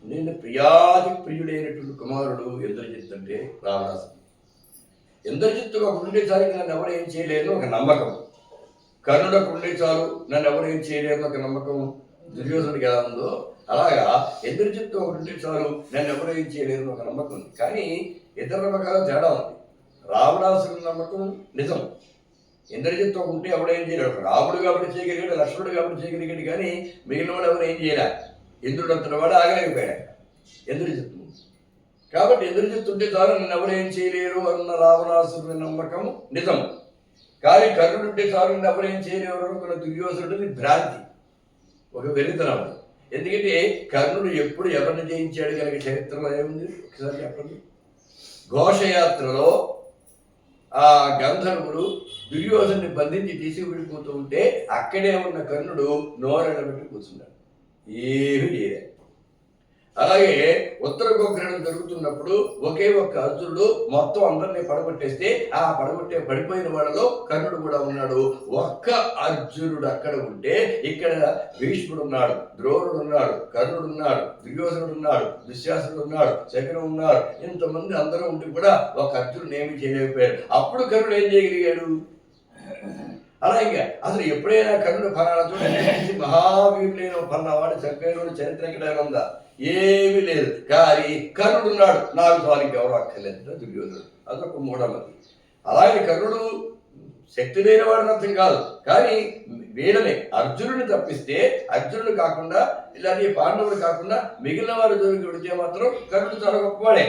నేను ప్రియాది ప్రియుడైనటువంటి కుమారుడు ఇంద్రజిత్తు అంటే రావణాసుడు. ఇంద్రజిత్తు ఒక ఉండేసరికి నన్ను ఎవరు ఏం చేయలేరు ఒక నమ్మకం, కర్ణుడకు ఉండే చాలు నన్ను ఎవరు ఏం చేయలేరు ఒక నమ్మకం దుర్యోధనుడికి ఎలా ఉందో అలాగా ఇంద్రజిత్తు ఒకటి ఉంటే చాలు నన్ను ఎవరు ఏం చేయలేరు ఒక నమ్మకం ఉంది. కానీ ఇతర నమ్మకాలు తేడా ఉంది. రావణాసురుడి నమ్మకం నిజం, ఇంద్రజిత్తు ఒక ఉంటే ఎవడేం చేయలేడు. రాముడు కాబట్టి చేయగలిగాడు, లక్ష్మణుడు కాబట్టి చేయగలిగాడు, కానీ మిగిలిన వాడు ఎవరు ఏం చేయలే. ఇంద్రుడు అంతటి వాడు ఆగలేకపోయాడు ఇంద్రజిత్తు. కాబట్టి ఇంద్రజిత్తు ఉంటే చాలు నన్ను ఎవరు ఏం చేయలేరు అన్న రావణాసురుడి నమ్మకం నిజం. కానీ కర్ణుడు ఉంటే చాలు నన్ను ఎవరు ఏం చేయలేరు అనుకున్న దుర్యోధనుడిని భ్రాంతి, ఒక వెలితనం. ఎందుకంటే కర్ణుడు ఎప్పుడు ఎవరిని జయించాడు కనుక చరిత్రలో ఏముంది ఒకసారి చెప్పండి. ఘోషయాత్రలో ఆ గంధర్వుడు దుర్యోధనుని బంధించి తీసుకువెళ్ళిపోతూ ఉంటే అక్కడే ఉన్న కర్ణుడు నోరెడబెట్టి కూర్చున్నాడు, ఏమీ చేయలేదు. అలాగే ఉత్తర గోగ్రహణం జరుగుతున్నప్పుడు ఒకే ఒక్క అర్జునుడు మొత్తం అందరినీ పడగొట్టేస్తే ఆ పడిపోయిన వాళ్ళలో కర్ణుడు కూడా ఉన్నాడు. ఒక్క అర్జునుడు అక్కడ ఉంటే ఇక్కడ భీష్ముడు ఉన్నాడు, ద్రోణుడు ఉన్నాడు, కర్ణుడు ఉన్నాడు, దుర్యోధనుడు ఉన్నాడు, దుశ్శాసనుడు ఉన్నాడు, శకునుడు ఉన్నాడు. ఇంతమంది అందరూ ఉండి కూడా ఒక అర్జునుడు ఏమి చేయలేకపోయారు. అప్పుడు కర్ణుడు ఏం చేయగలిగాడు? అలాగే అసలు ఎప్పుడైనా కర్ణుడు ఫలానాతో మహావీరులైన ఫలావాడు చంపేవాడు చరిత్ర ఎక్కడైనా ఉందా? ఏమీ లేదు. కానీ కర్ణుడు ఉన్నాడు, నాకు వారికి ఎవరు అక్కర్లేదు దుర్యోధనుడు, అదొక మూఢమతి. అలాగే కర్ణుడు శక్తి లేని వాడిని అర్థం కాదు. కానీ వీళ్ళని అర్జునుడిని తప్పిస్తే అర్జునుడు కాకుండా ఇలాంటి పాండవుడు కాకుండా మిగిలిన వారి జోలికి వెళితే మాత్రం కర్ణుడు చాలా గొప్పవాడే.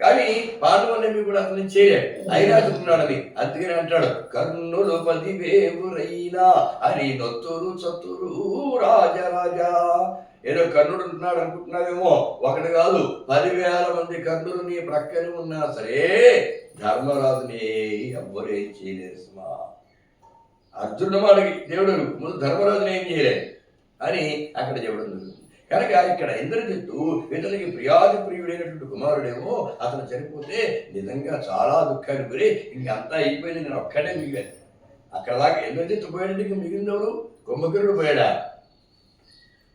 కానీ పాండవులేమి కూడా అతను చేయలేడు, అయినా చెప్తున్నాడని. అందుకని అంటాడు కర్ణులు 10,000 అని నొత్తురు చతురు రాజరాజా. ఏదో కర్ణుడు ఉంటున్నాడు అనుకుంటున్నావేమో, ఒకటి కాదు 10,000 మంది కర్ణులు నీ ప్రక్కన ఉన్నా సరే ధర్మరాజుని ఎవ్వరేం చేయలేరు సుమా. అర్జునుడు వాడికి దేవుడు ముందు ధర్మరాజుని ఏం చేయలేదు అని అక్కడ చెప్పడం జరుగుతుంది. కనుక ఇక్కడ ఇంద్రజిత్తు ఇతనికి ప్రియాది ప్రియుడైనటువంటి కుమారుడేమో అతను చనిపోతే నిజంగా చాలా దుఃఖాన్ని గురి, ఇంకంతా అయిపోయింది, నేను ఒక్కడే మిగిలాను. అక్కడ దాకా ఇంద్రజిత్తు పోయాడంటే ఇంక మిగిలినవరు కుంభకర్ణుడు పోయాడా,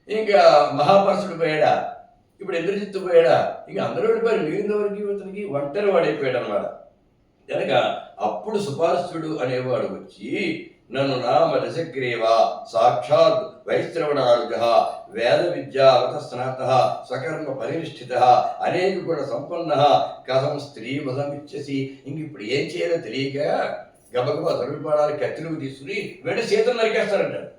ఇంకా మహాపరుషుడు పోయాడా, ఇప్పుడు ఇంద్రజిత్తు పోయాడా, ఇంక అందరూ వెళ్ళిపోయారు. మిగిలినవరికి ఇతనికి ఒంటరి వాడైపోయాడు అన్నమాట. కనుక అప్పుడు సుపార్శ్వుడు అనేవాడు వచ్చి నన్ను నామ దశగ్రీవ సాక్షాత్ వైశ్రవణారుగ వేద విద్యావత స్నాత స్వకర్మ పరినిష్ఠిత అనేక కూడా సంపన్న కథం స్త్రీ మదమిచ్చేసి ఇంక ఇప్పుడు ఏం చేయాలో తెలియక గబగబా ధనుర్బాణాలు కత్తిలుగు తీసుకుని వెంట సీతను నరికేస్తారంటారు.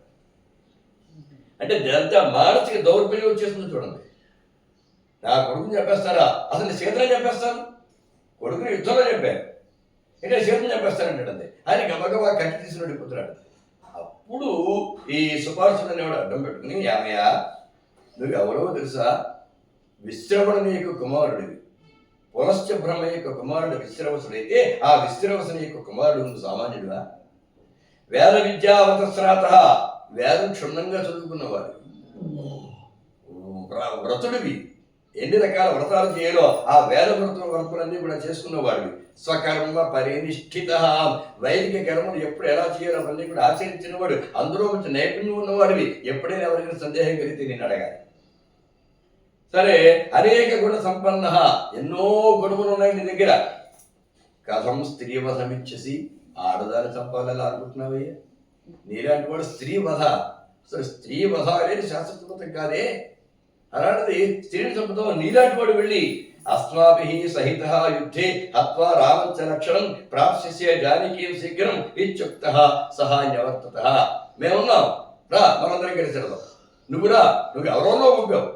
అంటే ఇదంతా మానసిక దౌర్బల్యం వచ్చేస్తుంది చూడండి. నా కొడుకుని చెప్పేస్తారా, అసలు సీతనే చెప్పేస్తాను, కొడుకుని యుద్ధంలో చెప్పారు, అంటే సీతను చెప్పేస్తానంటాడు. అంతే ఆయన గబగబా కత్తి తీసుకుని వెళ్ళిపోతున్నాడు. అప్పుడు ఈ సుపార్శుడు అనేవాడు అడ్డం పెట్టుకుని యామయ్య నువ్వు ఎవరో తెలుసా, విశ్రవణుని యొక్క కుమారుడివి, పునశ్చ బ్రహ్మ యొక్క కుమారుడు విశ్రవసుడైతే ఆ విశ్రవసుని యొక్క కుమారుడు నువ్వు సామాన్యుడువా? వేద విద్యావతస్రాత వేదం క్షుణ్ణంగా చదువుకున్నవాడు, వ్రతుడివి, ఎన్ని రకాల వ్రతాలు చేయాలో ఆ వేద వ్రతులన్నీ కూడా చేసుకున్నవాడివి, స్వకర్మ పరినిష్ఠిత వైదిక కర్మలు ఎప్పుడు ఎలా చేయాలో అవన్నీ కూడా ఆచరించినవాడు, అందులో మంచి నైపుణ్యం ఉన్నవాడివి. ఎప్పుడైనా ఎవరికైనా సందేహం కలిగితే నేను అడగాలి. సరే అనేక గుణ సంపన్న, ఎన్నో గుణములు ఉన్నాయి నీ దగ్గర. కథం స్త్రీ వధమిచ్చేసి ఆడదాన్ని చంపాలని అనుకుంటున్నావయ్యా? నీలాంటి వాడు స్త్రీ వధ, అసలు స్త్రీ వధ అనేది శాస్త్రమతం కాదే. అలాంటిది స్త్రీని చంపుతావు నీలాంటి వాడు వెళ్ళి అస్మాభి సహిత యుద్ధే హత్వా రామంచ లక్షణం ప్రాప్స్యస్య జానకీం శీఘ్రం ఇత్యుక్త సహా న్యవర్తత. మేమున్నాం రా, మనందరం కలిసి వెళ్దాం. నువ్వు రా, నువ్వు ఎవరోనో పంపావు,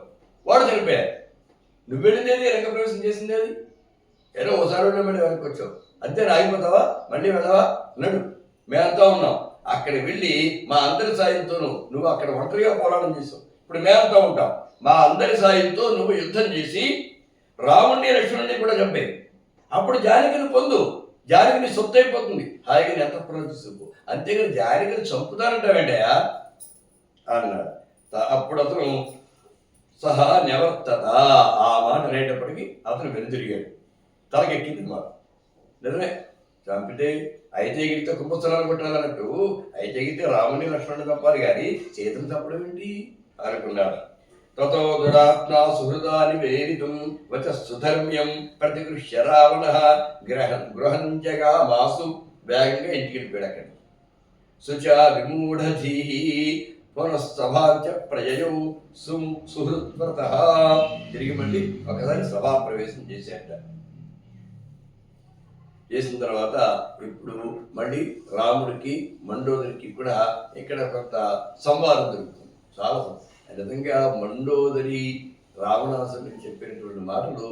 వాడు చనిపోయాడు, నువ్వు వెళ్ళిందేది రంగప్రవేశం చేసింది అది ఏదో ఒకసారి వెళ్ళి మళ్ళీ వెనక్కి వచ్చావు, అంతే ఆగిపోతావా, మళ్ళీ వెళ్ళవా? నడు, మేమంతా ఉన్నాం. అక్కడ వెళ్ళి మా అందరి సాయంతోనూ నువ్వు అక్కడ ఒంటరిగా పోరాటం చేసావు, ఇప్పుడు మేమంతా ఉంటాం. మా అందరి సాయంతో నువ్వు యుద్ధం చేసి రాముణ్ణి లక్ష్మణుని కూడా చంపే, అప్పుడు జానకిని పొందు, జానకిని సొత్తు అయిపోతుంది, హాయిగా ఎంతపురం తీసుకు. అంతేగాని జానకిని చంపుతానంటావేంటయా అన్నాడు. అప్పుడు అతను సహా నివర్తత ఆ మాట అనేటప్పటికీ అతను వెనుదిరిగాడు, తలకెక్కింది మాట. నిజమే, చంపితే అయితే ఎగిరితే కుంభస్థలాలు కొట్టాలన్నట్టు అయితే ఎగిరితే రాముని లక్ష్మణుని చంపాలి కానీ సీతను చంపడం ఏంటి అనుకున్నాడు. తతో దురాత్మా సుహృదాని వేదితుం వచ సుధర్మ్యం ప్రతిగృహ్య రావణ గృహం జగామాసు. వేగంగా ఇంటికి వెళ్ళిపోయాడు. అక్కడ శుచా విమూఢధీ పునఃసభాంచ ప్రజయౌ సుహృద్వ్రత. తిరిగి మళ్ళీ ఒకసారి సభా ప్రవేశం చేశాట. చేసిన తర్వాత ఇప్పుడు మళ్ళీ రాముడికి మండోదరికి కూడా ఇక్కడ కొంత సంవాదం జరుగుతుంది. చాలా నిజంగా మండోదరి రావణాసురుడికి చెప్పినటువంటి మాటలు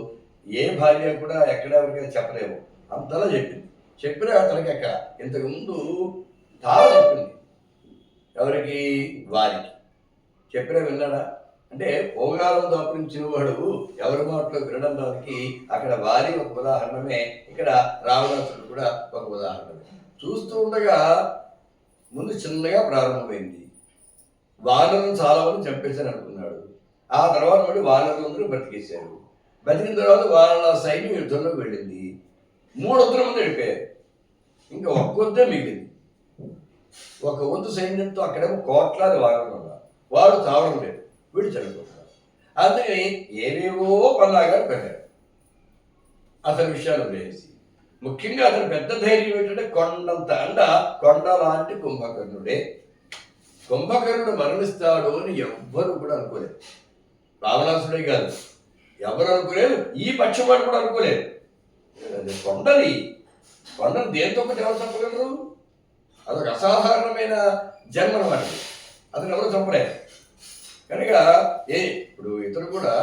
ఏ భార్య కూడా ఎక్కడెవరికైనా చెప్పలేము, అంతలా చెప్పింది. చెప్పినా అతనికి అక్కడ ఇంతకుముందు తాళ చెప్పింది, ఎవరికి? వారికి చెప్పినా విన్నాడా అంటే పోగాలం దాపురించిన వాడు ఎవరి మాటలో వినడం దానికి అక్కడ వారి ఒక ఉదాహరణమే, ఇక్కడ రావణాసురుడు కూడా ఒక ఉదాహరణమే. చూస్తూ ఉండగా ముందు చిన్నగా ప్రారంభమైంది. వానరులను చాలా మంది చంపేశారు అనుకున్నాడు. ఆ తర్వాత మళ్ళీ వానరులందరూ బతికేశారు. బతికిన తర్వాత వానర సైన్యం యుద్ధంలోకి వెళ్ళింది. 300 మంది వెళ్ళిపోయారు. ఇంకా ఒక్క వంతే మిగిలింది. ఒక వంతు సైన్యంతో అక్కడేమో కోట్లాది వానరులు ఉన్నారు. వాడు చావడం లేదు, వీడు చనిపోతున్నారు. అందుకని ఏవేవో పన్నాగాలు పెట్టారు అతని విషయాలు వేసి. ముఖ్యంగా అతను పెద్ద ధైర్యం ఏంటంటే కొండంత అండ కొండ లాంటి కుంభకర్ణుడే. కుంభకర్ణుడు మరణిస్తాడు అని ఎవ్వరు కూడా అనుకోలేదు. రావణాసుడే కాదు, ఎవరు అనుకోలేదు. ఈ పక్షవాడు కూడా అనుకోలేదు. కొండని దేంతో ఒకటి ఎవరు చెప్పగలరు? అదొక అసాధారణమైన జన్మ అన్నమాట. అతను ఎవరు చంపలేదు కనుక ఇప్పుడు ఇతను కూడా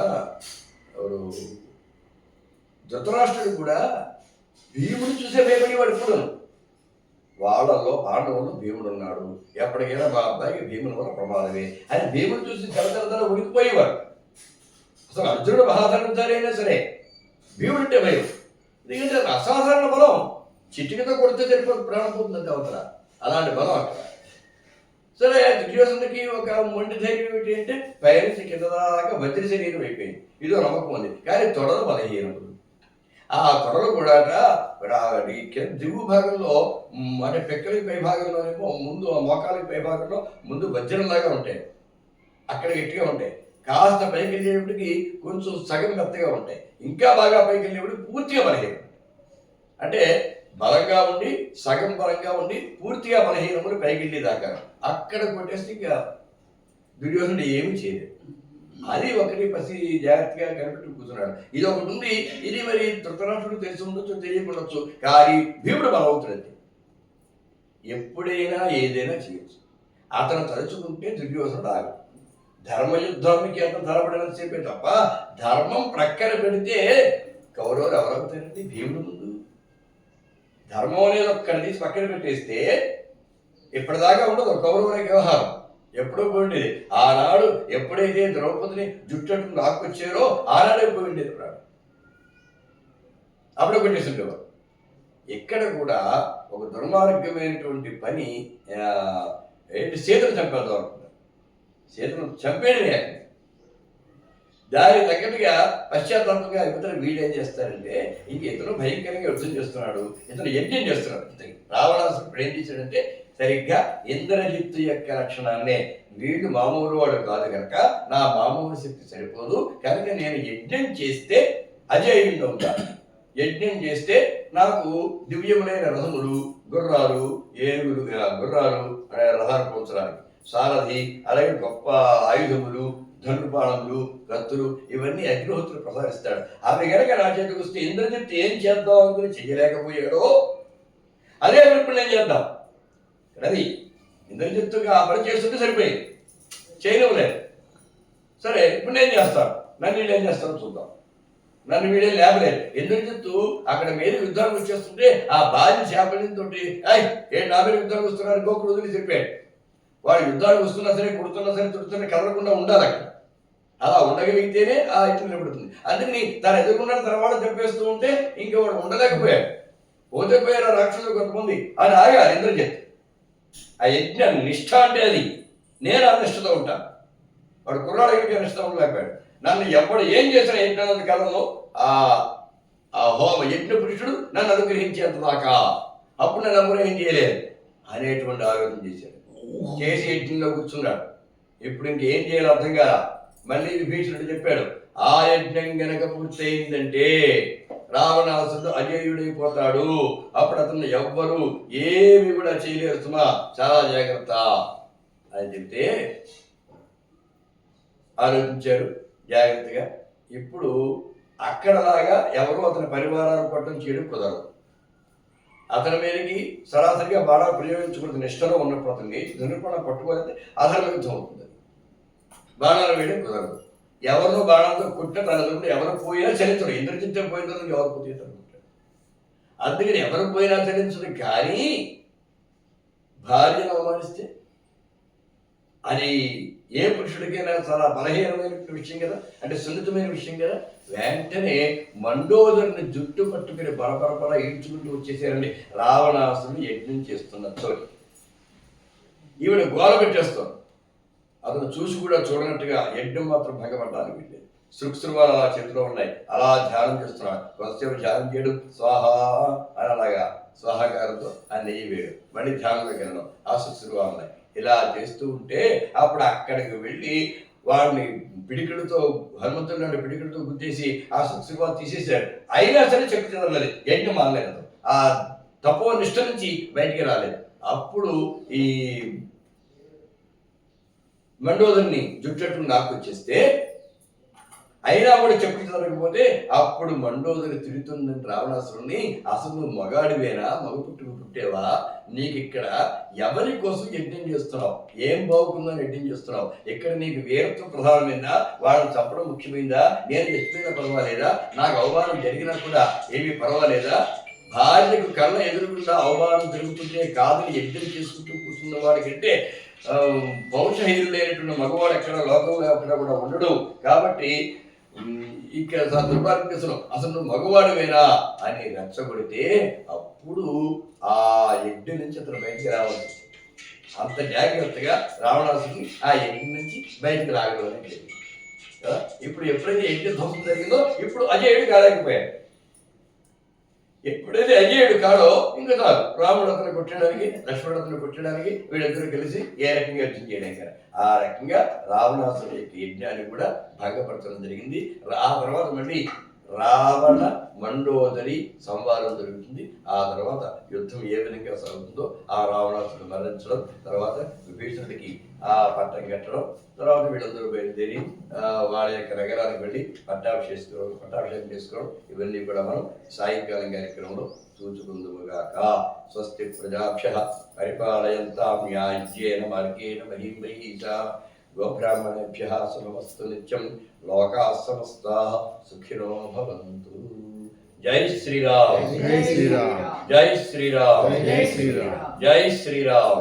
ఎవరు ధృతరాష్ట్రుడు కూడా భీముడు చూసే భయపడేవాడు. ఇప్పుడు వాళ్ళలో పాండవుల్లో భీముడు ఉన్నాడు, ఎప్పటికైనా మా అబ్బాయికి భీముని వల్ల ప్రమాదమే అని భీముడు చూసి తెర ఉడికిపోయేవాడు. అసలు అర్జునుడు మహాధనుడు అయినా సరే భీముడంటే భయం. ఎందుకంటే అది అసాధారణ బలం. చిటికతో కొడితే సరిపోతుంది, ప్రాణం పోతుంది అవతల. అలాంటి బలం అక్కడ. సరే దుర్యోధనుడికి ఒక మొండి ధైర్యం ఏంటి అంటే పైనుంచి కింద దాకా వజ్ర శరీరం అయిపోయింది. ఇదో నమ్మకం ఉంది, కానీ తొడలు బలహీనములు. ఆ తొడలు కూడా దిగువ భాగంలో అంటే పెక్కలకి పై భాగంలోనేమో ముందు ఆ మోకాలకి పై భాగంలో ముందు వజ్రంలాగా ఉంటాయి, అక్కడ గట్టిగా ఉంటాయి. కాస్త పైకి వెళ్ళేటప్పటికి కొంచెం సగం మెత్తగా ఉంటాయి, ఇంకా బాగా పైకి వెళ్ళేటప్పటికి పూర్తిగా బలహీనం. అంటే బలంగా ఉండి సగం బలంగా ఉండి పూర్తిగా బలహీనములు పైకి వెళ్ళేదాకా అక్కడ కొట్టేస్తే ఇంకా దుర్యోధనుడు ఏమీ చేయలేదు. అది ఒకటి పసి జాగ్రత్తగా కనిపెట్టు కూర్చున్నాడు. ఇది ఒకటి ఉంది. ఇది మరి ధృతరాష్ట్రుడు తెలిసి ఉండొచ్చు, తెలియకుండొచ్చు, కానీ భీముడు బలవుతున్నది. ఎప్పుడైనా ఏదైనా చేయొచ్చు. అతను తలుచుకుంటే దుర్యోధనుడు ఆగు. ధర్మయుద్ధానికి అంత ధరపడని చెప్పే తప్ప ధర్మం ప్రక్కన పెడితే కౌరవులు ఎవరవుతారండి? భీముడు ముందు ధర్మం అనేది ఒక్కడి తీసి పక్కన పెట్టేస్తే ఇప్పటిదాకా ఉండదు కౌరవుల వ్యవహారం. ఎప్పుడో పోయిండేది. ఆనాడు ఎప్పుడైతే ద్రౌపదిని జుట్టట్టు లాక్కొచ్చారో ఆనాడే పోయిండేది ప్రాణం. అప్పుడే కొట్టేస్తుండేవారు. ఇక్కడ కూడా ఒక దుర్మార్గమైనటువంటి పని ఏంటి, సీతను చంపేద్దాం అనుకున్నారు. సీతను చంపేయడమే. దానికి తగ్గట్టుగా పశ్చాత్తాపంగా ఇతను వీడేం చేస్తారంటే ఇంక ఇతను భయంకరంగా యుద్ధం చేస్తున్నాడు, ఇతను యజ్ఞం చేస్తున్నాడు. రావణాసురుడు ఏం చేశాడంటే సరిగ్గా ఇంద్రజిత్తు యొక్క లక్షణాన్నే, వీడు మామూలు వాడు కాదు కనుక నా మామూలు శక్తి సరిపోదు కనుక నేను యజ్ఞం చేస్తే అజేయుడు అవుతాను. యజ్ఞం చేస్తే నాకు దివ్యములైన రథములు, గుర్రాలు, ఏనుగులు, గుర్రాలు రథాలు పోల్చడానికి సారథి, అలాగే గొప్ప ఆయుధములు, ధనుర్బాణములు, కత్తులు ఇవన్నీ అగ్నిహోత్రుడు ప్రసాదిస్తాడు. ఆమె కనుక నా చేతికి వస్తే ఇంద్రజిత్తు ఏం చేద్దాం అనుకుని చెయ్యలేకపోయాడో అదే ఇప్పుడు నేను చేద్దాం. అది ఇంద్రజిత్తుగా ఆ పని చేస్తుంటే సరిపోయింది, చేయలేవులేదు. సరే ఇప్పుడు నేను చేస్తాను, నన్ను వీళ్ళు ఏం చేస్తాను చూద్దాం. నన్ను వీడే లేపలేదు. ఇంద్రజిత్తు అక్కడ మీద యుద్ధానికి వచ్చేస్తుంటే ఆ భార్య చేపలతో నా మీద యుద్ధానికి వస్తున్నారు గోకుడు వదిలి చెప్పాడు. వాడు యుద్ధానికి వస్తున్నా సరే, కొడుతున్నా సరే, తుడుతున్నా కదలకుండా ఉండాలి అక్కడ. అలా ఉండగలిగితేనే ఆ ఇట్లు నిలబడుతుంది. అందుకని తను ఎదుర్కొన్న తర్వాత చెప్పేస్తూ ఉంటే ఇంకా వాడు ఉండలేకపోయాడు. పోతే పోయారు రాక్షసులు కొంతమంది, అని ఆగారు ఇంద్రజిత్. ఆ యజ్ఞ నిష్ఠ అంటే అది. నేను ఆ నిష్ఠతో ఉంటాను. వాడు కుర్రాడికి నిష్ఠ ఉండలేకపోయాడు. నన్ను ఎప్పుడు ఏం చేసిన యజ్ఞ కాలంలో ఆ హోమ యజ్ఞ పురుషుడు నన్ను అనుగ్రహించేంత దాకా అప్పుడు నన్ను ఎవరు ఏం చేయలేదు అనేటువంటి ఆలోచన చేశాడు. చేసి యజ్ఞంలో కూర్చున్నాడు. ఇప్పుడు ఇంకేం చేయాలో అర్థం కాదా. మళ్ళీ విభీషణుడు చెప్పాడు, ఆ యజ్ఞం గనక పూర్తయిందంటే రావణాసురుడు అజేయుడైపోతాడు. అప్పుడు అతను ఎవ్వరు ఏమి కూడా చేయలేరు సుమా, చాలా జాగ్రత్త అని చెప్తే ఆలోచించారు జాగ్రత్తగా. ఇప్పుడు అక్కడలాగా ఎవరు అతని పరివారాలు పట్టడం చేయడం కుదరదు. అతని మీదకి సరాసరిగా బాణాలు ప్రయోగించుకున్న నిష్టలో ఉన్నప్పుడు అతన్ని ధనుర్బాణం పట్టుకోవాలంటే అధర్మ యుద్ధం అవుతుంది. బాణాలు వేయడం కుదరదు. ఎవరినో బాణాలతో కొట్టిన తనదుంటే ఎవరు పోయినా చలించడు. ఇంద్రజిత్తే పోయిన ఎవరు పోతే అనుకుంటాడు. అందుకని ఎవరు పోయినా చలించడు. కానీ భార్యను అవమానిస్తే అది ఏ పురుషుడికైనా చాలా బలహీనమైన విషయం కదా, అంటే సున్నితమైన విషయం కదా. వెంటనే మండోదరుని జుట్టు పట్టుకుని బలబలబల ఈడ్చుకుంటూ వచ్చేసారండి రావణాసురుడు యజ్ఞం చేస్తున్న చోటు. ఈవిడ గోల పెట్టేస్తాం. అతను చూసి కూడా చూడనట్టుగా యజ్ఞం మాత్రం భంగపడ్డానికి వెళ్ళేది. సృక్సృవాలు అలా చేతిలో ఉన్నాయి, అలా ధ్యానం చేస్తున్నాడు. కొంతసేపు ధ్యానం చేయడం, స్వాహా అని అలాగా స్వాహాకారంతో ఆ నెయ్యి వేయడం, మళ్ళీ ధ్యానంలోకి వెళ్ళడం, ఆ సృక్సృవాలు ఉన్నాయి. ఇలా చేస్తూ ఉంటే అప్పుడు అక్కడికి వెళ్ళి వాడిని పిడికిలతో, హనుమంతుడు లాంటి పిడికిలతో గుద్దేసి ఆ సృక్సృవాలు తీసేశాడు. అయినా సరే చెప్పు తినలేదు, యజ్ఞం మానలేదు. ఆ తపో నిష్ట నుంచి బయటికి రాలేదు. అప్పుడు ఈ మండోదరిని జుట్టట్టు నాకొచ్చేస్తే అయినా కూడా చెప్పుకోలేకపోతే అప్పుడు మండోదరి తిడుతుందని రావణాసురుణ్ణి, అసలు నువ్వు మగాడివేనా, మగ పుట్టేవా, నీకు ఇక్కడ ఎవరి కోసం యజ్ఞం చేస్తున్నావు, ఏం బాగుందని యజ్ఞం చేస్తున్నావు, ఇక్కడ నీకు వీరత్వం ప్రధానమైందా, వాళ్ళని చంపడం ముఖ్యమైందా, నేను చచ్చిపోయినా పర్వాలేదా, నాకు అవమానం జరిగినా కూడా ఏమీ పర్వాలేదా, భార్యకు కళ్ళ ఎదురుకుండా అవమానం జరుగుతుంటే కాదని యజ్ఞం చేసుకుంటూ కూర్చున్న వాడికంటే పౌరుషహీనులు లేనటువంటి మగవాడు ఎక్కడ లోకంలో ఎక్కడ కూడా ఉండడు. కాబట్టి ఇక్కడ దుర్భాగ్యం అసలు నువ్వు మగవాడువేనా అని రెచ్చగొడితే అప్పుడు ఆ యజ్ఞం నుంచి అతను బయటికి రావాలి. అంత జాగ్రత్తగా రావణాసుని ఆ యజ్ఞం నుంచి బయటికి రాగలవని తెలియదు కదా. ఇప్పుడు ఎప్పుడైతే యజ్ఞ ధ్వంసం జరిగిందో ఇప్పుడు అజయుడు కాలేకపోయాడు. ఎప్పుడైతే అజయుడు కాడో ఇంకా కాదు, రాముడు అతను కొట్టడానికి, లక్ష్మణుడు అతను కొట్టడానికి, వీళ్ళిద్దరూ కలిసి ఏ రకంగా యుద్ధం చేయడానికి ఆ రకంగా రావణాసుని యొక్క యజ్ఞాన్ని కూడా భంగపరచడం జరిగింది. ఆ తర్వాత మళ్ళీ రావణ మండోదరి సంవాదం జరుగుతుంది. ఆ తర్వాత యుద్ధం ఏ విధంగా సాగుతుందో ఆ రావణాసురుడు మరణించడం, తర్వాత విభీషణుడికి ఆ పట్టం కట్టడం, తర్వాత వీళ్ళందరూ బయలుదేరి వాళ్ళ యొక్క నగరానికి వెళ్ళి పట్టాభిషేకం చేసుకోవడం, ఇవన్నీ కూడా మనం సాయంకాలం కార్యక్రమంలో చూచుకుందుముగాక. స్వస్తి ప్రజాభ్యః పరిపాలయంతాం న్యాయ్యేన మార్గేణ మహీం మహీషా గోబ్రాహ్మణేభ్యః శుభమస్తు నిత్యం. లోకాః సమస్తాః సుఖినో భవంతు. జై శ్రీరామ్. జై శ్రీరామ్. జై శ్రీరామ్. జై శ్రీరామ్. జై శ్రీరామ్.